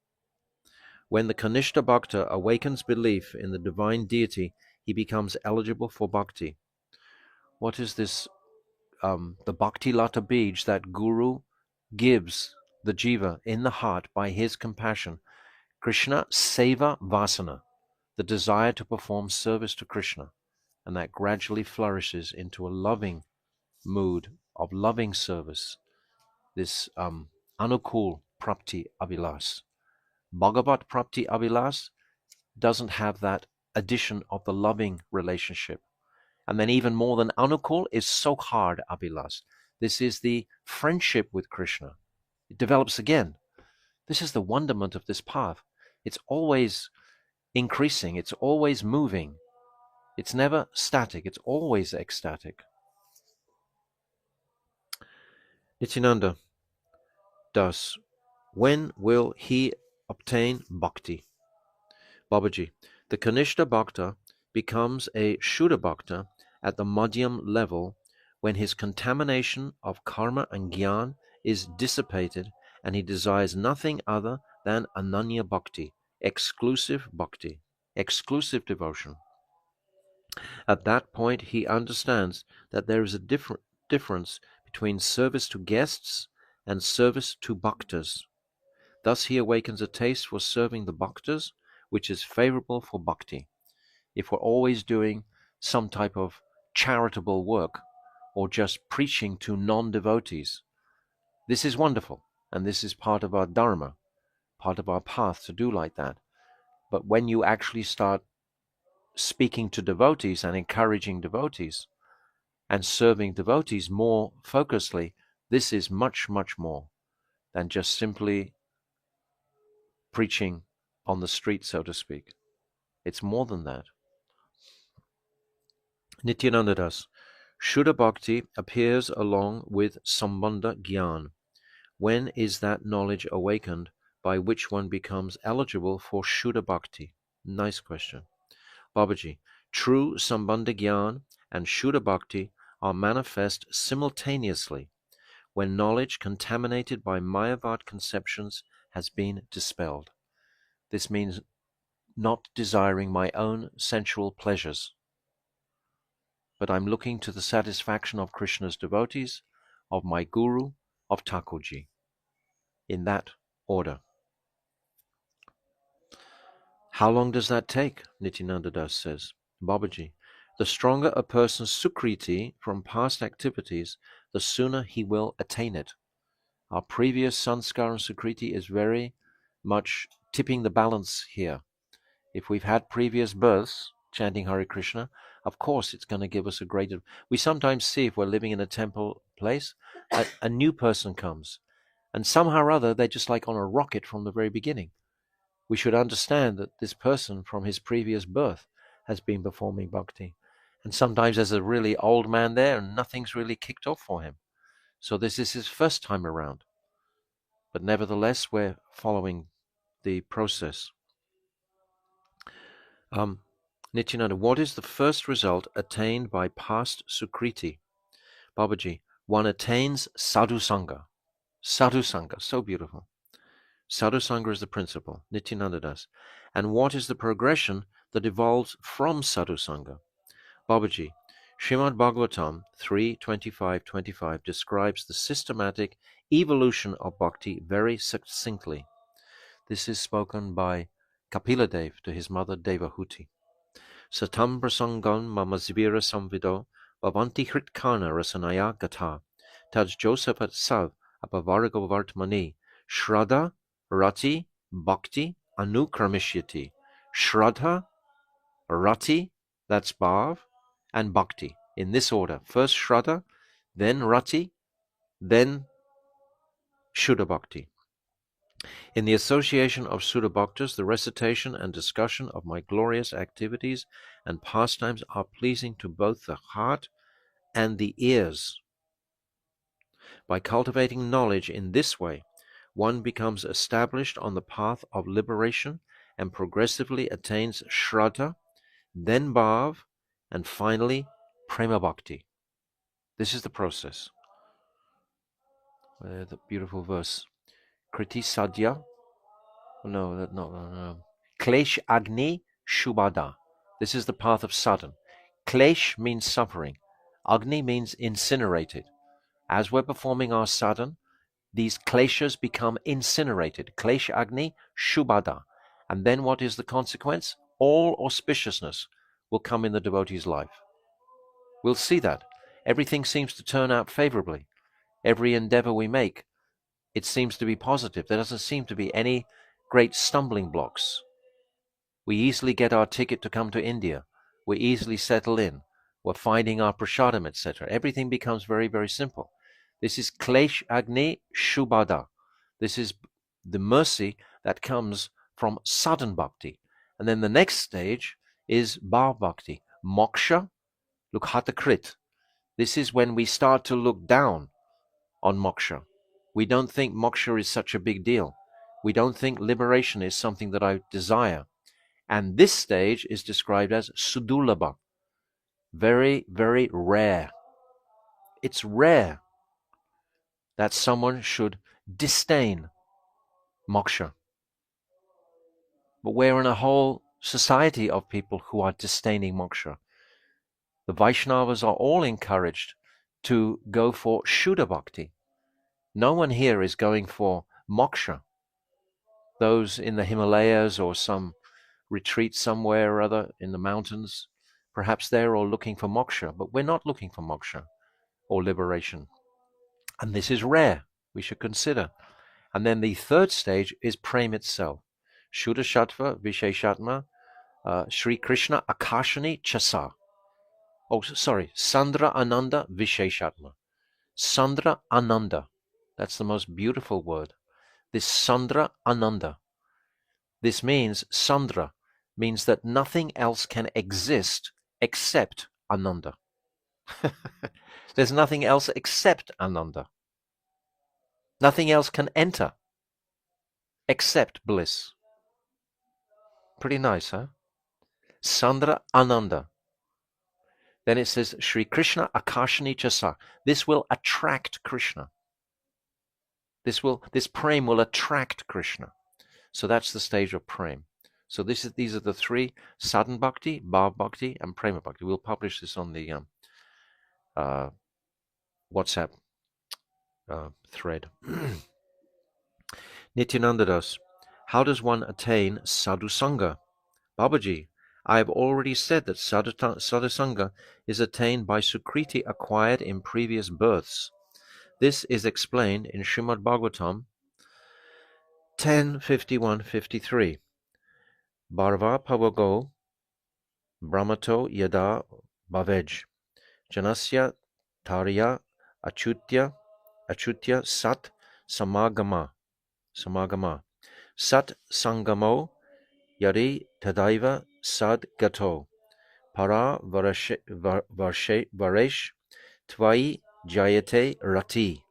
When the Kanishta Bhakta awakens belief in the divine deity, he becomes eligible for bhakti. What is this? The bhakti lata bij that Guru gives the jiva in the heart by his compassion. Krishna seva vasana, the desire to perform service to Krishna. And that gradually flourishes into a loving mood of loving service. This anukul prapti abhilas. Bhagavat prapti abhilas doesn't have that addition of the loving relationship. And then even more than anukul is sokhard abhilas. This is the friendship with Krishna. It develops again. This is the wonderment of this path. It's always increasing. It's always moving. It's never static. It's always ecstatic. Nityananda Das. When will he obtain bhakti? Babaji. The Kanishta Bhakta becomes a Shuddha Bhakta at the Madhyam level when his contamination of karma and gyan is dissipated and he desires nothing other than Ananya Bhakti, exclusive bhakti, exclusive devotion. At that point, he understands that there is a difference between service to guests and service to bhaktas. Thus he awakens a taste for serving the bhaktas, which is favorable for bhakti. If we're always doing some type of charitable work or just preaching to non-devotees, this is wonderful, and this is part of our dharma, part of our path to do like that. But when you actually start speaking to devotees and encouraging devotees and serving devotees more focusedly, this is much, much more than just simply preaching on the street, so to speak. It's more than that. Nityananda Das. Shuddha Bhakti appears along with Sambandha Gyan. When is that knowledge awakened by which one becomes eligible for Shuddha Bhakti? Nice question. Babaji. True Sambandha Gyan and Shuddha Bhakti are manifest simultaneously when knowledge contaminated by Mayavad conceptions has been dispelled. This means not desiring my own sensual pleasures, but I'm looking to the satisfaction of Krishna's devotees, of my Guru, of Thakurji. In that order. How long does that take? Nityananda Das says. Babaji. The stronger a person's sukriti from past activities, the sooner he will attain it. Our previous sanskar and sukriti is very much tipping the balance here. If we've had previous births chanting Hare Krishna, of course it's going to give us a greater... We sometimes see, if we're living in a temple place, a new person comes, and somehow or other they're just like on a rocket from the very beginning. We should understand that this person from his previous birth has been performing bhakti. And sometimes there's a really old man there and nothing's really kicked off for him. So this is his first time around. But nevertheless, we're following the process. Nityananda, what is the first result attained by past sukriti? Babaji, one attains sadhu sangha. Sadhu sangha, so beautiful. Sadhu sangha is the principle, Nityananda Das. And what is the progression that evolves from sadhu sangha? Babaji, Srimad Bhagavatam 3.25.25 describes the systematic evolution of bhakti very succinctly. This is spoken by Kapila Dev to his mother Devahuti. Satam prasangam mamazvira samvido bhavanti hritkana rasanaya gata taj josephat sav apavargo vartmani shraddha rati bhakti anukramishyti. Shraddha, rati, that's bhav, and bhakti. In this order. First shraddha, then rati, then shuddha bhakti. In the association of Sudha Bhaktas, the recitation and discussion of my glorious activities and pastimes are pleasing to both the heart and the ears. By cultivating knowledge in this way, one becomes established on the path of liberation and progressively attains Shraddha, then Bhav, and finally Prema Bhakti. This is the process. The beautiful verse. Kriti Sadhya. No. Klesh Agni Shubhada. This is the path of sadhan. Klesh means suffering. Agni means incinerated. As we're performing our sadhan, these kleshas become incinerated. Klesh Agni Shubhada. And then what is the consequence? All auspiciousness will come in the devotee's life. We'll see that. Everything seems to turn out favorably. Every endeavor we make, it seems to be positive. There doesn't seem to be any great stumbling blocks. We easily get our ticket to come to India. We easily settle in. We're finding our prasadam, etc. Everything becomes very, very simple. This is Klesh Agni Shubhada. This is the mercy that comes from sadhan bhakti. And then the next stage is bhav bhakti, moksha lukhatakrit. This is when we start to look down on moksha. We don't think moksha is such a big deal. We don't think liberation is something that I desire. And this stage is described as sudulabha, very, very rare. It's rare that someone should disdain moksha. But we're in a whole society of people who are disdaining moksha. The Vaishnavas are all encouraged to go for Shuddha Bhakti. No one here is going for moksha. Those in the Himalayas or some retreat somewhere or other in the mountains, perhaps they're all looking for moksha, but we're not looking for moksha or liberation. And this is rare. We should consider. And then the third stage is prem itself. Shuddha Sattva Visheshatma Sri Krishna Akashani Chasa. Oh, sorry, Sandra Ananda Visheshatma. Sandra Ananda. That's the most beautiful word. This Sandra Ananda. This means, Sandra means that nothing else can exist except Ananda. There's nothing else except Ananda. Nothing else can enter except bliss. Pretty nice, huh? Sandra Ananda. Then it says, Sri Krishna Akashani Chasa. This will attract Krishna. This prem will attract Krishna. So that's the stage of prem. So these are the three: sadhan bhakti, bhav bhakti, and prema bhakti. We'll publish this on the WhatsApp thread. Nityananda Das, how does one attain sadhu sangha? Babaji, I have already said that sadhu sangha is attained by sukriti acquired in previous births. This is explained in Srimad Bhagavatam 10:51-53. Bharva pavago brahmato yada bhavaj janasya tarya achutya sat samagama sat sangamo yari tadaiva sad gato para varesh tvai jayate rati.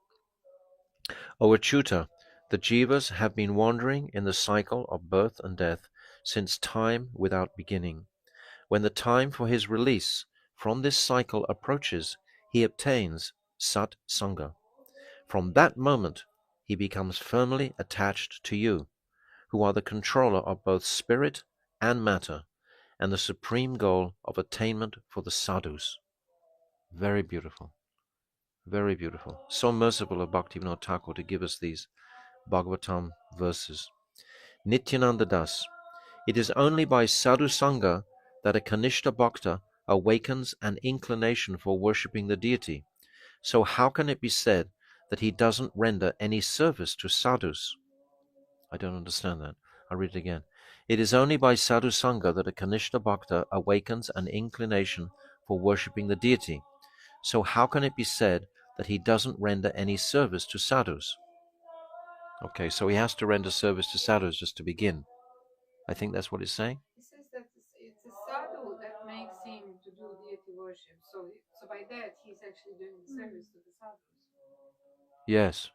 O Achyuta, the jivas have been wandering in the cycle of birth and death since time without beginning. When the time for his release from this cycle approaches, he obtains Sat Sangha. From that moment, he becomes firmly attached to you, who are the controller of both spirit and matter, and the supreme goal of attainment for the sadhus. Very beautiful. Very beautiful. So merciful of Bhaktivinoda Thakur to give us these Bhagavatam verses. Nityananda Das, it is only by sadhu sangha that a Kanishta Bhakta awakens an inclination for worshipping the deity. So how can it be said that he doesn't render any service to sadhus? I don't understand that. I'll read it again. It is only by sadhu sangha that a Kanishta Bhakta awakens an inclination for worshipping the deity. So how can it be said that he doesn't render any service to sadhus? Okay, so he has to render service to sadhus just to begin. I think that's what it's saying. He says that it's a sadhu that makes him to do deity worship. So by that, he's actually doing the service to the sadhus. Yes.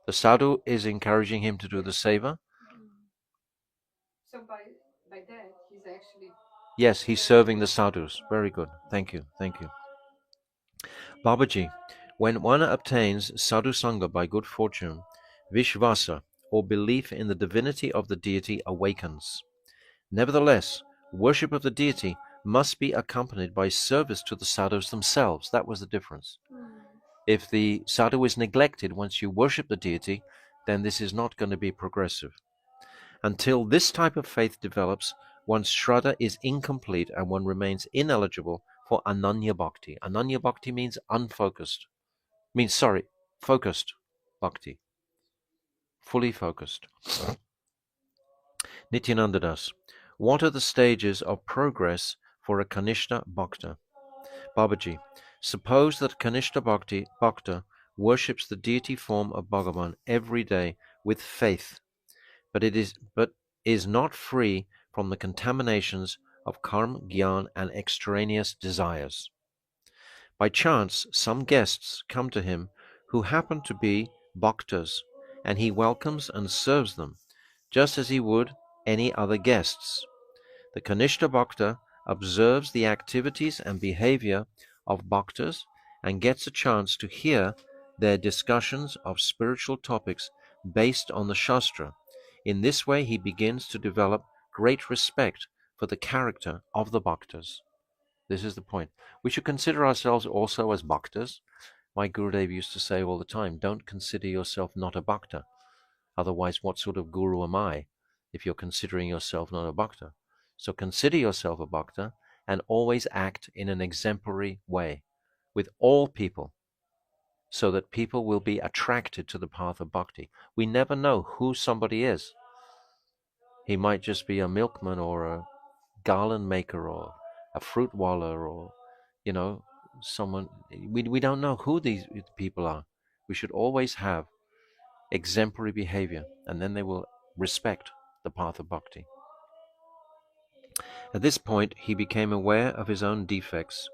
The sadhu is encouraging him to do the seva. So by that, he's actually... Yes, he's serving the sadhus. Very good. Thank you. Thank you. Babaji, when one obtains sadhu sangha by good fortune, vishvasa, or belief in the divinity of the deity, awakens. Nevertheless, worship of the deity must be accompanied by service to the sadhus themselves. That was the difference. If the sadhu is neglected once you worship the deity, then this is not going to be progressive. Until this type of faith develops, one's shraddha is incomplete and one remains ineligible for ananya bhakti. Ananya bhakti means focused bhakti. Fully focused. Nityananda Das, what are the stages of progress for a Kanishta Bhakta? Babaji, suppose that Kanishta Bhakta worships the deity form of Bhagavan every day with faith, but is not free from the contaminations of karma, gyan, and extraneous desires. By chance, some guests come to him who happen to be bhaktas, and he welcomes and serves them, just as he would any other guests. The Kanishta Bhakta observes the activities and behavior of bhaktas and gets a chance to hear their discussions of spiritual topics based on the Shastra. In this way, he begins to develop great respect for the character of the bhaktas. This is the point. We should consider ourselves also as bhaktas. My Gurudev used to say all the time, don't consider yourself not a bhakta. Otherwise, what sort of guru am I if you're considering yourself not a bhakta? So consider yourself a bhakta and always act in an exemplary way with all people so that people will be attracted to the path of bhakti. We never know who somebody is. He might just be a milkman or a garland maker or a fruit waller or, someone. We don't know who these people are. We should always have exemplary behavior, and then they will respect the path of bhakti. At this point, he became aware of his own defects.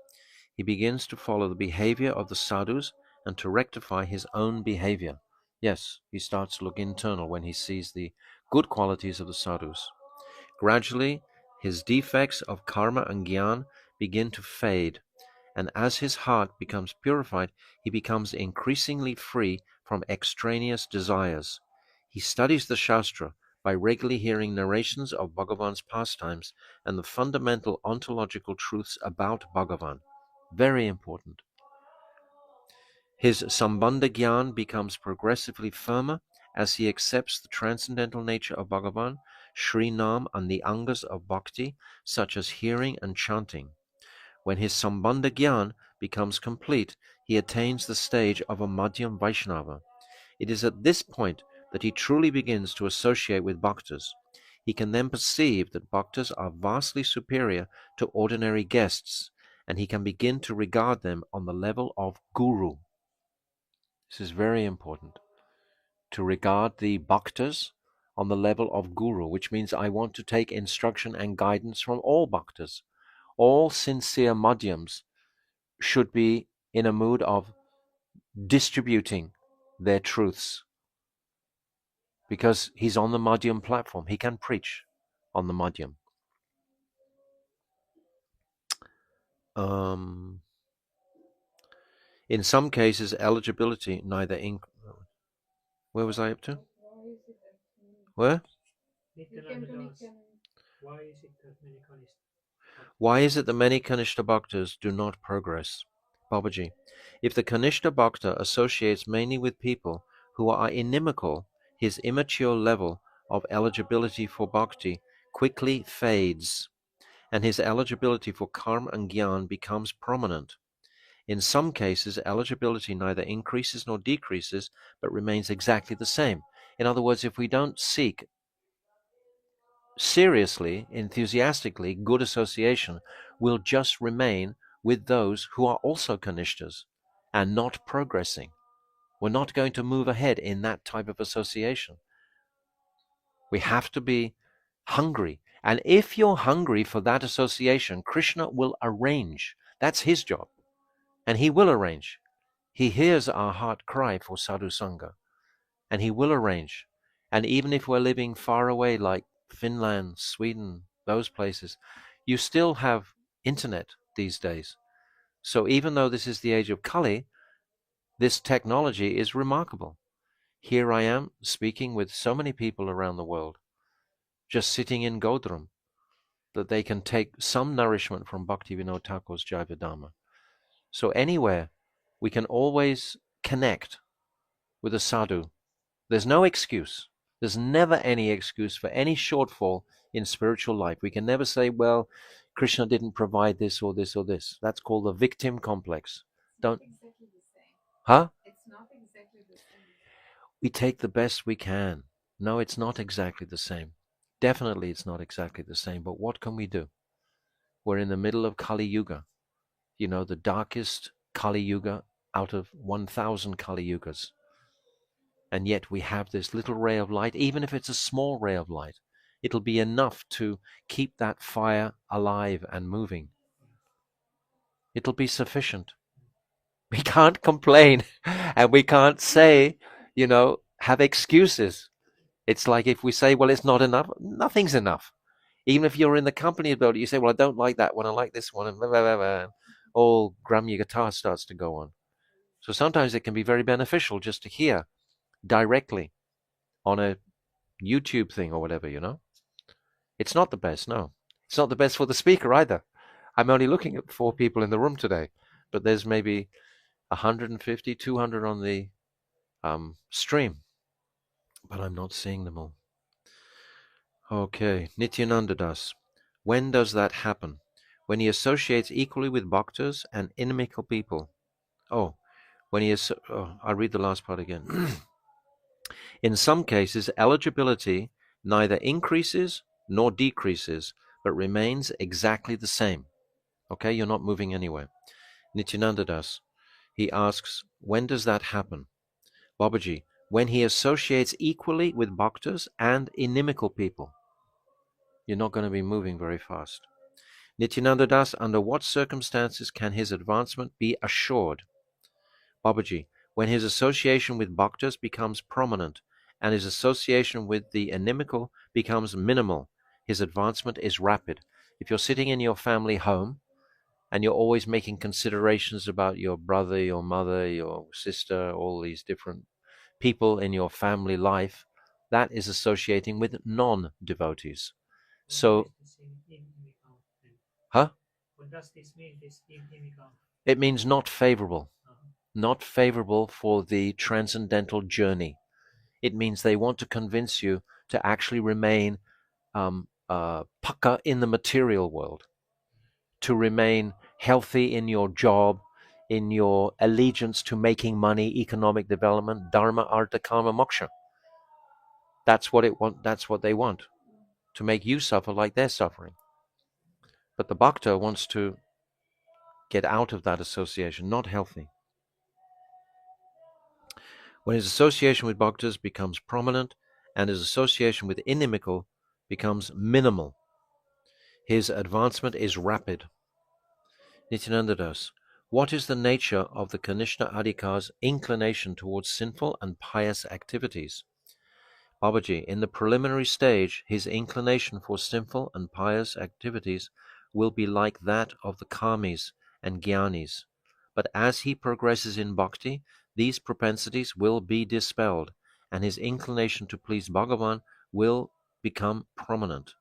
He begins to follow the behavior of the sadhus and to rectify his own behavior. Yes, he starts to look internal when he sees the good qualities of the sadhus. Gradually, his defects of karma and gyan begin to fade, and as his heart becomes purified, he becomes increasingly free from extraneous desires. He studies the Shastra by regularly hearing narrations of Bhagavan's pastimes and the fundamental ontological truths about Bhagavan. Very important. His Sambandha Gyan becomes progressively firmer as he accepts the transcendental nature of Bhagavan, Sri Nam, and the angas of bhakti, such as hearing and chanting. When his Sambandha Gyan becomes complete, he attains the stage of a Madhyam Vaisnava. It is at this point that he truly begins to associate with bhaktas. He can then perceive that bhaktas are vastly superior to ordinary guests, and he can begin to regard them on the level of guru. This is very important, to regard the bhaktas on the level of guru, which means I want to take instruction and guidance from all bhaktas. All sincere madhyams should be in a mood of distributing their truths, because he's on the madhyam platform. He can preach on the madhyam. In some cases, eligibility neither where was I up to? Where? Why is it that many Kanishta Bhaktas do not progress? Babaji, if the Kanishta Bhakta associates mainly with people who are inimical, his immature level of eligibility for bhakti quickly fades, and his eligibility for karma and gyan becomes prominent. In some cases, eligibility neither increases nor decreases, but remains exactly the same. In other words, if we don't seek seriously, enthusiastically, good association, we'll just remain with those who are also Kanishtas and not progressing. We're not going to move ahead in that type of association. We have to be hungry. And if you're hungry for that association, Krishna will arrange. That's his job. And he will arrange. He hears our heart cry for sadhu sangha. And he will arrange. And even if we're living far away like Finland, Sweden, those places, you still have internet these days. So even though this is the age of Kali, this technology is remarkable. Here I am speaking with so many people around the world, just sitting in Godram, that they can take some nourishment from Bhaktivinoda Thakur's Jaiva Dharma. So anywhere, we can always connect with a sadhu. There's no excuse. There's never any excuse for any shortfall in spiritual life. We can never say, well, Krishna didn't provide this or this or this. That's called the victim complex. Don't. Exactly the same. Huh? It's not exactly the same. We take the best we can. No, it's not exactly the same. Definitely it's not exactly the same, but what can we do? We're in the middle of Kali Yuga. The darkest Kali Yuga out of 1,000 Kali Yugas. And yet we have this little ray of light, even if it's a small ray of light, it'll be enough to keep that fire alive and moving. It'll be sufficient. We can't complain and we can't say, have excuses. It's like if we say, well, it's not enough, nothing's enough. Even if you're in the company about it, you say, well, I don't like that one, I like this one, and blah, blah, blah, blah. All Grammy guitar starts to go on. So sometimes it can be very beneficial just to hear directly on a YouTube thing or whatever, It's not the best, no. It's not the best for the speaker either. I'm only looking at 4 people in the room today, but there's maybe 150, 200 on the stream, but I'm not seeing them all. Okay, Nityananda Das. When does that happen? When he associates equally with bhaktas and inimical people. I'll read the last part again. In some cases, eligibility neither increases nor decreases, but remains exactly the same. Okay, you're not moving anywhere. Nityananda Das, he asks, when does that happen? Babaji, when he associates equally with bhaktas and inimical people. You're not going to be moving very fast. Nityananda Das, under what circumstances can his advancement be assured? Babaji, when his association with bhaktas becomes prominent and his association with the inimical becomes minimal, his advancement is rapid. If you're sitting in your family home and you're always making considerations about your brother, your mother, your sister, all these different people in your family life, that is associating with non-devotees. So, What does this mean, this inimical? It means not favorable. Not favorable for the transcendental journey. It means they want to convince you to actually remain paka in the material world, to remain healthy in your job, in your allegiance to making money, economic development, dharma, artha, karma, moksha. That's what they want, to make you suffer like they're suffering. But the bhakta wants to get out of that association, not healthy. When his association with bhaktas becomes prominent and his association with inimical becomes minimal, his advancement is rapid. Nityananda Das, what is the nature of the Kanishta Adhikar's inclination towards sinful and pious activities? Babaji, in the preliminary stage, his inclination for sinful and pious activities will be like that of the karmis and jnanis. But as he progresses in bhakti, these propensities will be dispelled, and his inclination to please Bhagavan will become prominent.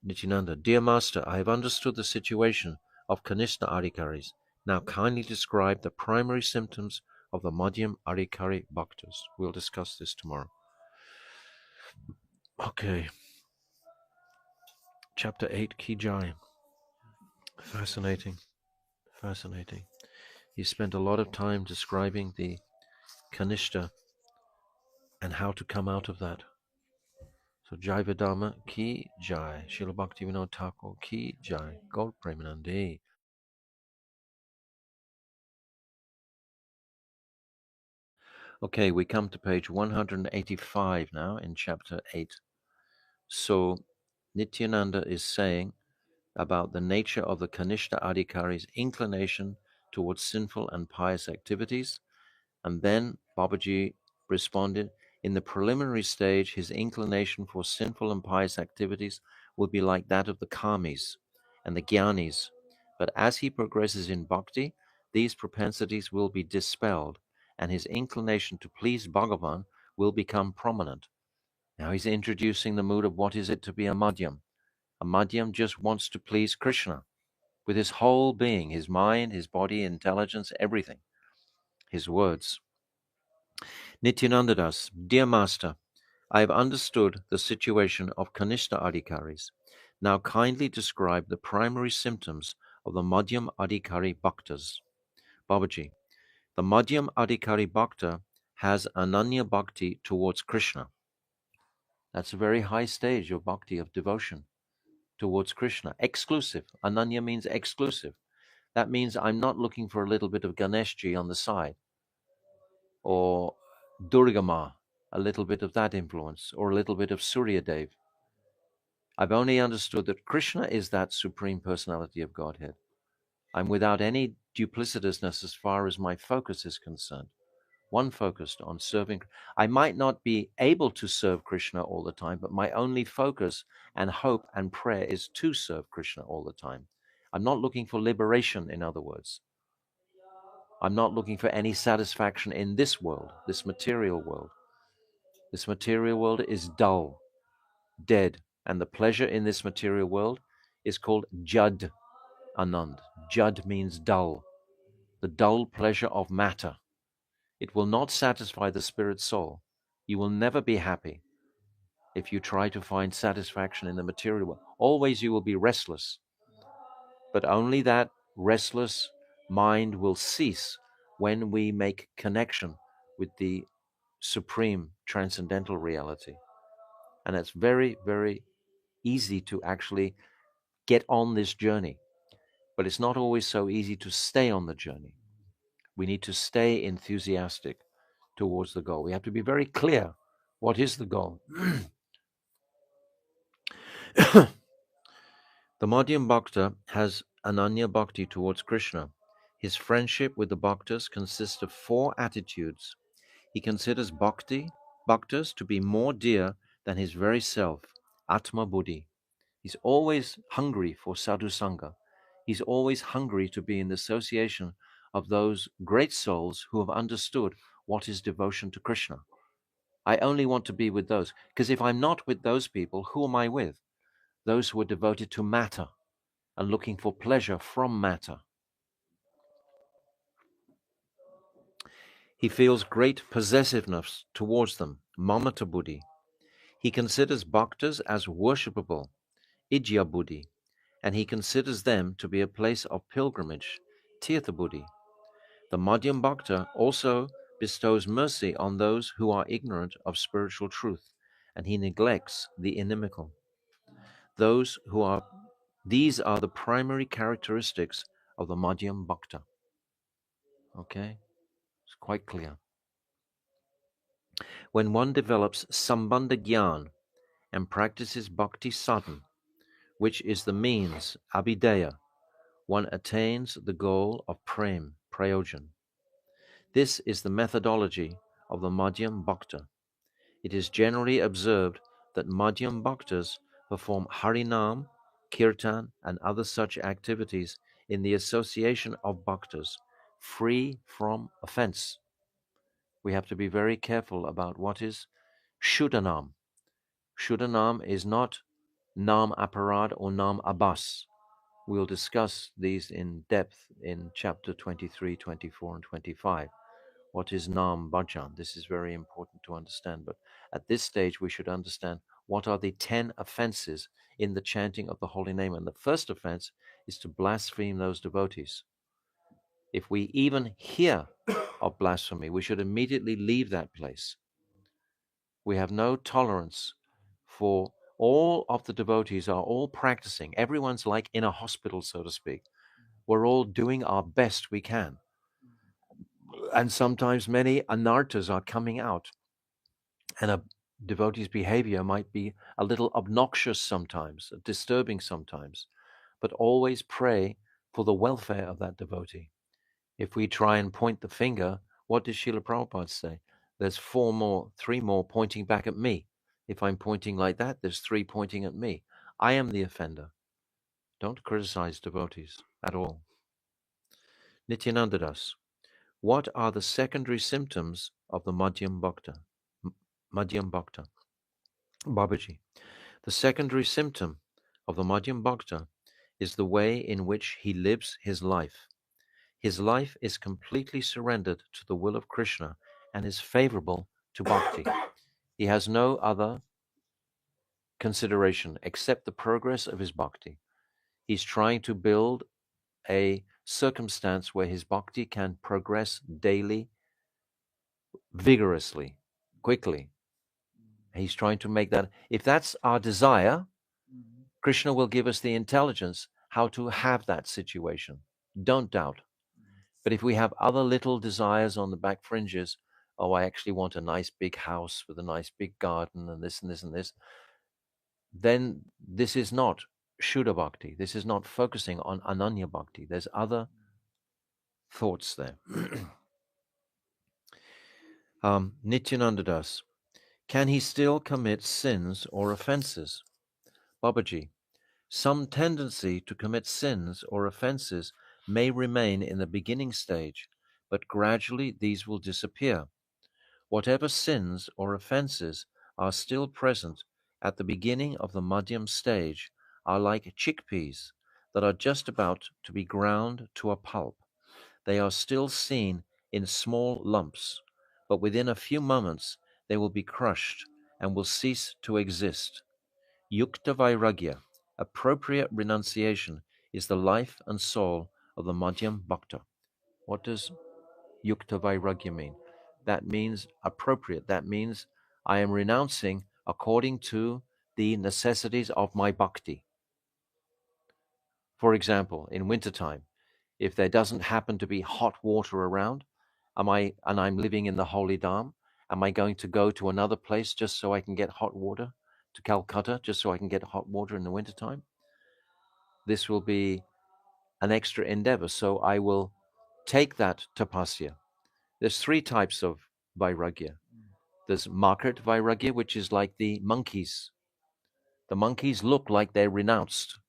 Nityananda, dear Master, I have understood the situation of Kanishta Adhikaris. Now kindly describe the primary symptoms of the Madhyam Adhikari Bhaktas. We'll discuss this tomorrow. Okay. Chapter 8, Ki Jai. Fascinating. Fascinating. He spent a lot of time describing the Kanishta and how to come out of that. So Jaiva Dharma, Ki Jai. Srila Bhaktivinoda Thakur, Ki Jai. Gaur Premanande. Okay, we come to page 185 now in chapter 8. So Nityananda is saying about the nature of the Kanishta Adhikari's inclination towards sinful and pious activities. And then Babaji responded, in the preliminary stage, his inclination for sinful and pious activities will be like that of the karmis and the jnanis. But as he progresses in bhakti, these propensities will be dispelled, and his inclination to please Bhagavan will become prominent. Now he's introducing the mood of what is it to be a madhyam. A madhyam just wants to please Krishna with his whole being, his mind, his body, intelligence, everything, his words. Nityananda Das, dear Master, I have understood the situation of Kanishta Adhikaris. Now kindly describe the primary symptoms of the Madhyam Adhikari Bhaktas. Babaji, the Madhyam Adhikari Bhakta has Ananya Bhakti towards Krishna. That's a very high stage of bhakti, of devotion towards Krishna. Exclusive. Ananya means exclusive. that means I'm not looking for a little bit of Ganeshji on the side, or Durgama, a little bit of that influence, or a little bit of Suryadev. I've only understood that Krishna is that supreme personality of Godhead. I'm without any duplicitousness as far as my focus is concerned. One focused on serving. I might not be able to serve Krishna all the time, but my only focus and hope and prayer is to serve Krishna all the time. I'm not looking for liberation, in other words. I'm not looking for any satisfaction in this world, this material world. This material world is dull, dead, and the pleasure in this material world is called Jad Anand. Jad means dull, the dull pleasure of matter. It will not satisfy the spirit soul. You will never be happy if you try to find satisfaction in the material world. Always you will be restless, but only that restless mind will cease when we make connection with the supreme transcendental reality. And it's very, very easy to actually get on this journey, but it's not always so easy to stay on the journey. We need to stay enthusiastic towards the goal. We have to be very clear what is the goal. The Madhyam Bhakta has Ananya Bhakti towards Krishna. His friendship with the Bhaktas consists of 4 attitudes. He considers Bhaktas to be more dear than his very self, Atma Buddhi. He's always hungry for sadhu sangha. He's always hungry to be in the association of those great souls who have understood what is devotion to Krishna. I only want to be with those, because if I'm not with those people, who am I with? Those who are devoted to matter and looking for pleasure from matter. He feels great possessiveness towards them, mamata buddhi. He considers bhaktas as worshipable, ijya buddhi, and he considers them to be a place of pilgrimage, tirtha buddhi. The Madhyam Bhakta also bestows mercy on those who are ignorant of spiritual truth, and he neglects the inimical. These are the primary characteristics of the Madhyam Bhakta. Okay? It's quite clear. When one develops Sambandha Gyan and practices Bhakti Sadhan, which is the means, Abhideya, one attains the goal of Prem, Prayojan. This is the methodology of the Madhyam Bhakta. It is generally observed that Madhyam Bhaktas perform Harinam, Kirtan, and other such activities in the association of Bhaktas, free from offense. We have to be very careful about what is Shuddhanam. Shuddhanam is not Nam Aparad or Nam Abbas. We'll discuss these in depth in chapter 23, 24, and 25. What is Nam Bhajan? This is very important to understand. But at this stage, we should understand what are the 10 offenses in the chanting of the holy name. And the first offense is to blaspheme those devotees. If we even hear of blasphemy, we should immediately leave that place. We have no tolerance for all of the devotees are all practicing. Everyone's like in a hospital, so to speak. We're all doing our best we can. And sometimes many anarthas are coming out. And a devotee's behavior might be a little obnoxious sometimes, disturbing sometimes. But always pray for the welfare of that devotee. If we try and point the finger, what does Srila Prabhupada say? There's 3 more pointing back at me. If I'm pointing like that, there's 3 pointing at me. I am the offender. Don't criticize devotees at all. Nityananda Das. What are the secondary symptoms of the Madhyam Bhakta? Madhyam Bhakta. Babaji. The secondary symptom of the Madhyam Bhakta is the way in which he lives his life. His life is completely surrendered to the will of Krishna and is favorable to bhakti. He has no other consideration except the progress of his bhakti. He's trying to build a circumstance where his bhakti can progress daily, vigorously, quickly. He's trying to make that. If that's our desire, Krishna will give us the intelligence how to have that situation don't doubt. But if we have other little desires on the back fringes, oh, I actually want a nice big house with a nice big garden and this and this and this, then this is not Shuddha Bhakti. This is not focusing on Ananya Bhakti. There's other thoughts there. Nityananda Das. Can he still commit sins or offenses? Babaji. Some tendency to commit sins or offenses may remain in the beginning stage, but gradually these will disappear. Whatever sins or offenses are still present at the beginning of the Madhyam stage are like chickpeas that are just about to be ground to a pulp. They are still seen in small lumps, but within a few moments they will be crushed and will cease to exist. Yukta Vairagya, appropriate renunciation, is the life and soul of the Madhyam Bhakta. What does Yukta Vairagya mean? That means appropriate. That means I am renouncing according to the necessities of my bhakti. For example, in wintertime, if there doesn't happen to be hot water around, and I'm living in the Holy Dham, am I going to go to another place just so I can get hot water, to Calcutta, just so I can get hot water in the wintertime? This will be an extra endeavor. So I will take that tapasya. There's three types of vairagya. There's market vairagya, which is like the monkeys. The monkeys look like they're renounced,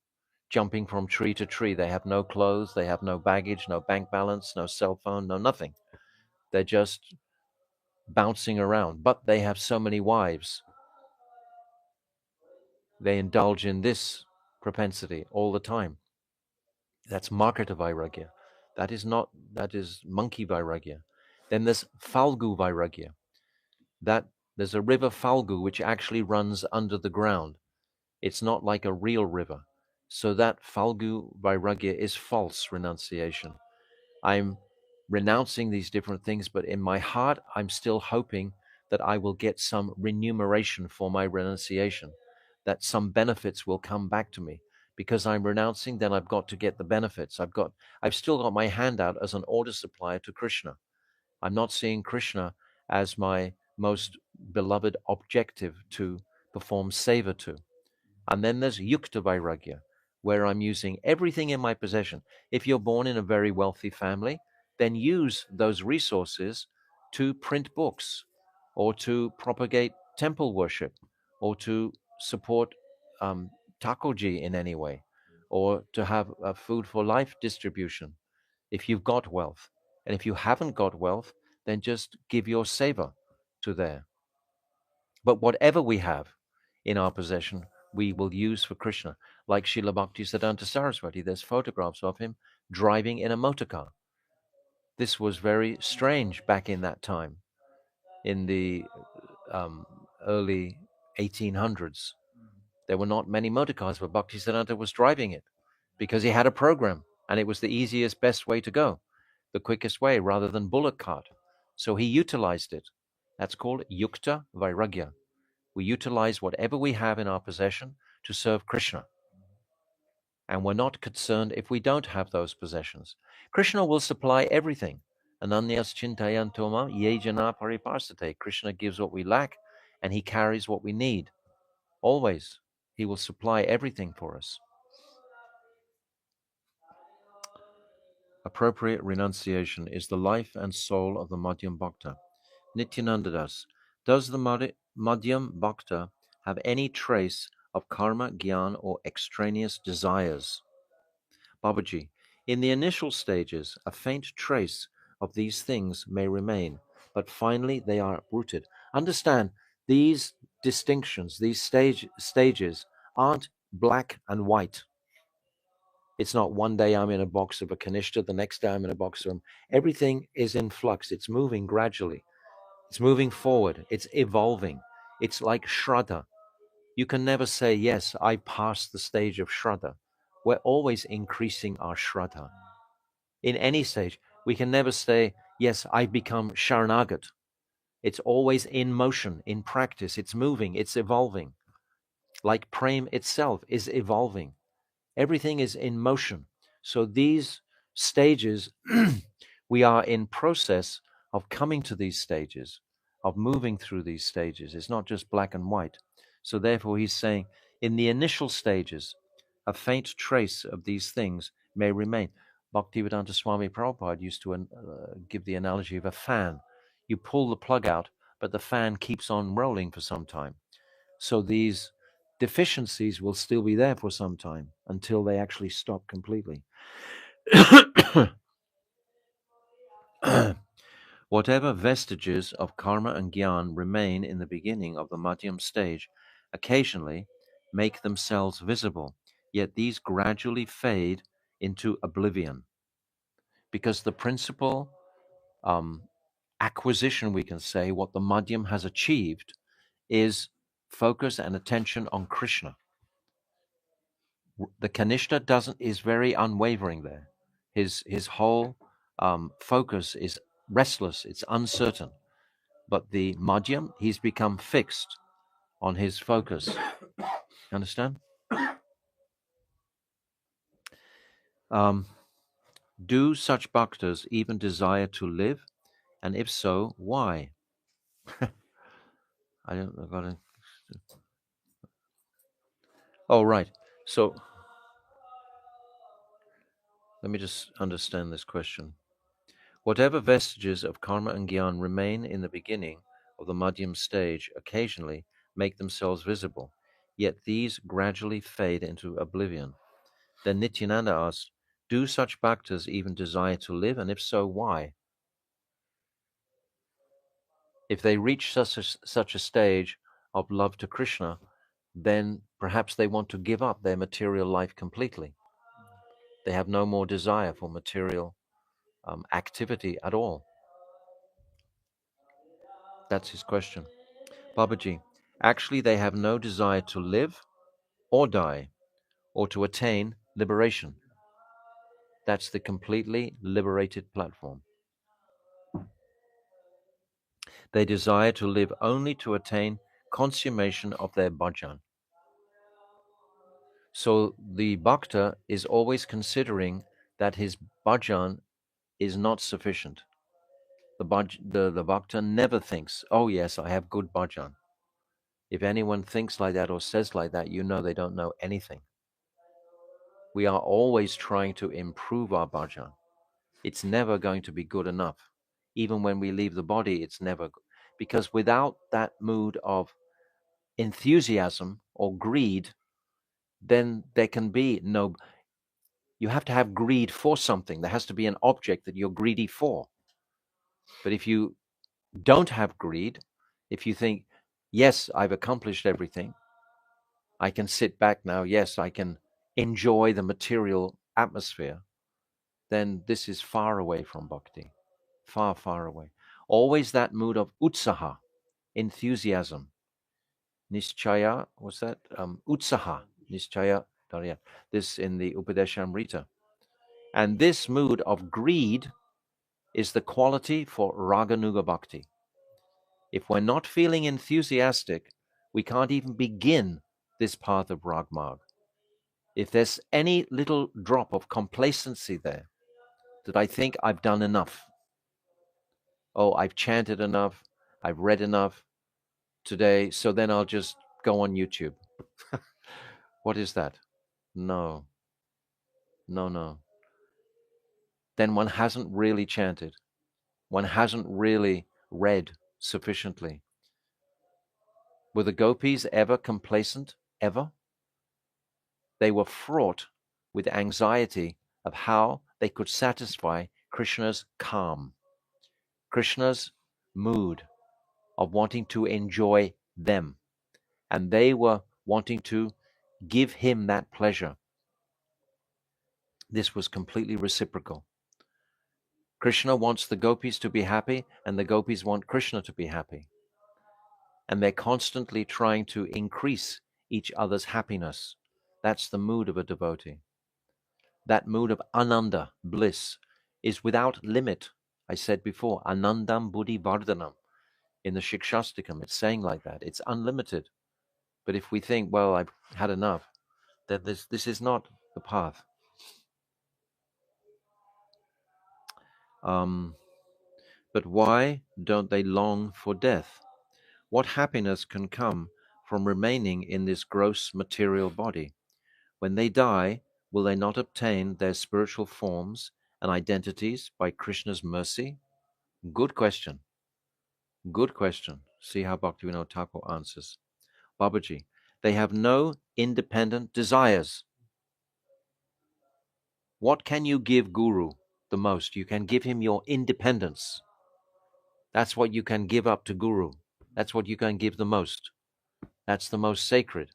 jumping from tree to tree. They have no clothes, they have no baggage, no bank balance, no cell phone, no nothing. They're just bouncing around. But they have so many wives. They indulge in this propensity all the time. That's market vairagya. That is monkey vairagya. Then there's Falgu vairagya. There's a river Falgu which actually runs under the ground. It's not like a real river. So that Falgu vairagya is false renunciation. I'm renouncing these different things, but in my heart, I'm still hoping that I will get some remuneration for my renunciation, that some benefits will come back to me. Because I'm renouncing, then I've got to get the benefits. I've still got my hand out as an order supplier to Krishna. I'm not seeing Krishna as my most beloved objective to perform seva to. And then there's Yukta Vairagya, where I'm using everything in my possession. If you're born in a very wealthy family, then use those resources to print books or to propagate temple worship or to support Takoji in any way or to have a food for life distribution if you've got wealth. And if you haven't got wealth, then just give your seva to there. But whatever we have in our possession, we will use for Krishna. Like Srila Bhaktisiddhanta Saraswati, there's photographs of him driving in a motor car. This was very strange back in that time, in the early 1800s. There were not many motor cars, but Bhaktisiddhanta was driving it because he had a program, and it was the easiest, best way to go, the quickest way, rather than bullock cart. So he utilized it. That's called Yukta Vairagya. We utilize whatever we have in our possession to serve Krishna. And we're not concerned if we don't have those possessions. Krishna will supply everything. Ananyas chintayantoma yejana pariparsate. Krishna gives what we lack, and he carries what we need. Always. He will supply everything for us. Appropriate renunciation is the life and soul of the Madhyam Bhakta. Nityananda Das. Does the Madhyam Bhakta have any trace of karma, gyan, or extraneous desires? Babaji. In the initial stages, a faint trace of these things may remain, but finally they are uprooted. Understand, these distinctions, these stages aren't black and white. It's not one day I'm in a box of a kanishta, the next day I'm in a box of them. Everything is in flux. It's moving gradually. It's moving forward. It's evolving. It's like Shraddha. You can never say, yes, I passed the stage of Shraddha. We're always increasing our Shraddha. In any stage, we can never say, yes, I've become Sharanagat. It's always in motion, in practice. It's moving. It's evolving. Like Prem itself is evolving. Everything is in motion. So these stages, we are in process of coming to these stages, of moving through these stages. It's not just black and white. So therefore he's saying, in the initial stages, a faint trace of these things may remain. Bhaktivedanta Swami Prabhupada used to give the analogy of a fan. You pull the plug out, but the fan keeps on rolling for some time. So these deficiencies will still be there for some time until they actually stop completely. Whatever vestiges of karma and gyan remain in the beginning of the madhyam stage occasionally make themselves visible, yet these gradually fade into oblivion. Because the principal acquisition, we can say, what the madhyam has achieved is focus and attention on Krishna. The Kanishta is very unwavering there. His whole focus is restless, it's uncertain. But the Madhyam, he's become fixed on his focus. Understand? Do such bhaktas even desire to live? And if so, why? I got it. Oh, right. So let me just understand this question. Whatever vestiges of karma and gyan remain in the beginning of the madhyam stage occasionally make themselves visible, yet these gradually fade into oblivion. Then Nityananda asked, do such bhaktas even desire to live, and if so, why? If they reach such a stage of love to Krishna, then perhaps they want to give up their material life completely. They have no more desire for material activity at all. That's his question. Babaji, actually they have no desire to live or die or to attain liberation. That's the completely liberated platform. They desire to live only to attain consummation of their bhajan. So the bhakta is always considering that his bhajan is not sufficient. The bhakta never thinks, oh yes, I have good bhajan. If anyone thinks like that or says like that, you know they don't know anything. We are always trying to improve our bhajan. It's never going to be good enough. Even when we leave the body, it's never, because without that mood of enthusiasm or greed, then there can be no, you have to have greed for something. There has to be an object that you're greedy for. But if you don't have greed, if you think, yes, I've accomplished everything, I can sit back now, yes, I can enjoy the material atmosphere, then this is far away from bhakti. Far, far away. Always that mood of utsaha, enthusiasm. Nischaya, what's that? Utsaha, nischaya, darya. This in the Upadeshamrita. And this mood of greed is the quality for Raganuga Bhakti. If we're not feeling enthusiastic, we can't even begin this path of Ragmarg. If there's any little drop of complacency there, that I think I've done enough. Oh, I've chanted enough, I've read enough today, so then I'll just go on YouTube. What is that? No. Then one hasn't really chanted. One hasn't really read sufficiently. Were the gopis ever complacent? Ever? They were fraught with anxiety of how they could satisfy Krishna's calm, Krishna's mood of wanting to enjoy them. And they were wanting to give him that pleasure. This was completely reciprocal. Krishna wants the gopis to be happy, and the gopis want Krishna to be happy. And they're constantly trying to increase each other's happiness. That's the mood of a devotee. That mood of ananda, bliss, is without limit. I said before, anandam buddhi vardhanam. In the Shikshastikam, it's saying like that. It's unlimited. But if we think, well, I've had enough, then this is not the path. But why don't they long for death? What happiness can come from remaining in this gross material body? When they die, will they not obtain their spiritual forms and identities by Krishna's mercy? Good question. Good question. See how Bhaktivinoda Thakur answers. Babaji, they have no independent desires. What can you give Guru the most? You can give him your independence. That's what you can give up to Guru. That's what you can give the most. That's the most sacred.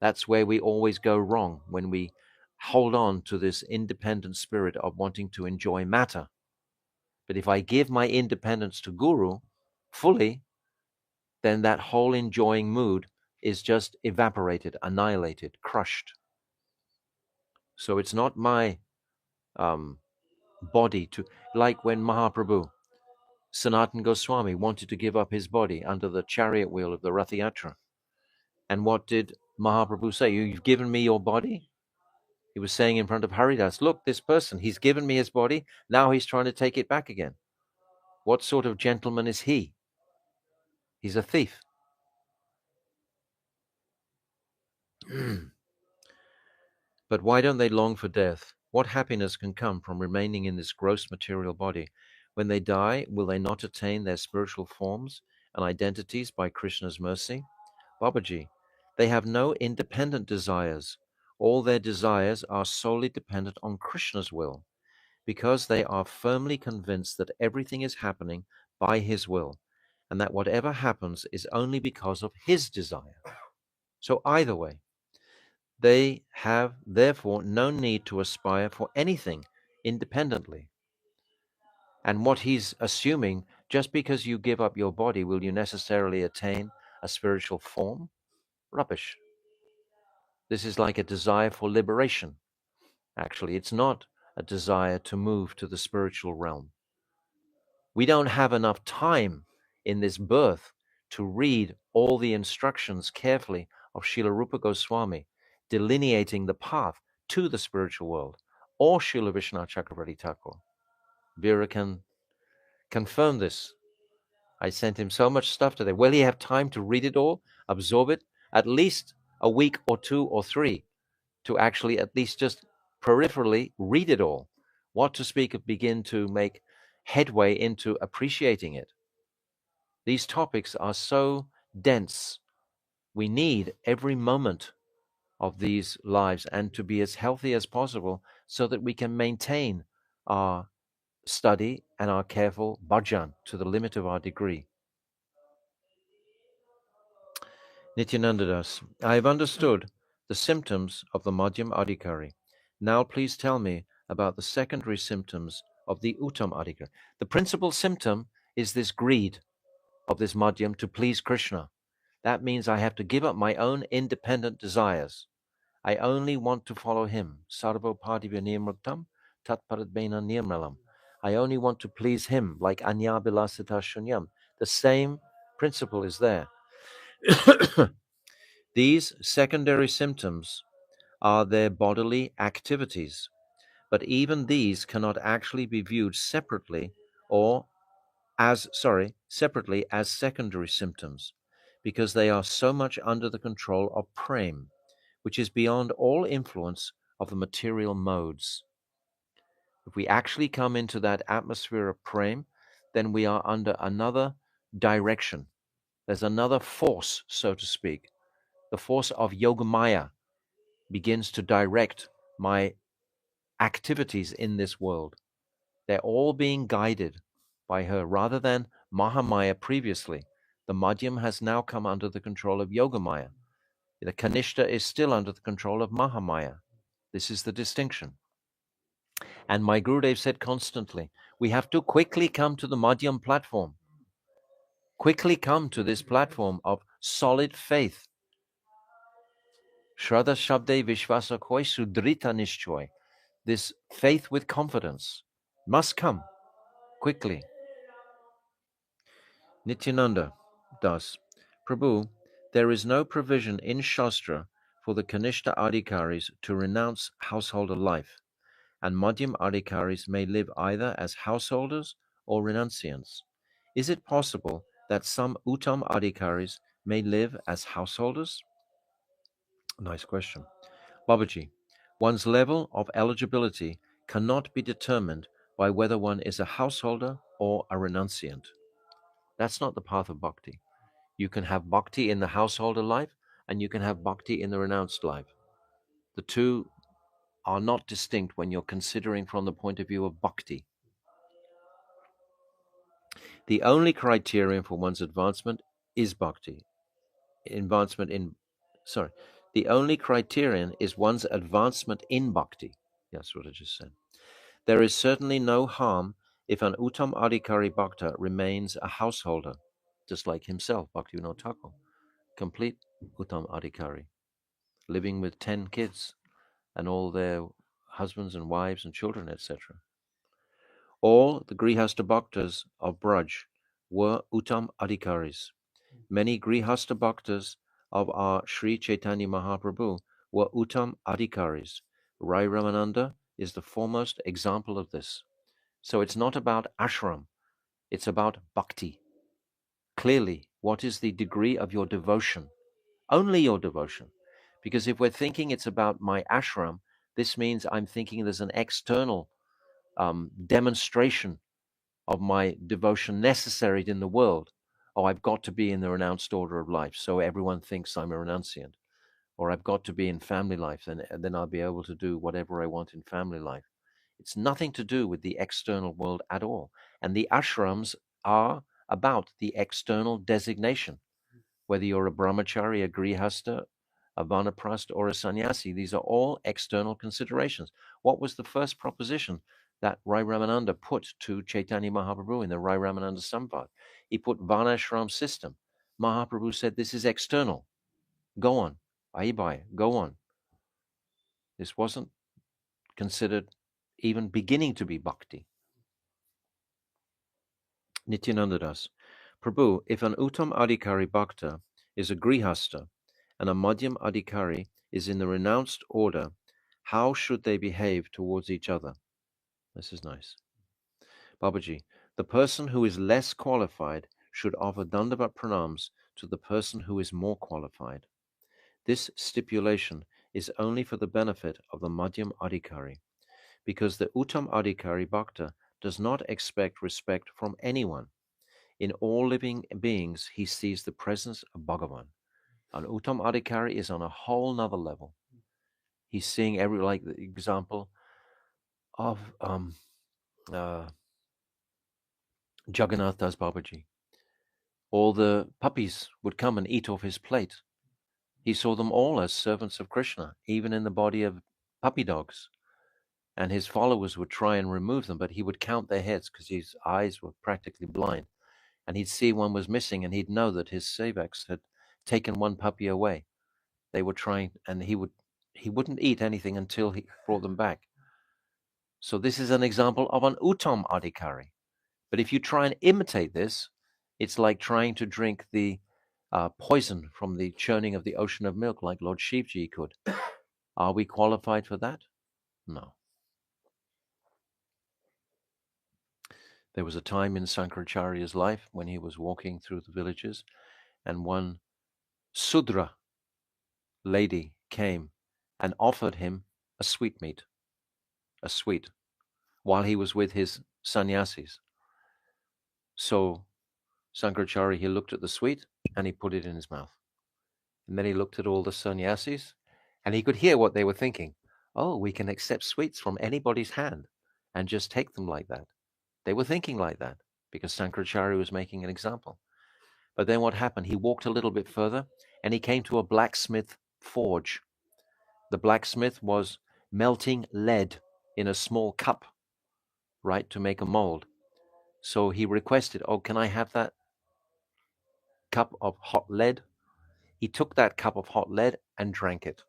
That's where we always go wrong, when we hold on to this independent spirit of wanting to enjoy matter. But if I give my independence to Guru fully, then that whole enjoying mood is just evaporated, annihilated, crushed. So it's not my body to, like when Mahaprabhu, Sanatan Goswami, wanted to give up his body under the chariot wheel of the Rath Yatra. And what did Mahaprabhu say? You've given me your body? He was saying in front of Haridas, look, this person, he's given me his body, now he's trying to take it back again. What sort of gentleman is he? He's a thief. But why don't they long for death? What happiness can come from remaining in this gross material body? When they die, will they not attain their spiritual forms and identities by Krishna's mercy? Babaji, they have no independent desires. All their desires are solely dependent on Krishna's will, because they are firmly convinced that everything is happening by his will, and that whatever happens is only because of his desire. So either way, they have therefore no need to aspire for anything independently. And what he's assuming, just because you give up your body, will you necessarily attain a spiritual form? Rubbish. This is like a desire for liberation. Actually, it's not a desire to move to the spiritual realm. We don't have enough time in this birth to read all the instructions carefully of Srila Rupa Goswami, delineating the path to the spiritual world, or Srila Vishnu Chakravarti Thakur. Vera can confirm this. I sent him so much stuff today. Will he have time to read it all, absorb it? At least a week or 2 or 3 to actually at least just peripherally read it all. What to speak of begin to make headway into appreciating it. These topics are so dense. We need every moment of these lives and to be as healthy as possible so that we can maintain our study and our careful bhajan to the limit of our degree. Nityananda Das, I have understood the symptoms of the Madhyam Adhikari. Now please tell me about the secondary symptoms of the Uttam Adhikari. The principal symptom is this greed of this Madhyam to please Krishna. That means I have to give up my own independent desires. I only want to follow him. Sarva Padivya Nirmuktam Tatparadbena Nirmalam. I only want to please him, like Anya Bilasita Shunyam. The same principle is there. These secondary symptoms are their bodily activities, but even these cannot actually be viewed separately as secondary symptoms, because they are so much under the control of prem, which is beyond all influence of the material modes. If we actually come into that atmosphere of prem, then we are under another direction. There's another force, so to speak. The force of Yogamaya begins to direct my activities in this world. They're all being guided by her rather than Mahamaya previously. The Madhyam has now come under the control of Yogamaya. The Kanishta is still under the control of Mahamaya. This is the distinction. And my Gurudev said constantly, we have to quickly come to the Madhyam platform. Quickly come to this platform of solid faith. Shraddha Shabde Vishvasa Koi Sudrita Nishchoy. This faith with confidence must come quickly. Nityananda Das, Prabhu, there is no provision in Shastra for the Kanishta Adhikaris to renounce householder life. and Madhyam Adhikaris may live either as householders or renunciants. Is it possible that some Uttam Adhikaris may live as householders? Nice question. Babaji, one's level of eligibility cannot be determined by whether one is a householder or a renunciant. That's not the path of bhakti. You can have bhakti in the householder life and you can have bhakti in the renounced life. The two are not distinct when you're considering from the point of view of bhakti. The only criterion for one's advancement is bhakti. The only criterion is one's advancement in bhakti. That's what I just said. There is certainly no harm if an Uttam Adhikari Bhakta remains a householder, just like himself, Bhaktivinoda Thakur, complete Uttam Adhikari, living with 10 kids and all their husbands and wives and children, etc. All the Grihastha Bhaktas of Braj were Uttam Adhikaris. Many Grihastha Bhaktas of our Sri Chaitanya Mahaprabhu were Uttam Adhikaris. Rai Ramananda is the foremost example of this. So it's not about ashram, it's about bhakti. Clearly, what is the degree of your devotion? Only your devotion. Because if we're thinking it's about my ashram, this means I'm thinking there's an external demonstration of my devotion necessary in the world. Oh, I've got to be in the renounced order of life, so everyone thinks I'm a renunciant. Or I've got to be in family life, and then I'll be able to do whatever I want in family life. It's nothing to do with the external world at all. And the ashrams are about the external designation. Whether you're a brahmachari, a grihastha, a vanaprastha, or a sannyasi, these are all external considerations. What was the first proposition that Rai Ramananda put to Chaitanya Mahaprabhu in the Rai Ramananda Samvad? He put Varnashram system. Mahaprabhu said, this is external. Go on. Aibai, go on. This wasn't considered even beginning to be bhakti. Nityananda Das. Prabhu, if an Uttam Adhikari Bhakta is a Grihastha and a Madhyam Adhikari is in the renounced order, how should they behave towards each other? This is nice. Babaji, the person who is less qualified should offer Dandavat Pranams to the person who is more qualified. This stipulation is only for the benefit of the Madhyam Adhikari, because the Uttam Adhikari Bhakta does not expect respect from anyone. In all living beings, he sees the presence of Bhagavan. An Uttam Adhikari is on a whole nother level. He's seeing like the example of Jagannath Das Babaji. All the puppies would come and eat off his plate. He saw them all as servants of Krishna, even in the body of puppy dogs. And his followers would try and remove them, but he would count their heads because his eyes were practically blind. And he'd see one was missing, and he'd know that his sevaks had taken one puppy away. They were trying, and he wouldn't eat anything until he brought them back. So this is an example of an Uttam Adhikari. But if you try and imitate this, it's like trying to drink the poison from the churning of the ocean of milk, like Lord Shivji could. Are we qualified for that? No. There was a time in Sankaracharya's life when he was walking through the villages, and one Sudra lady came and offered him a sweetmeat, a sweet, while he was with his sannyasis. So Sankaracharya, he looked at the sweet and he put it in his mouth. And then he looked at all the sannyasis and he could hear what they were thinking. Oh, we can accept sweets from anybody's hand and just take them like that. They were thinking like that because Sankaracharya was making an example. But then what happened? He walked a little bit further and he came to a blacksmith forge. The blacksmith was melting lead in a small cup, right, to make a mold. So he requested, oh, can I have that cup of hot lead? He took that cup of hot lead and drank it.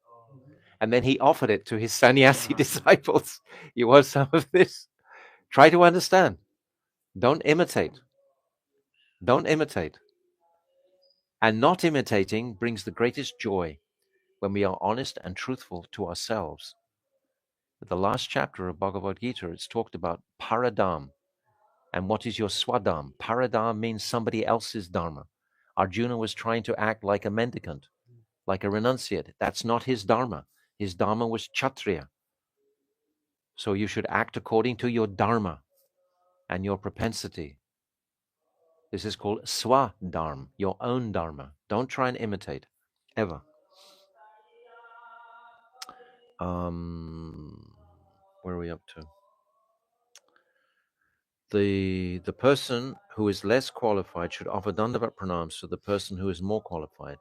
And then he offered it to his sannyasi disciples. You want some of this? Try to understand. Don't imitate. Don't imitate. And not imitating brings the greatest joy when we are honest and truthful to ourselves. The last chapter of Bhagavad Gita, it's talked about paradam. And what is your swadam? Paradam means somebody else's dharma. Arjuna was trying to act like a mendicant, like a renunciate. That's not his dharma. His dharma was kshatriya. So you should act according to your dharma and your propensity. This is called swadharma, your own dharma. Don't try and imitate, ever. Where are we up to? The person who is less qualified should offer dandavat pranams to the person who is more qualified.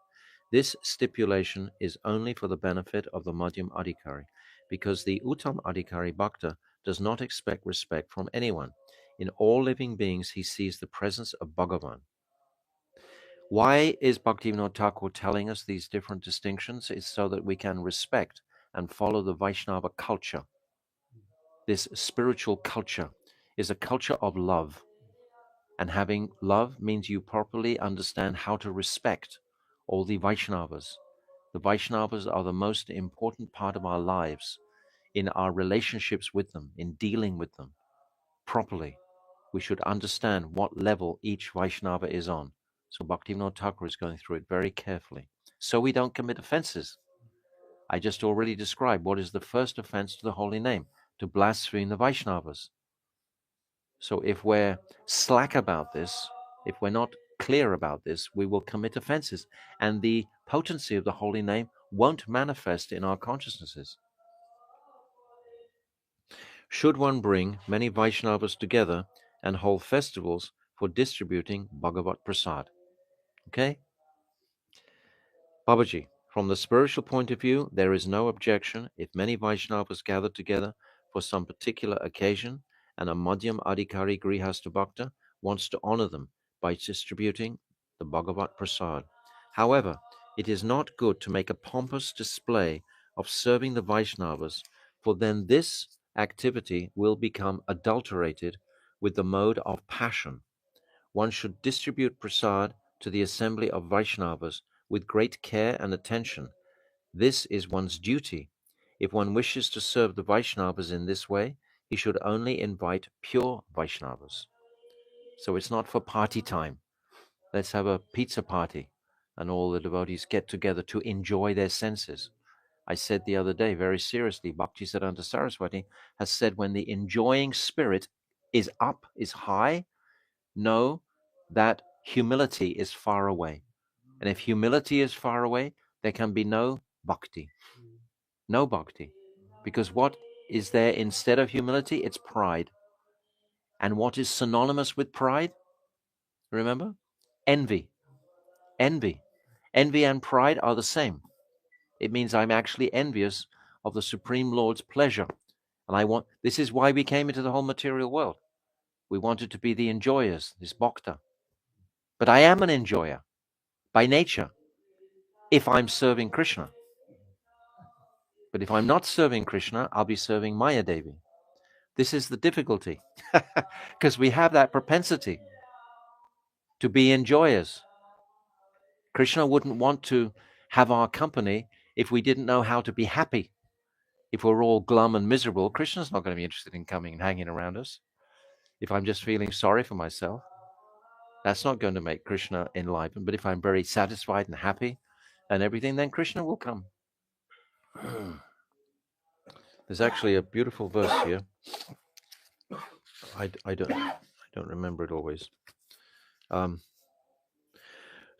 This stipulation is only for the benefit of the Madhyam Adhikari, because the Uttam Adhikari Bhakta does not expect respect from anyone. In all living beings, he sees the presence of Bhagavan. Why is Bhaktivinoda Thakur telling us these different distinctions? It's so that we can respect and follow the Vaishnava culture. This spiritual culture is a culture of love. And having love means you properly understand how to respect all the Vaishnavas. The Vaishnavas are the most important part of our lives, in our relationships with them, in dealing with them properly. We should understand what level each Vaishnava is on. So Bhaktivinoda Thakur is going through it very carefully, so we don't commit offenses. I just already described what is the first offense to the holy name: to blaspheme the Vaishnavas. So if we're slack about this, if we're not clear about this, we will commit offenses, and the potency of the holy name won't manifest in our consciousnesses. Should one bring many Vaishnavas together and hold festivals for distributing Bhagavat Prasad? Okay? Babaji, from the spiritual point of view, there is no objection if many Vaishnavas gather together for some particular occasion and a Madhyam Adhikari Grihastha Bhakta wants to honor them by distributing the Bhagavat Prasad. However, it is not good to make a pompous display of serving the Vaishnavas, for then this activity will become adulterated with the mode of passion. One should distribute prasad to the assembly of Vaishnavas with great care and attention. This is one's duty. If one wishes to serve the Vaishnavas in this way, he should only invite pure Vaishnavas. So it's not for party time. Let's have a pizza party and all the devotees get together to enjoy their senses. I said the other day, very seriously, Bhaktisiddhanta Saraswati has said, when the enjoying spirit is up, is high, know that humility is far away. And if humility is far away, there can be no bhakti. No bhakti. Because what is there instead of humility? It's pride. And what is synonymous with pride? Remember? Envy. Envy. Envy and pride are the same. It means I'm actually envious of the Supreme Lord's pleasure. And this is why we came into the whole material world. We wanted to be the enjoyers, this bhakta. But I am an enjoyer by nature, if I'm serving Krishna. But if I'm not serving Krishna, I'll be serving Maya Devi. This is the difficulty, because we have that propensity to be enjoyers. Krishna wouldn't want to have our company if we didn't know how to be happy. If we're all glum and miserable, Krishna's not going to be interested in coming and hanging around us. If I'm just feeling sorry for myself, that's not going to make Krishna enlivened. But if I'm very satisfied and happy and everything, then Krishna will come. There's actually a beautiful verse here. I don't remember it always.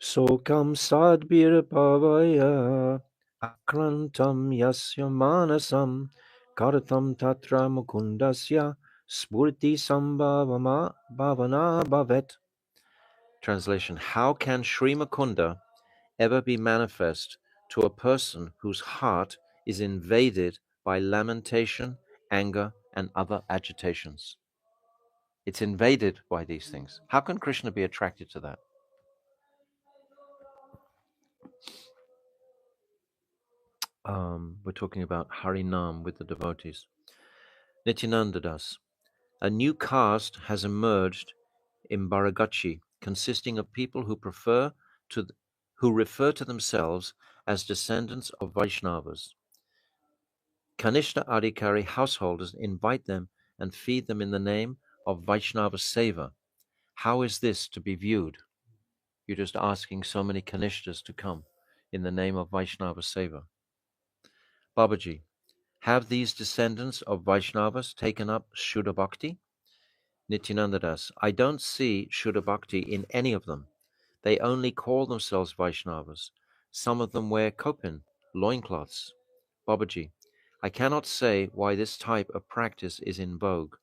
Sokam sadbir pavaya akrantam yasya manasam kartam tatra mukundasya spurti sambhavama bhavana bhavet. Translation: how can Sri Mukunda ever be manifest to a person whose heart is invaded by lamentation, anger, and other agitations? It's invaded by these things. How can Krishna be attracted to that? We're talking about Harinam with the devotees. Nityananda Das. A new caste has emerged in Baragachi, consisting of people who refer to themselves as descendants of Vaishnavas. Kanishta Adhikari householders invite them and feed them in the name of Vaishnava Seva. How is this to be viewed? You're just asking so many Kanishtas to come in the name of Vaishnava Seva. Babaji, have these descendants of Vaishnavas taken up Shuddha Bhakti? Nityananda Das, I don't see Shuddha Bhakti in any of them. They only call themselves Vaishnavas. Some of them wear kopin, loincloths. Babaji, I cannot say why this type of practice is in vogue.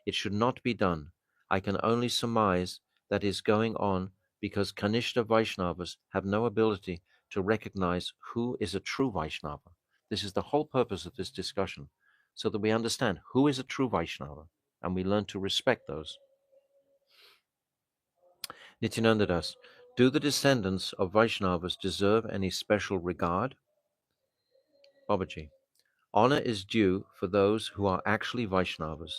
It should not be done. I can only surmise that is going on because Kanishta Vaishnavas have no ability to recognize who is a true Vaishnava. This is the whole purpose of this discussion, so that we understand who is a true Vaishnava and we learn to respect those. Nityananda Das, do the descendants of Vaishnavas deserve any special regard? Babaji, honor is due for those who are actually Vaishnavas.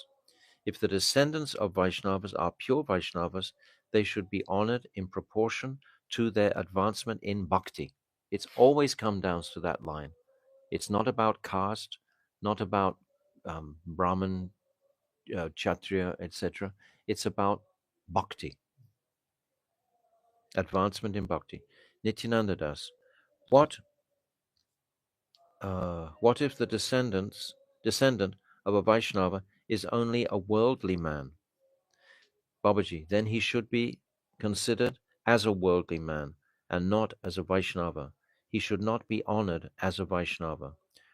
If the descendants of Vaishnavas are pure Vaishnavas, they should be honored in proportion to their advancement in bhakti. It's always come down to that line. It's not about caste, not about Brahman, Kshatriya, etc. It's about bhakti, advancement in bhakti. Nityananda Das, what if the descendant of a Vaishnava is only a worldly man? Babaji, then he should be considered as a worldly man and not as a Vaishnava. He should not be honored as a Vaishnava.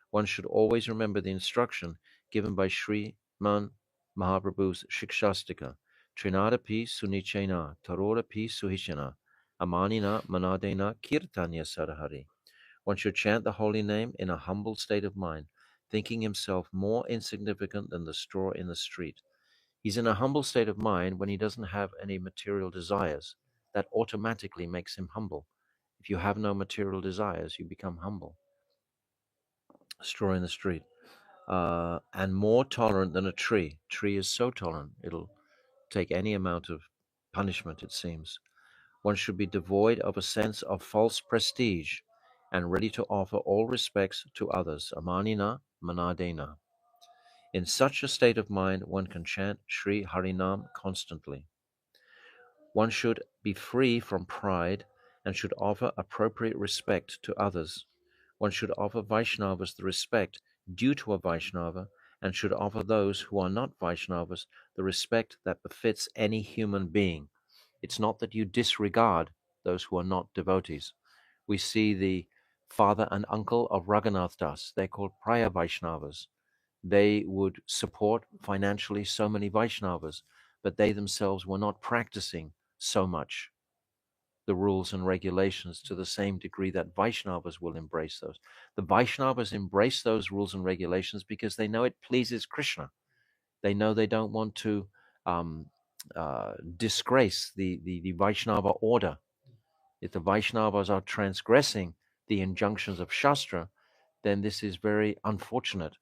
One should always remember the instruction given by Sri Man Mahaprabhu's Shikshastika, Trinadapi Sunichena, Tarodapi Suhishana, Amanina Manadena Kirtanya Sarahari. One should chant the holy name in a humble state of mind, thinking himself more insignificant than the straw in the street. He's in a humble state of mind when he doesn't have any material desires. That automatically makes him humble. If you have no material desires, you become humble. Straw in the street. And more tolerant than a tree. Tree is so tolerant, it'll take any amount of punishment, it seems. One should be devoid of a sense of false prestige and ready to offer all respects to others. Amanina manadena. In such a state of mind, one can chant Sri Harinam constantly. One should be free from pride and should offer appropriate respect to others. One should offer Vaishnavas the respect due to a Vaishnava and should offer those who are not Vaishnavas the respect that befits any human being. It's not that you disregard those who are not devotees. We see the father and uncle of Raghunath Das. They're called Praya Vaishnavas. They would support financially so many Vaishnavas, but they themselves were not practicing so much the rules and regulations to the same degree that Vaishnavas will embrace those. The Vaishnavas embrace those rules and regulations because they know it pleases Krishna. They know they don't want to disgrace the Vaishnava order. If the Vaishnavas are transgressing the injunctions of Shastra, then this is very unfortunate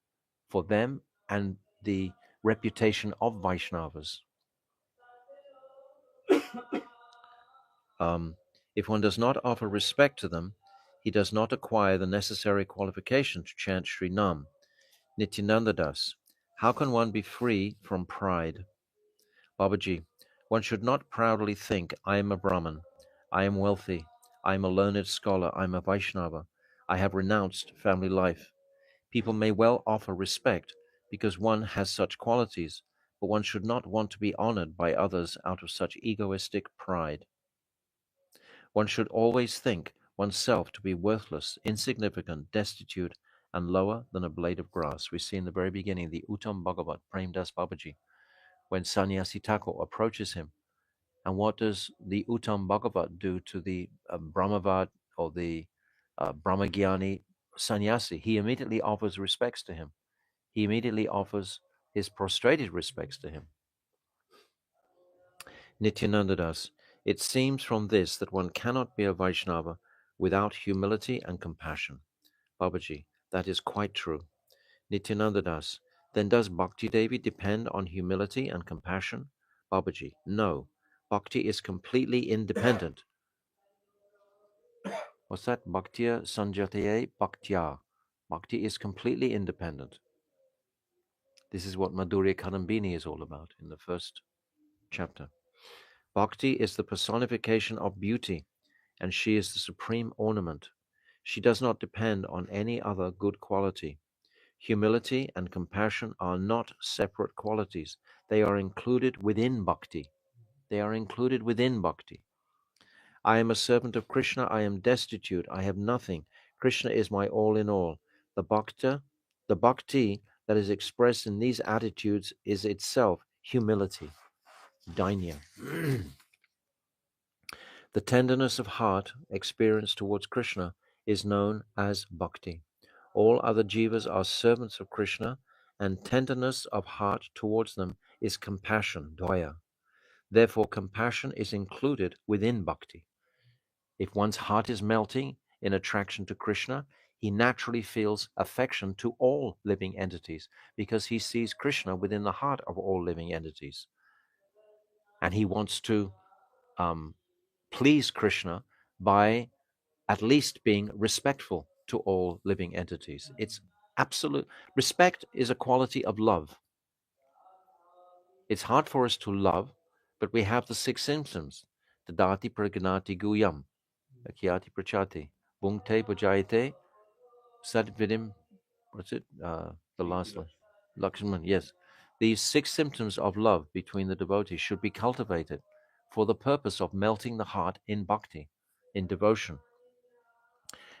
for them and the reputation of Vaishnavas. If one does not offer respect to them, he does not acquire the necessary qualification to chant Sri Nam. Nityananda Das, how can one be free from pride? Babaji, one should not proudly think, I am a Brahmin, I am wealthy, I am a learned scholar, I am a Vaishnava, I have renounced family life. People may well offer respect because one has such qualities, but one should not want to be honored by others out of such egoistic pride. One should always think oneself to be worthless, insignificant, destitute, and lower than a blade of grass. We see in the very beginning the Uttam Bhagavat, Prem Das Babaji, when Sannyasi Thakur approaches him. And what does the Uttam Bhagavat do to the Brahmavad or the Brahmagyani sannyasi? He immediately offers respects to him. He immediately offers his prostrated respects to him. Nityananda Das, it seems from this that one cannot be a Vaishnava without humility and compassion. Babaji, that is quite true. Nityananda Das, then does Bhakti Devi depend on humility and compassion? Babaji, no. Bhakti is completely independent. What's that? Bhaktiya Sanjataye Bhaktya. Bhakti is completely independent. This is what Madhurya Kadambini is all about in the first chapter. Bhakti is the personification of beauty, and she is the supreme ornament. She does not depend on any other good quality. Humility and compassion are not separate qualities. They are included within bhakti. They are included within bhakti. I am a servant of Krishna. I am destitute. I have nothing. Krishna is my all in all. The bhakti that is expressed in these attitudes is itself humility, dainya. The tenderness of heart experienced towards Krishna is known as bhakti. All other jivas are servants of Krishna, and tenderness of heart towards them is compassion, daya. Therefore, compassion is included within bhakti. If one's heart is melting in attraction to Krishna, he naturally feels affection to all living entities because he sees Krishna within the heart of all living entities. And he wants to please Krishna by at least being respectful to all living entities. It's absolute. Respect is a quality of love. It's hard for us to love, but we have the 6 symptoms. Tadati pragnati guyam, akyati prachati, bhungte bhajayate, sadvidim, what's it? The last one. Lakshman, yes. These 6 symptoms of love between the devotees should be cultivated for the purpose of melting the heart in bhakti, in devotion.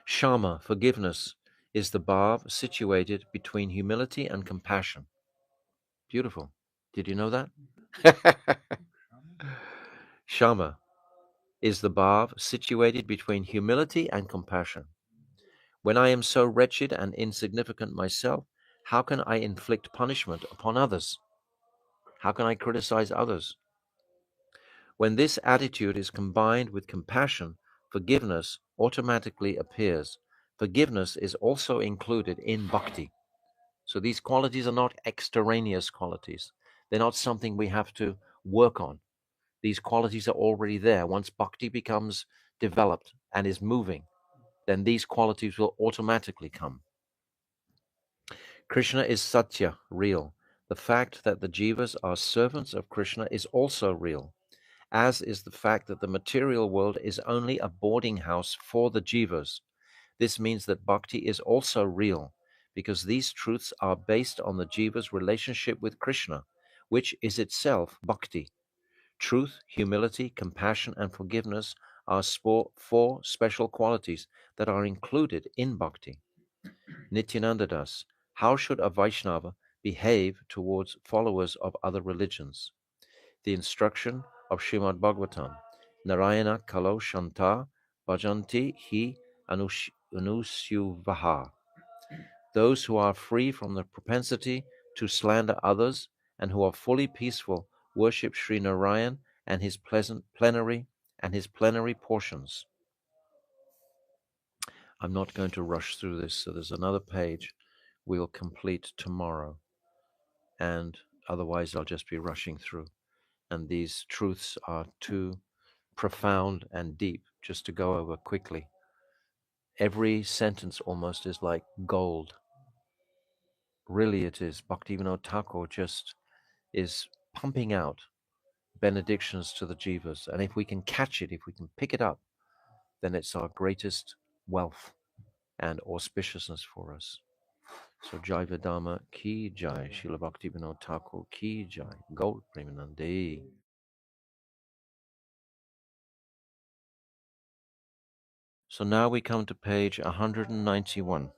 Shama, forgiveness, is the bhav situated between humility and compassion. Beautiful. Did you know that? Shama is the bhav situated between humility and compassion. When I am so wretched and insignificant myself, how can I inflict punishment upon others? How can I criticize others? When this attitude is combined with compassion, forgiveness automatically appears. Forgiveness is also included in bhakti. So these qualities are not extraneous qualities. They're not something we have to work on. These qualities are already there. Once bhakti becomes developed and is moving, then these qualities will automatically come. Krishna is satya, real. The fact that the jivas are servants of Krishna is also real, as is the fact that the material world is only a boarding house for the jivas. This means that bhakti is also real, because these truths are based on the jiva's relationship with Krishna, which is itself bhakti. Truth, humility, compassion, and forgiveness are 4 special qualities that are included in bhakti. Nityananda Das, how should a Vaishnava behave towards followers of other religions? The instruction of Srimad Bhagavatam, Narayana Kalo Shanta Bhajanti Hi Anusyuvaha. Those who are free from the propensity to slander others and who are fully peaceful worship Sri Narayan and his plenary portions. I'm not going to rush through this, so there's another page we'll complete tomorrow, and otherwise I'll just be rushing through. And these truths are too profound and deep just to go over quickly. Every sentence almost is like gold. Really it is. Bhaktivinoda Thakur just is pumping out benedictions to the jivas. And if we can catch it, if we can pick it up, then it's our greatest wealth and auspiciousness for us. So Jaiva Dharma ki jai, Srila Bhaktivinoda Thakur ki jai, Gaur Premanande. So now we come to page 191.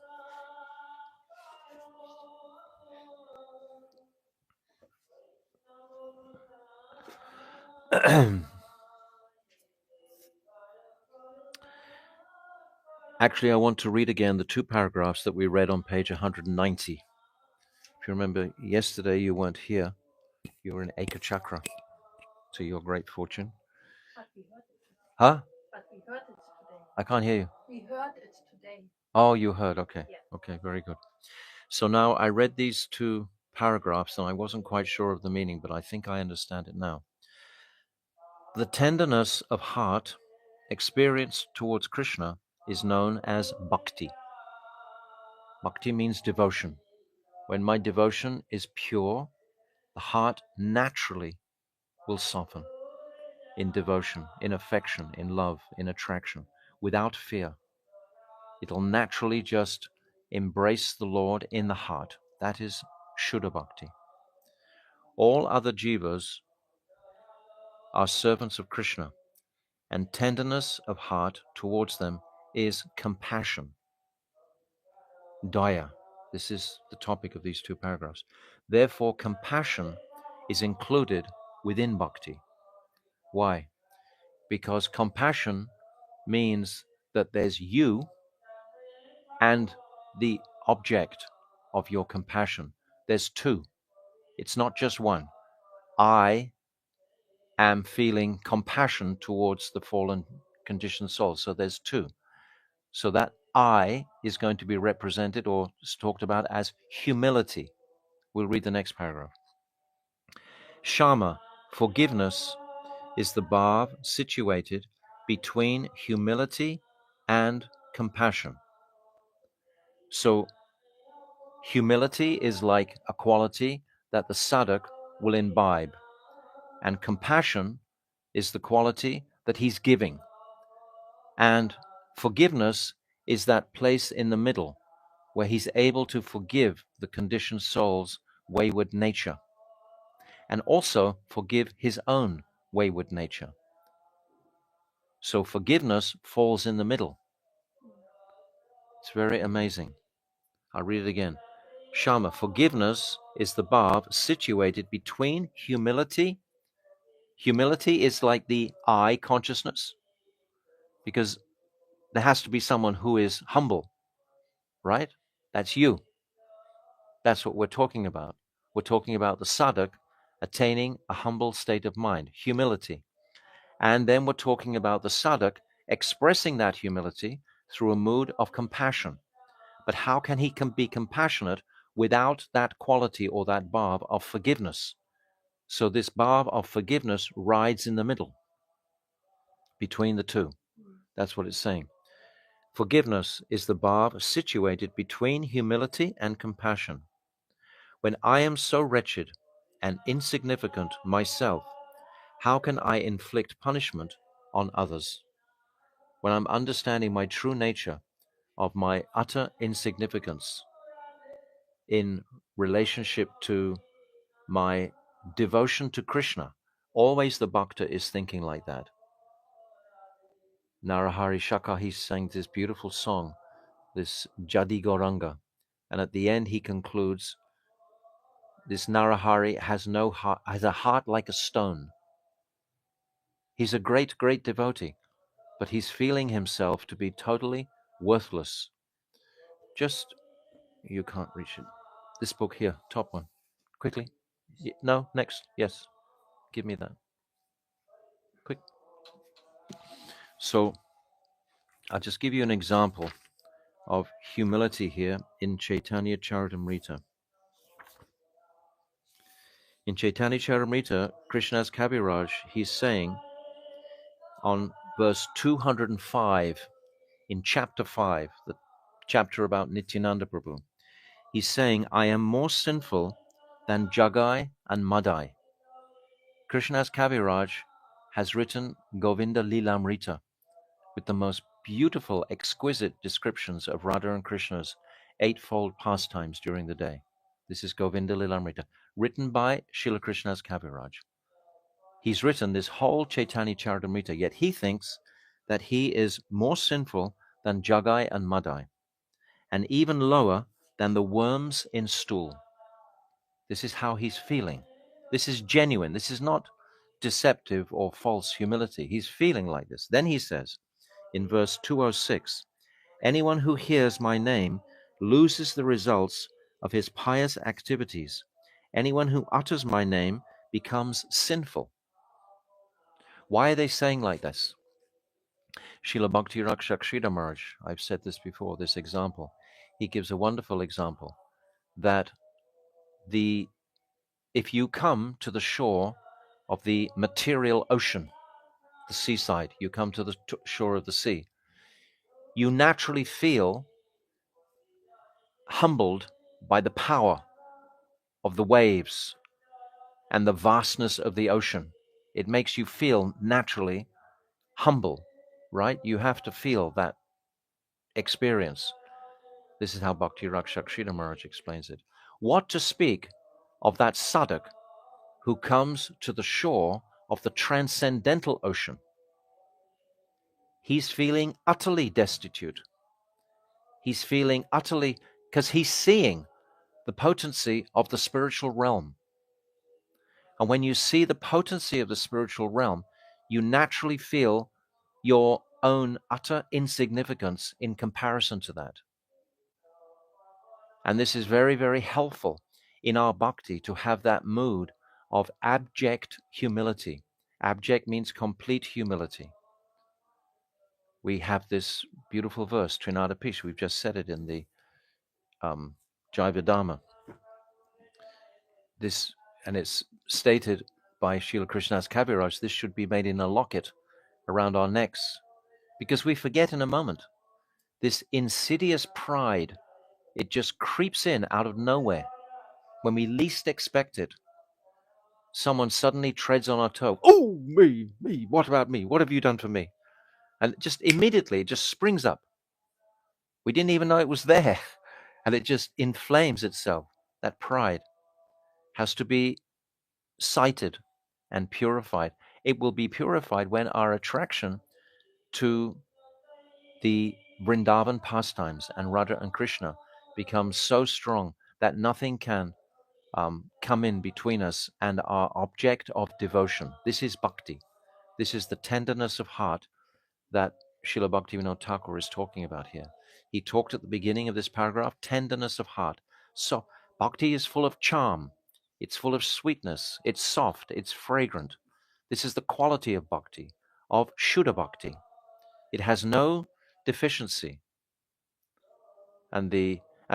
Actually, I want to read again the 2 paragraphs that we read on page 190. If you remember, yesterday you weren't here. You were in Eka Chakra, to your great fortune. But we heard it today. Huh? But we heard it today. I can't hear you. We heard it today. Oh, you heard. Okay. Yeah. Okay, very good. So now I read these 2 paragraphs and I wasn't quite sure of the meaning, but I think I understand it now. The tenderness of heart experienced towards Krishna is known as bhakti. Bhakti means devotion. When my devotion is pure, the heart naturally will soften in devotion, in affection, in love, in attraction, without fear. It'll naturally just embrace the Lord in the heart. That is Shuddha Bhakti. All other jivas are servants of Krishna, and tenderness of heart towards them is compassion. Daya. This is the topic of these two paragraphs. Therefore, compassion is included within bhakti. Why? Because compassion means that there's you and the object of your compassion. There's two. It's not just one. I am feeling compassion towards the fallen conditioned soul. So there's two. So that I is going to be represented or talked about as humility. We'll read the next paragraph. Shama, forgiveness, is the bhav situated between humility and compassion. So humility is like a quality that the sadhak will imbibe, and compassion is the quality that he's giving. And forgiveness is that place in the middle where he's able to forgive the conditioned soul's wayward nature and also forgive his own wayward nature. So forgiveness falls in the middle. It's very amazing. I'll read it again. Shama, forgiveness is the bhav situated between humility. Humility is like the I consciousness, because there has to be someone who is humble, right? That's you. That's what we're talking about. We're talking about the sadhak attaining a humble state of mind, humility. And then we're talking about the sadhak expressing that humility through a mood of compassion. But how can he be compassionate without that quality or that bhav of forgiveness? So this bhav of forgiveness rides in the middle between the two. That's what it's saying. Forgiveness is the bhav situated between humility and compassion. When I am so wretched and insignificant myself, how can I inflict punishment on others? When I'm understanding my true nature of my utter insignificance in relationship to my devotion to Krishna, always the bhakta is thinking like that. Narahari Shakahi sang this beautiful song, this Jadi Goranga, and at the end he concludes, this Narahari has no heart, has a heart like a stone. He's a great, great devotee, but he's feeling himself to be totally worthless. Just, you can't reach it. This book here, top one. Quickly. No, next. Yes. Give me that. Quick. So, I'll just give you an example of humility here in Chaitanya Charitamrita. In Chaitanya Charitamrita, Krishna's Kaviraj, he's saying on verse 205 in chapter 5, the chapter about Nityananda Prabhu, he's saying, I am more sinful than Jagai and Madai. Krishna's Kaviraj has written Govinda Lilamrita with the most beautiful, exquisite descriptions of Radha and Krishna's eightfold pastimes during the day. This is Govinda Lilamrita, written by Srila Krishna's Kaviraj. He's written this whole Chaitanya Charitamrita, yet he thinks that he is more sinful than Jagai and Madai, and even lower than the worms in stool. This is how he's feeling. This is genuine. This is not deceptive or false humility. He's feeling like this. Then he says in verse 206, anyone who hears my name loses the results of his pious activities. Anyone who utters my name becomes sinful. Why are they saying like this? Srila Bhakti Rakshak Sridhar Maharaj, I've said this before, this example. He gives a wonderful example that if you come to the shore of the material ocean, the seaside, you come to the shore of the sea, you naturally feel humbled by the power of the waves and the vastness of the ocean. It makes you feel naturally humble, right? You have to feel that experience. This is how Bhakti Rakshak Maharaj explains it. What to speak of that sadhak who comes to the shore of the transcendental ocean? He's feeling utterly destitute. He's feeling utterly, because he's seeing the potency of the spiritual realm. And when you see the potency of the spiritual realm, you naturally feel your own utter insignificance in comparison to that. And this is very, very helpful in our bhakti to have that mood of abject humility. Abject means complete humility. We have this beautiful verse, Trinada Pish, we've just said it in the Jaiva Dharma. This, and it's stated by Srila Krishnadas Kaviraj, this should be made in a locket around our necks, because we forget in a moment. This insidious pride, it just creeps in out of nowhere. When we least expect it, someone suddenly treads on our toe. Oh, me, what about me? What have you done for me? And just immediately, it just springs up. We didn't even know it was there. And it just inflames itself. That pride has to be sighted and purified. It will be purified when our attraction to the Vrindavan pastimes and Radha and Krishna becomes so strong that nothing can come in between us and our object of devotion. This is bhakti. This is the tenderness of heart that Srila Bhaktivinoda Thakur is talking about here. He talked at the beginning of this paragraph, tenderness of heart. So bhakti is full of charm. It's full of sweetness. It's soft. It's fragrant. This is the quality of bhakti, of Shuddha bhakti. It has no deficiency. And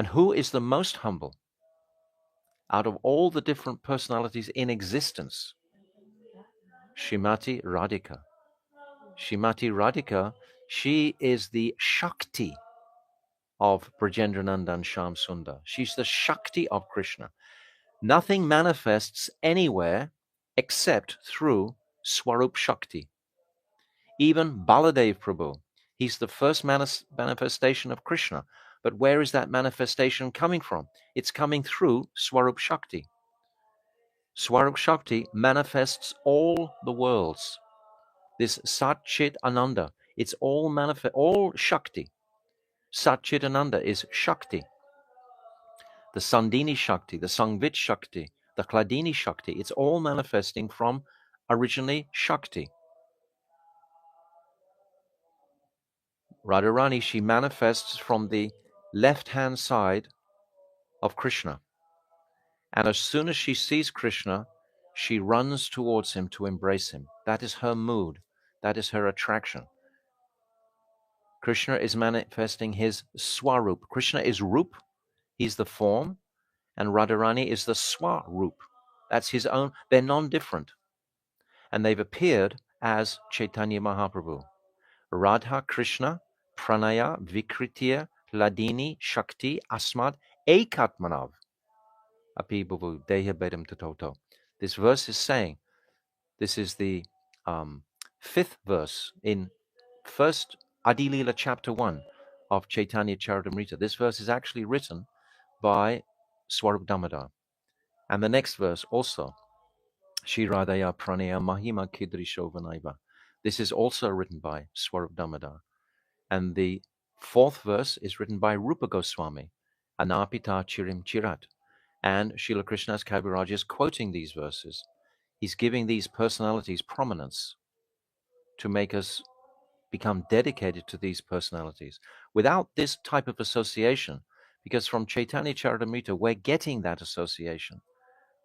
who is the most humble out of all the different personalities in existence? Srimati Radhika. Srimati Radhika, she is the Shakti of Brajendranandan Shyam Sundar. She's the Shakti of Krishna. Nothing manifests anywhere except through Swarup Shakti. Even Baladev Prabhu, he's the first manifestation of Krishna. But where is that manifestation coming from? It's coming through Swarup Shakti. Swarup Shakti manifests all the worlds. This Sat Chit Ananda, it's all all Shakti. Sat Chit Ananda is Shakti. The Sandini Shakti, the Sangvit Shakti, the Kladini Shakti, it's all manifesting from originally Shakti. Radharani, she manifests from the left-hand side of Krishna. And as soon as she sees Krishna, she runs towards him to embrace him. That is her mood. That is her attraction. Krishna is manifesting his Swarup. Krishna is Rup, he's the form, and Radharani is the Swarup. That's his own. They're non-different. And they've appeared as Chaitanya Mahaprabhu. Radha Krishna, Pranaya, Vikritya, Ladini, Shakti, Asmad, Ekatmanav. Api Bhuvu, Deha Bedam Tatoto. This verse is saying, this is the fifth verse in first Adilila chapter 1 of Chaitanya Charitamrita. This verse is actually written by Swarup Damodar. And the next verse also, Shiradaya Pranaya Mahima Kidrisho Vanaiva. This is also written by Swarup Damodar. And the fourth verse is written by Rupa Goswami, Anapita Chirim Chirat. And Srila Krishnadas Kaviraj is quoting these verses. He's giving these personalities prominence to make us become dedicated to these personalities. Without this type of association, because from Chaitanya Charitamrita, we're getting that association.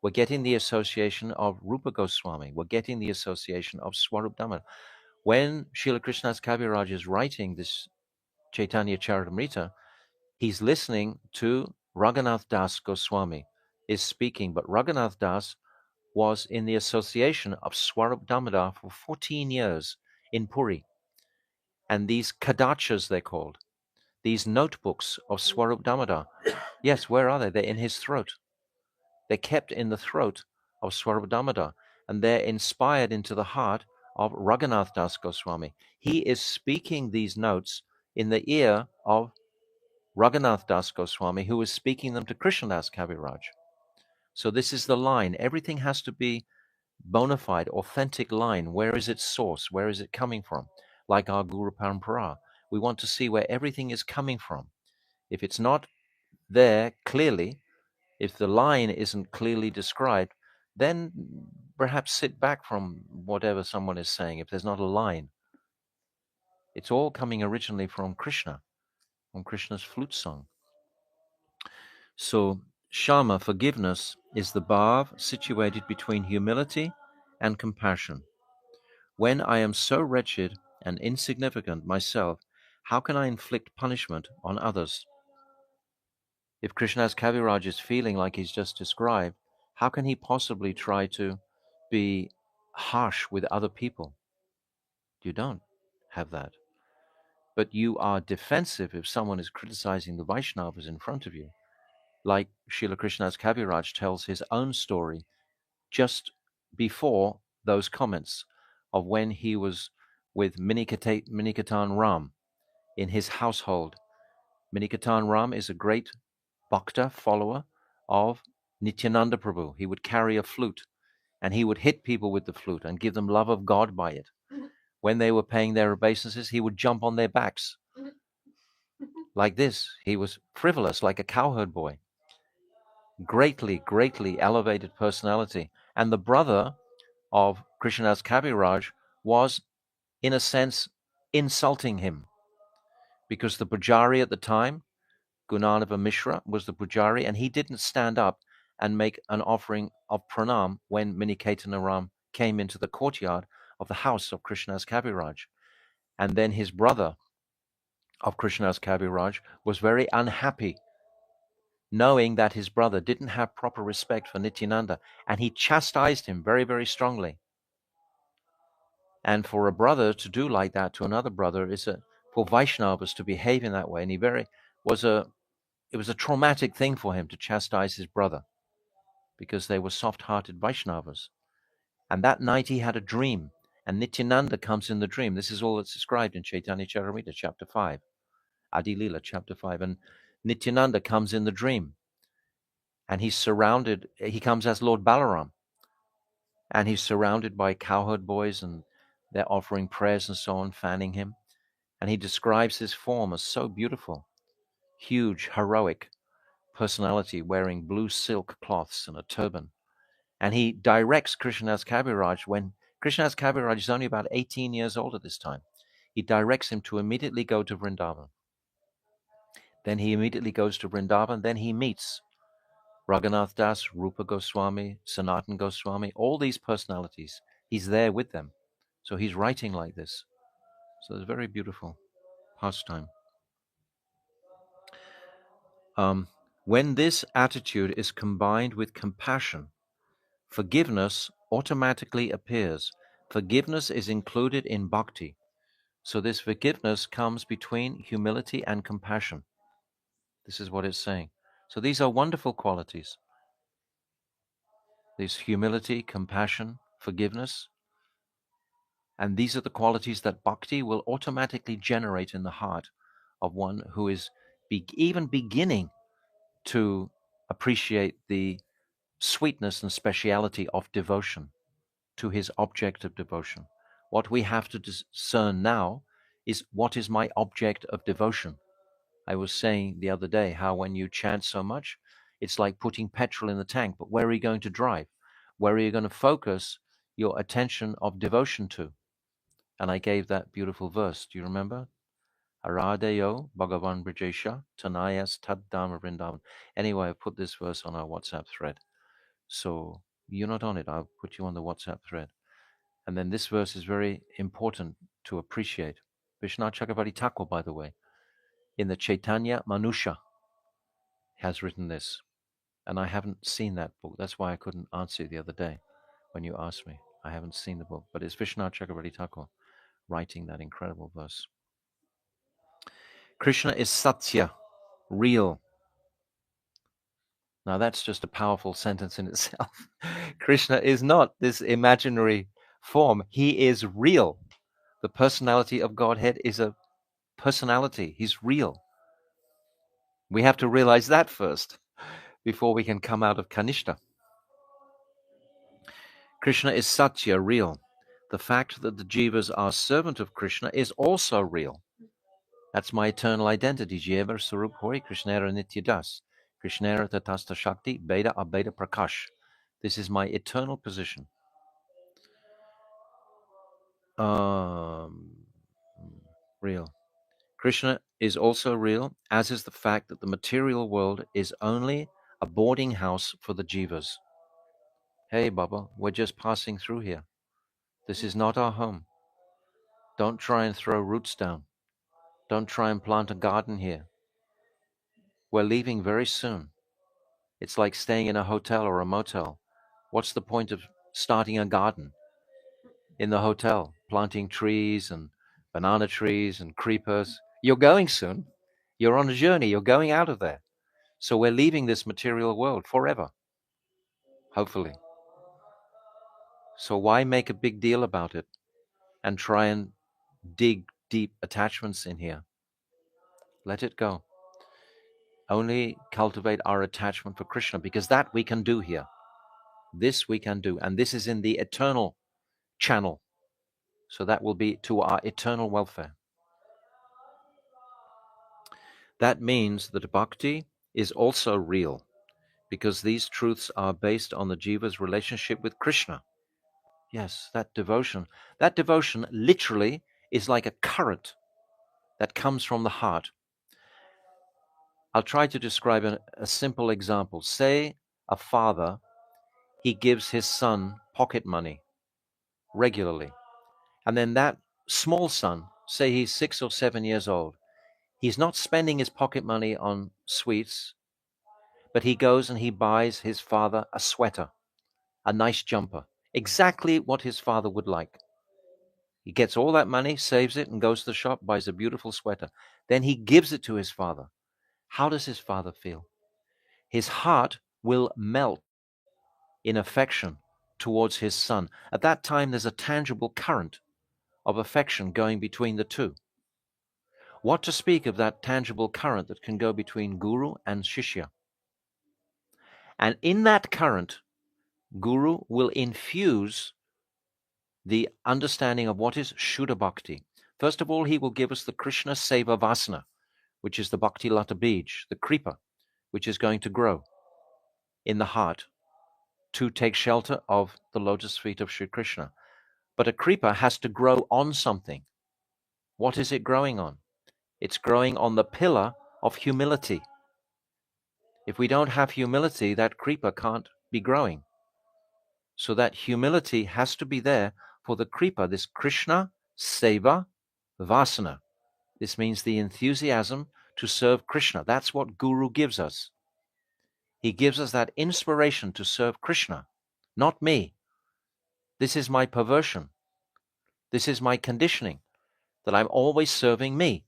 We're getting the association of Rupa Goswami. We're getting the association of Swarup Damodar. When Srila Krishnadas Kaviraj is writing this Chaitanya Charitamrita, he's listening to Raghunath Das Goswami is speaking, but Raghunath Das was in the association of Swarup Damodar for 14 years in Puri. And these kadachas, they're called, these notebooks of Swarup Damodar, yes, where are they? They're in his throat. They're kept in the throat of Swarupa Damodar, and they're inspired into the heart of Raghunath Das Goswami. He is speaking these notes in the ear of Raghunath Das Goswami, who is speaking them to Krishnadas Kaviraj. So this is the line. Everything has to be bona fide, authentic line. Where is its source? Where is it coming from? Like our Guru Parampara. We want to see where everything is coming from. If it's not there clearly, if the line isn't clearly described, then perhaps sit back from whatever someone is saying if there's not a line. It's all coming originally from Krishna, from Krishna's flute song. So, Shama, forgiveness, is the bhav situated between humility and compassion. When I am so wretched and insignificant myself, how can I inflict punishment on others? If Krishnadas Kaviraj is feeling like he's just described, how can he possibly try to be harsh with other people? You don't have that. But you are defensive if someone is criticizing the Vaishnavas in front of you. Like Srila Krishnadas Kaviraj tells his own story just before those comments of when he was with Minikatan Ram in his household. Minikatan Ram is a great bhakta follower of Nityananda Prabhu. He would carry a flute and he would hit people with the flute and give them love of God by it. When they were paying their obeisances, he would jump on their backs like this. He was frivolous, like a cowherd boy. Greatly, greatly elevated personality. And the brother of Krishnadas Kaviraj was, in a sense, insulting him because the pujari at the time, Gunanava Mishra, was the pujari, and he didn't stand up and make an offering of pranam when Miniketana Ram came into the courtyard of the house of Krishnadas Kaviraj. And then his brother of Krishnadas Kaviraj was very unhappy, knowing that his brother didn't have proper respect for Nityananda, and he chastised him very, very strongly. And for a brother to do like that to another brother for Vaishnavas to behave in that way, and it was a traumatic thing for him to chastise his brother because they were soft-hearted Vaishnavas. And that night he had a dream, and Nityananda comes in the dream. This is all that's described in Chaitanya Charitamrita, chapter 5, Adi Lila, chapter 5. And Nityananda comes in the dream, and he comes as Lord Balaram, and he's surrounded by cowherd boys, and they're offering prayers and so on, fanning him. And he describes his form as so beautiful, huge, heroic personality, wearing blue silk cloths and a turban. And he directs Krishnadas Kaviraj when Krishnadas Kaviraj is only about 18 years old at this time. He directs him to immediately go to Vrindavan. Then he immediately goes to Vrindavan. Then he meets Raghunath Das, Rupa Goswami, Sanatan Goswami, all these personalities. He's there with them. So he's writing like this. So it's very beautiful pastime. When this attitude is combined with compassion, forgiveness automatically appears. Forgiveness is included in bhakti. So this forgiveness comes between humility and compassion. This is what it's saying. So these are wonderful qualities. This humility, compassion, forgiveness. And these are the qualities that bhakti will automatically generate in the heart of one who is even beginning to appreciate the sweetness and speciality of devotion to his object of devotion. What we have to discern now is, what is my object of devotion? I was saying the other day how when you chant so much, it's like putting petrol in the tank, but where are you going to drive? Where are you going to focus your attention of devotion to? And I gave that beautiful verse. Do you remember? Aradeyo Bhagavan Brijesha Tanayas Tad Dharma Vrindavan. Anyway, I put this verse on our WhatsApp thread. So you're not on it. I'll put you on the WhatsApp thread. And then this verse is very important to appreciate. Vishnu Chakravarti Thakur, by the way, in the Chaitanya Manusha, has written this. And I haven't seen that book. That's why I couldn't answer you the other day when you asked me. I haven't seen the book. But it's Vishnu Chakravarti Thakur writing that incredible verse. Krishna is Satya, real. Now that's just a powerful sentence in itself. Krishna is not this imaginary form. He is real. The personality of Godhead is a personality. He's real. We have to realize that first before we can come out of Kanishta. Krishna is Satya, real. The fact that the jivas are servant of Krishna is also real. That's my eternal identity. Jaiva Sarup Hori Krishnera Nitya-das. Krishnera Tatasta Shakti Beda Abeda Prakash. This is my eternal position. Real. Krishna is also real, as is the fact that the material world is only a boarding house for the jivas. Hey, Baba, we're just passing through here. This is not our home. Don't try and throw roots down. Don't try and plant a garden here. We're leaving very soon. It's like staying in a hotel or a motel. What's the point of starting a garden in the hotel, planting trees and banana trees and creepers? You're going soon. You're on a journey. You're going out of there. So we're leaving this material world forever, hopefully. So why make a big deal about it and try and dig deep attachments in here? Let it go. Only cultivate our attachment for Krishna, because that we can do here. This we can do, and this is in the eternal channel. So that will be to our eternal welfare. That means that bhakti is also real, because these truths are based on the jiva's relationship with Krishna. Yes, that devotion literally is like a current that comes from the heart. I'll try to describe a simple example. Say a father, he gives his son pocket money regularly. And then that small son, say he's 6 or 7 years old, he's not spending his pocket money on sweets, but he goes and he buys his father a sweater, a nice jumper, exactly what his father would like. He gets all that money, saves it, and goes to the shop, buys a beautiful sweater. Then he gives it to his father. How does his father feel? His heart will melt in affection towards his son. At that time, there's a tangible current of affection going between the two. What to speak of that tangible current that can go between Guru and Shishya? And in that current, Guru will infuse the understanding of what is Shuddha Bhakti. First of all, he will give us the Krishna Seva Vasana, which is the Bhakti Lata Bij, the creeper, which is going to grow in the heart to take shelter of the lotus feet of Sri Krishna. But a creeper has to grow on something. What is it growing on? It's growing on the pillar of humility. If we don't have humility, that creeper can't be growing. So that humility has to be there for the creeper, this Krishna Seva Vasana. This means the enthusiasm to serve Krishna. That's what Guru gives us. He gives us that inspiration to serve Krishna, not me. This is my perversion. This is my conditioning, that I'm always serving me.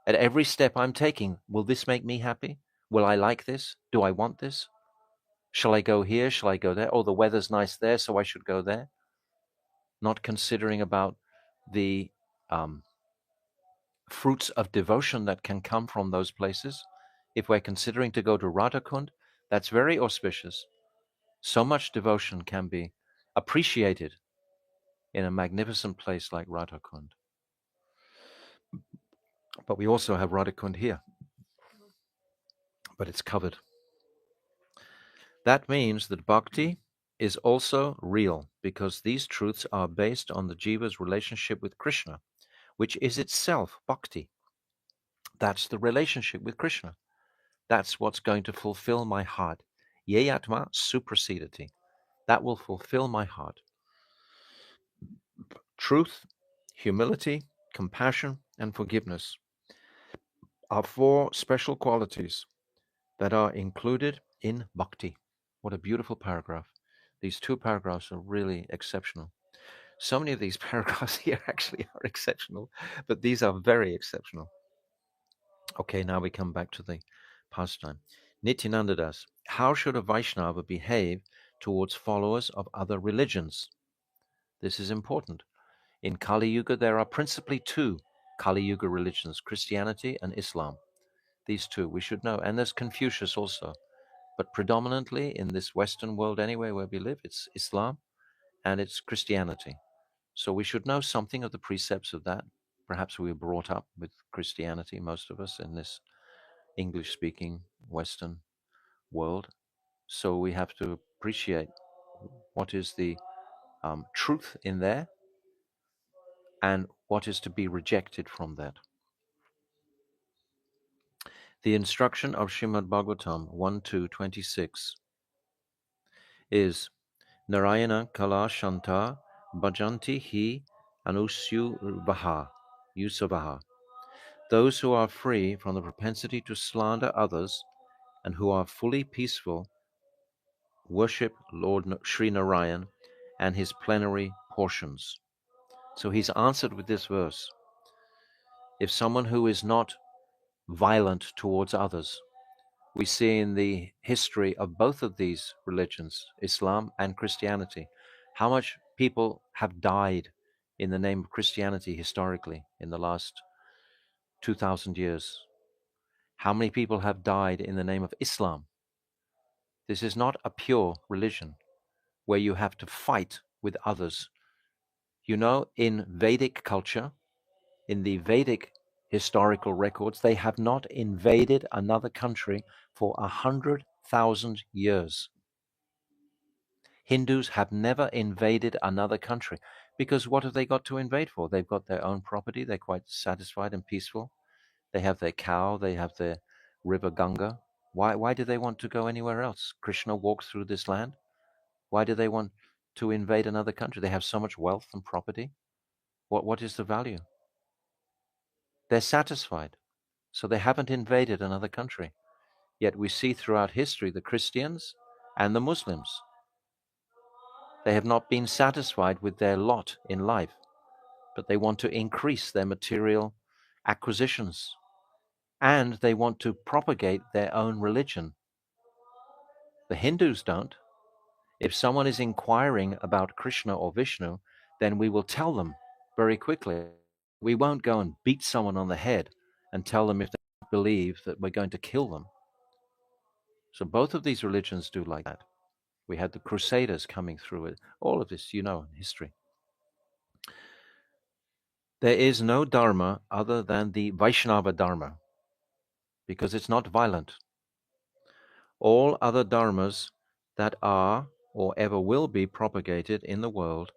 At every step I'm taking, will this make me happy? Will I like this? Do I want this? Shall I go here? Shall I go there? Oh, the weather's nice there, so I should go there. Not considering about the fruits of devotion that can come from those places. If we're considering to go to Radhakund, that's very auspicious. So much devotion can be appreciated in a magnificent place like Radhakund. But we also have Radhakund here, but it's covered. That means that bhakti is also real, because these truths are based on the jiva's relationship with Krishna, which is itself bhakti. That's the relationship with Krishna. That's what's going to fulfill my heart. Yeyatma suprasidati. That will fulfill my heart. Truth, humility, compassion, and forgiveness are 4 special qualities that are included in bhakti. What a beautiful paragraph. These 2 paragraphs are really exceptional. So many of these paragraphs here actually are exceptional, but these are very exceptional. Okay, now we come back to the pastime. Nityananda Das, how should a Vaishnava behave towards followers of other religions? This is important. In Kali Yuga, there are principally two Kali Yuga religions, Christianity and Islam. These two we should know. And there's Confucius also. But predominantly in this Western world anyway where we live, it's Islam and it's Christianity. So we should know something of the precepts of that. Perhaps we were brought up with Christianity, most of us, in this English-speaking Western world. So we have to appreciate what is the truth in there and what is to be rejected from that. The instruction of Srimad Bhagavatam 1.2.26 is Narayana Kala Shanta Bhajanti Hi Anusyu Yusavaha. Those who are free from the propensity to slander others and who are fully peaceful worship Lord Sri Narayan and his plenary portions. So he's answered with this verse. If someone who is not violent towards others, we see in the history of both of these religions, Islam and Christianity, how much people have died in the name of Christianity historically in the last 2,000 years. How many people have died in the name of Islam? This is not a pure religion where you have to fight with others. You know, in Vedic culture, in the Vedic historical records, they have not invaded another country for 100,000 years. Hindus have never invaded another country because what have they got to invade for? They've got their own property. They're quite satisfied and peaceful. They have their cow. They have their river Ganga. Why do they want to go anywhere else? Krishna walked through this land. Why do they want to invade another country? They have so much wealth and property. What is the value? They're satisfied. So they haven't invaded another country. Yet we see throughout history the Christians and the Muslims. They have not been satisfied with their lot in life, but they want to increase their material acquisitions and they want to propagate their own religion. The Hindus don't. If someone is inquiring about Krishna or Vishnu, then we will tell them very quickly. We won't go and beat someone on the head and tell them if they believe that we're going to kill them. So both of these religions do like that. We had the Crusaders coming through it. All of this, you know, in history. There is no Dharma other than the Vaisnava Dharma because it's not violent. All other Dharmas that are or ever will be propagated in the world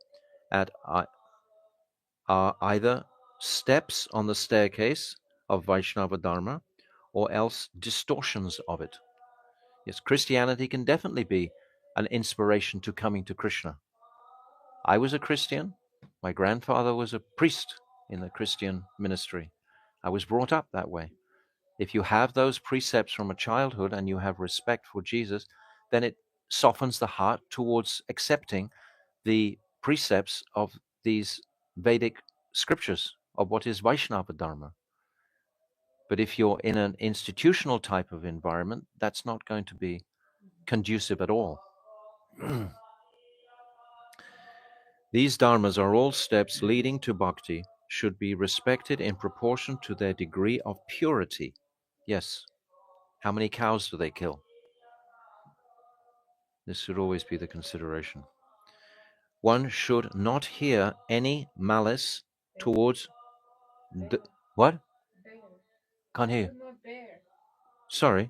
are either steps on the staircase of Vaishnava Dharma or else distortions of it. Yes, Christianity can definitely be an inspiration to coming to Krishna. I was a Christian. My grandfather was a priest in the Christian ministry. I was brought up that way. If you have those precepts from a childhood and you have respect for Jesus, then it softens the heart towards accepting the precepts of these Vedic scriptures of what is Vaishnava Dharma. But if you're in an institutional type of environment, that's not going to be conducive at all. These dharmas are all steps leading to bhakti, should be respected in proportion to their degree of purity. Yes. How many cows do they kill? This should always be the consideration. One should not hear any malice towards what? Bear. Can't hear. Do not bear. Sorry.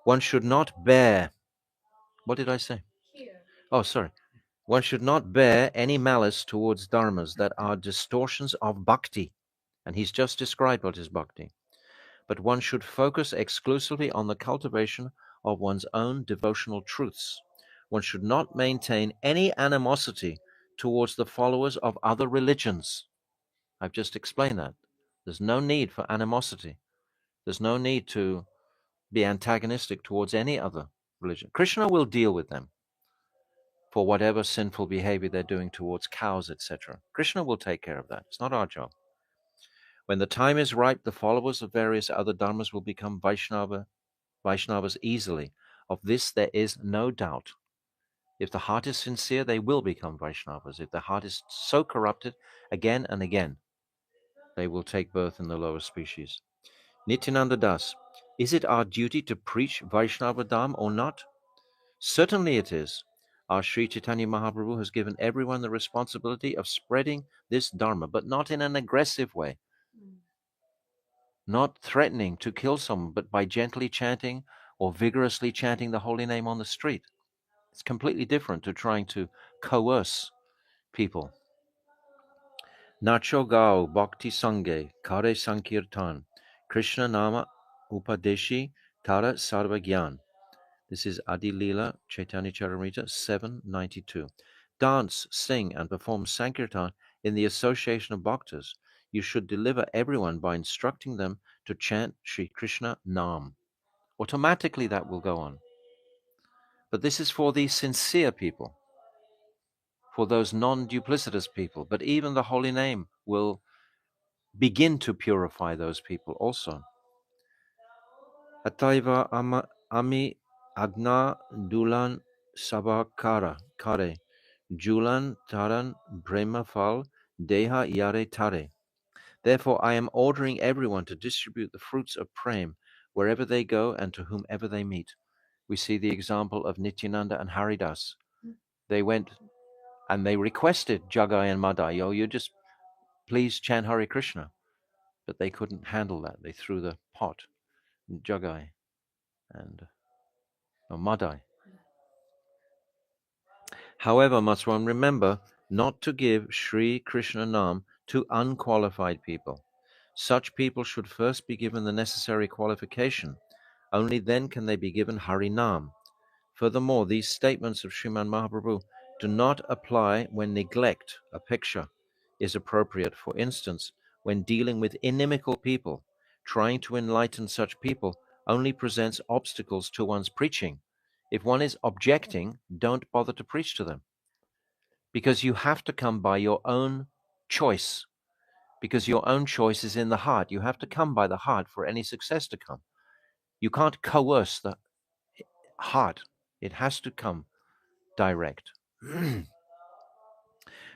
One should not bear. What did I say? Here. Oh, sorry. One should not bear any malice towards dharmas that are distortions of bhakti. And he's just described what is bhakti. But one should focus exclusively on the cultivation of one's own devotional truths. One should not maintain any animosity towards the followers of other religions. I've just explained that. There's no need for animosity. There's no need to be antagonistic towards any other religion. Krishna will deal with them for whatever sinful behavior they're doing towards cows, etc. Krishna will take care of that. It's not our job. When the time is ripe, the followers of various other dharmas will become Vaishnava Vaishnavas easily. Of this there is no doubt. If the heart is sincere, they will become Vaishnavas. If the heart is so corrupted, again and again, they will take birth in the lower species. Nityananda Das, is it our duty to preach Vaishnava Dharma or not? Certainly it is. Our Sri Chaitanya Mahaprabhu has given everyone the responsibility of spreading this Dharma, but not in an aggressive way, not threatening to kill someone, but by gently chanting or vigorously chanting the holy name on the street. It's completely different to trying to coerce people. Nacho Gao Bhakti Sange Kare Sankirtan Krishna Nama Upadeshi Tara Sarva Gyan. This is Adi Leela Chaitanya Charitamrita 792. Dance, sing, and perform Sankirtan in the association of bhaktas. You should deliver everyone by instructing them to chant Sri Krishna Nam. Automatically that will go on. But this is for the sincere people, for those non-duplicitous people. But even the holy name will begin to purify those people also. Ataiva ami agna dulan sabakara kare julan taran brahmafal deha yare tare. Therefore I am ordering everyone to distribute the fruits of prem wherever they go and to whomever they meet. We see the example of Nityananda and Haridas. They went and they requested Jagai and Madai, oh, you just please chant Hare Krishna. But they couldn't handle that. They threw the pot, Jagai and Madai. However, must one remember not to give Sri Krishna Nam to unqualified people. Such people should first be given the necessary qualification. Only then can they be given Hari Nam. Furthermore, these statements of Sriman Mahaprabhu do not apply when neglect, apeksha, is appropriate. For instance, when dealing with inimical people, trying to enlighten such people only presents obstacles to one's preaching. If one is objecting, don't bother to preach to them. Because you have to come by your own choice. Because your own choice is in the heart. You have to come by the heart for any success to come. You can't coerce the heart. It has to come direct.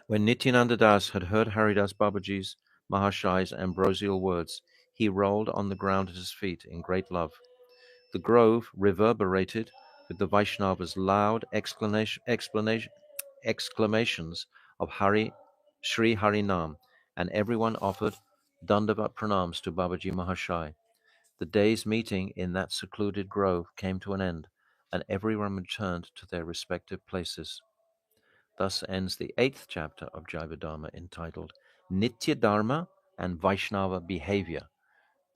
When Nityananda Das had heard Haridas Babaji's Mahashai's ambrosial words, he rolled on the ground at his feet in great love. The grove reverberated with the Vaishnavas' loud exclamations of Sri Harinam, and everyone offered Dandavat pranams to Babaji Mahashai. The day's meeting in that secluded grove came to an end, and everyone returned to their respective places. Thus ends the 8th chapter of Jaiva Dharma, entitled Nitya-dharma and Vaishnava behavior.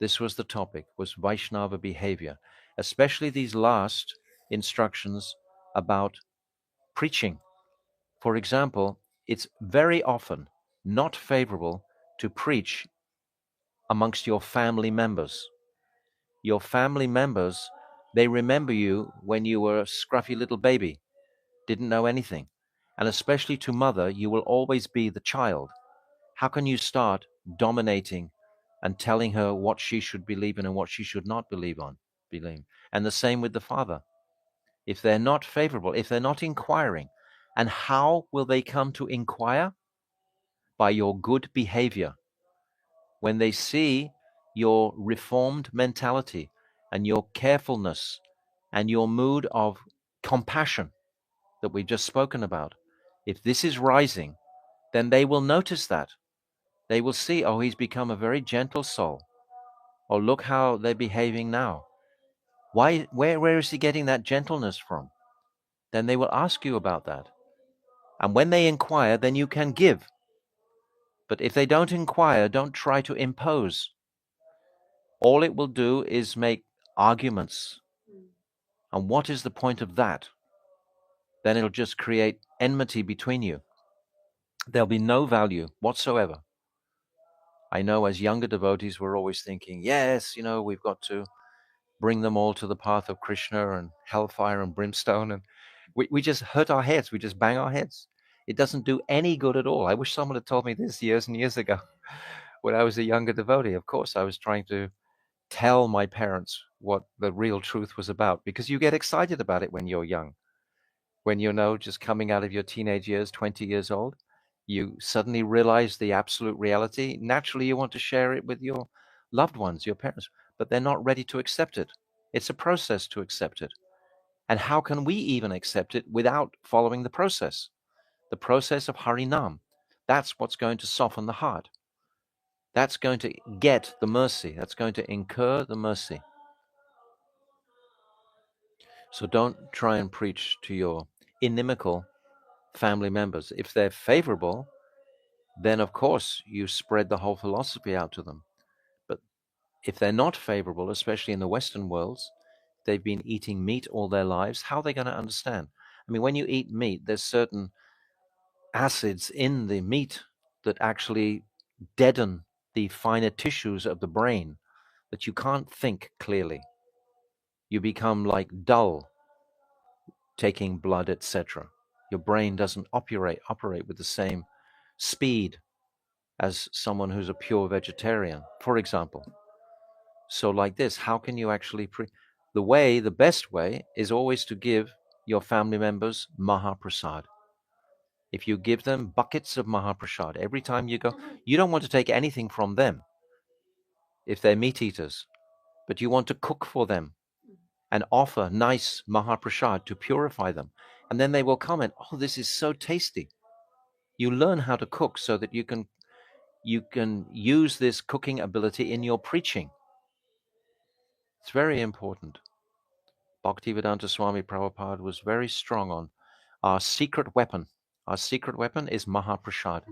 This was the topic, was Vaishnava behavior, especially these last instructions about preaching. For example, it's very often not favorable to preach amongst your family members. Your family members, they remember you when you were a scruffy little baby, didn't know anything. And especially to mother, you will always be the child. How can you start dominating and telling her what she should believe in and what she should not believe? And the same with the father. If they're not favorable, if they're not inquiring, and how will they come to inquire? By your good behavior. When they see your reformed mentality and your carefulness and your mood of compassion that we've just spoken about, if this is rising, then they will notice that. They will see, oh, he's become a very gentle soul. Oh, look how they're behaving now. Where is he getting that gentleness from? Then they will ask you about that. And when they inquire, then you can give. But if they don't inquire, don't try to impose. All it will do is make arguments. And what is the point of that? Then it'll just create enmity between you. There'll be no value whatsoever. I know as younger devotees, we're always thinking, yes, we've got to bring them all to the path of Krishna and hellfire and brimstone. And we just hurt our heads. We just bang our heads. It doesn't do any good at all. I wish someone had told me this years and years ago when I was a younger devotee. Of course, I was trying to tell my parents what the real truth was about, because you get excited about it when you're young. When you're just coming out of your teenage years, 20 years old, you suddenly realize the absolute reality. Naturally, you want to share it with your loved ones, your parents, but they're not ready to accept it. It's a process to accept it. And how can we even accept it without following the process? The process of Harinam. That's what's going to soften the heart. That's going to get the mercy. That's going to incur the mercy. So don't try and preach to your inimical family members. If they're favorable, then of course you spread the whole philosophy out to them. But if they're not favorable, especially in the Western worlds, they've been eating meat all their lives, how are they going to understand? I mean, when you eat meat, there's certain acids in the meat that actually deaden the finer tissues of the brain, that you can't think clearly. You become like dull taking blood, etc. Your brain doesn't operate with the same speed as someone who's a pure vegetarian, for example. So like this, how can you actually the best way is always to give your family members Mahaprasad. If you give them buckets of Mahaprasad every time you go, you don't want to take anything from them if they're meat eaters, but you want to cook for them and offer nice Mahaprasad to purify them. And then they will comment, oh, this is so tasty. You learn how to cook so that you can use this cooking ability in your preaching. It's very important. Bhaktivedanta Swami Prabhupada was very strong on our secret weapon. Our secret weapon is Mahaprasad.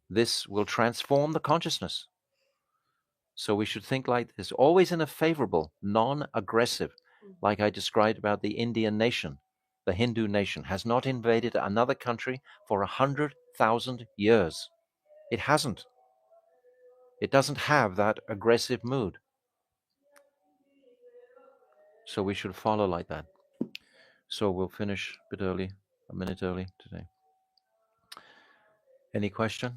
This will transform the consciousness. So we should think like this, always in a favorable, non-aggressive, like I described about the Indian nation. The Hindu nation has not invaded another country for 100,000 years. It hasn't. It doesn't have that aggressive mood. So we should follow like that. So we'll finish a bit early, a minute early today. Any question?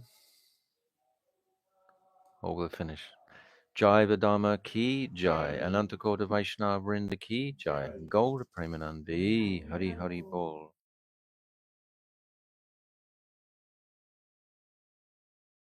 Or we'll finish. Jaiva Dharma ki jai. Ananta Koda Vaishnava Vrinda ki jai. Gaura Premanandi. Hari Hari Bol.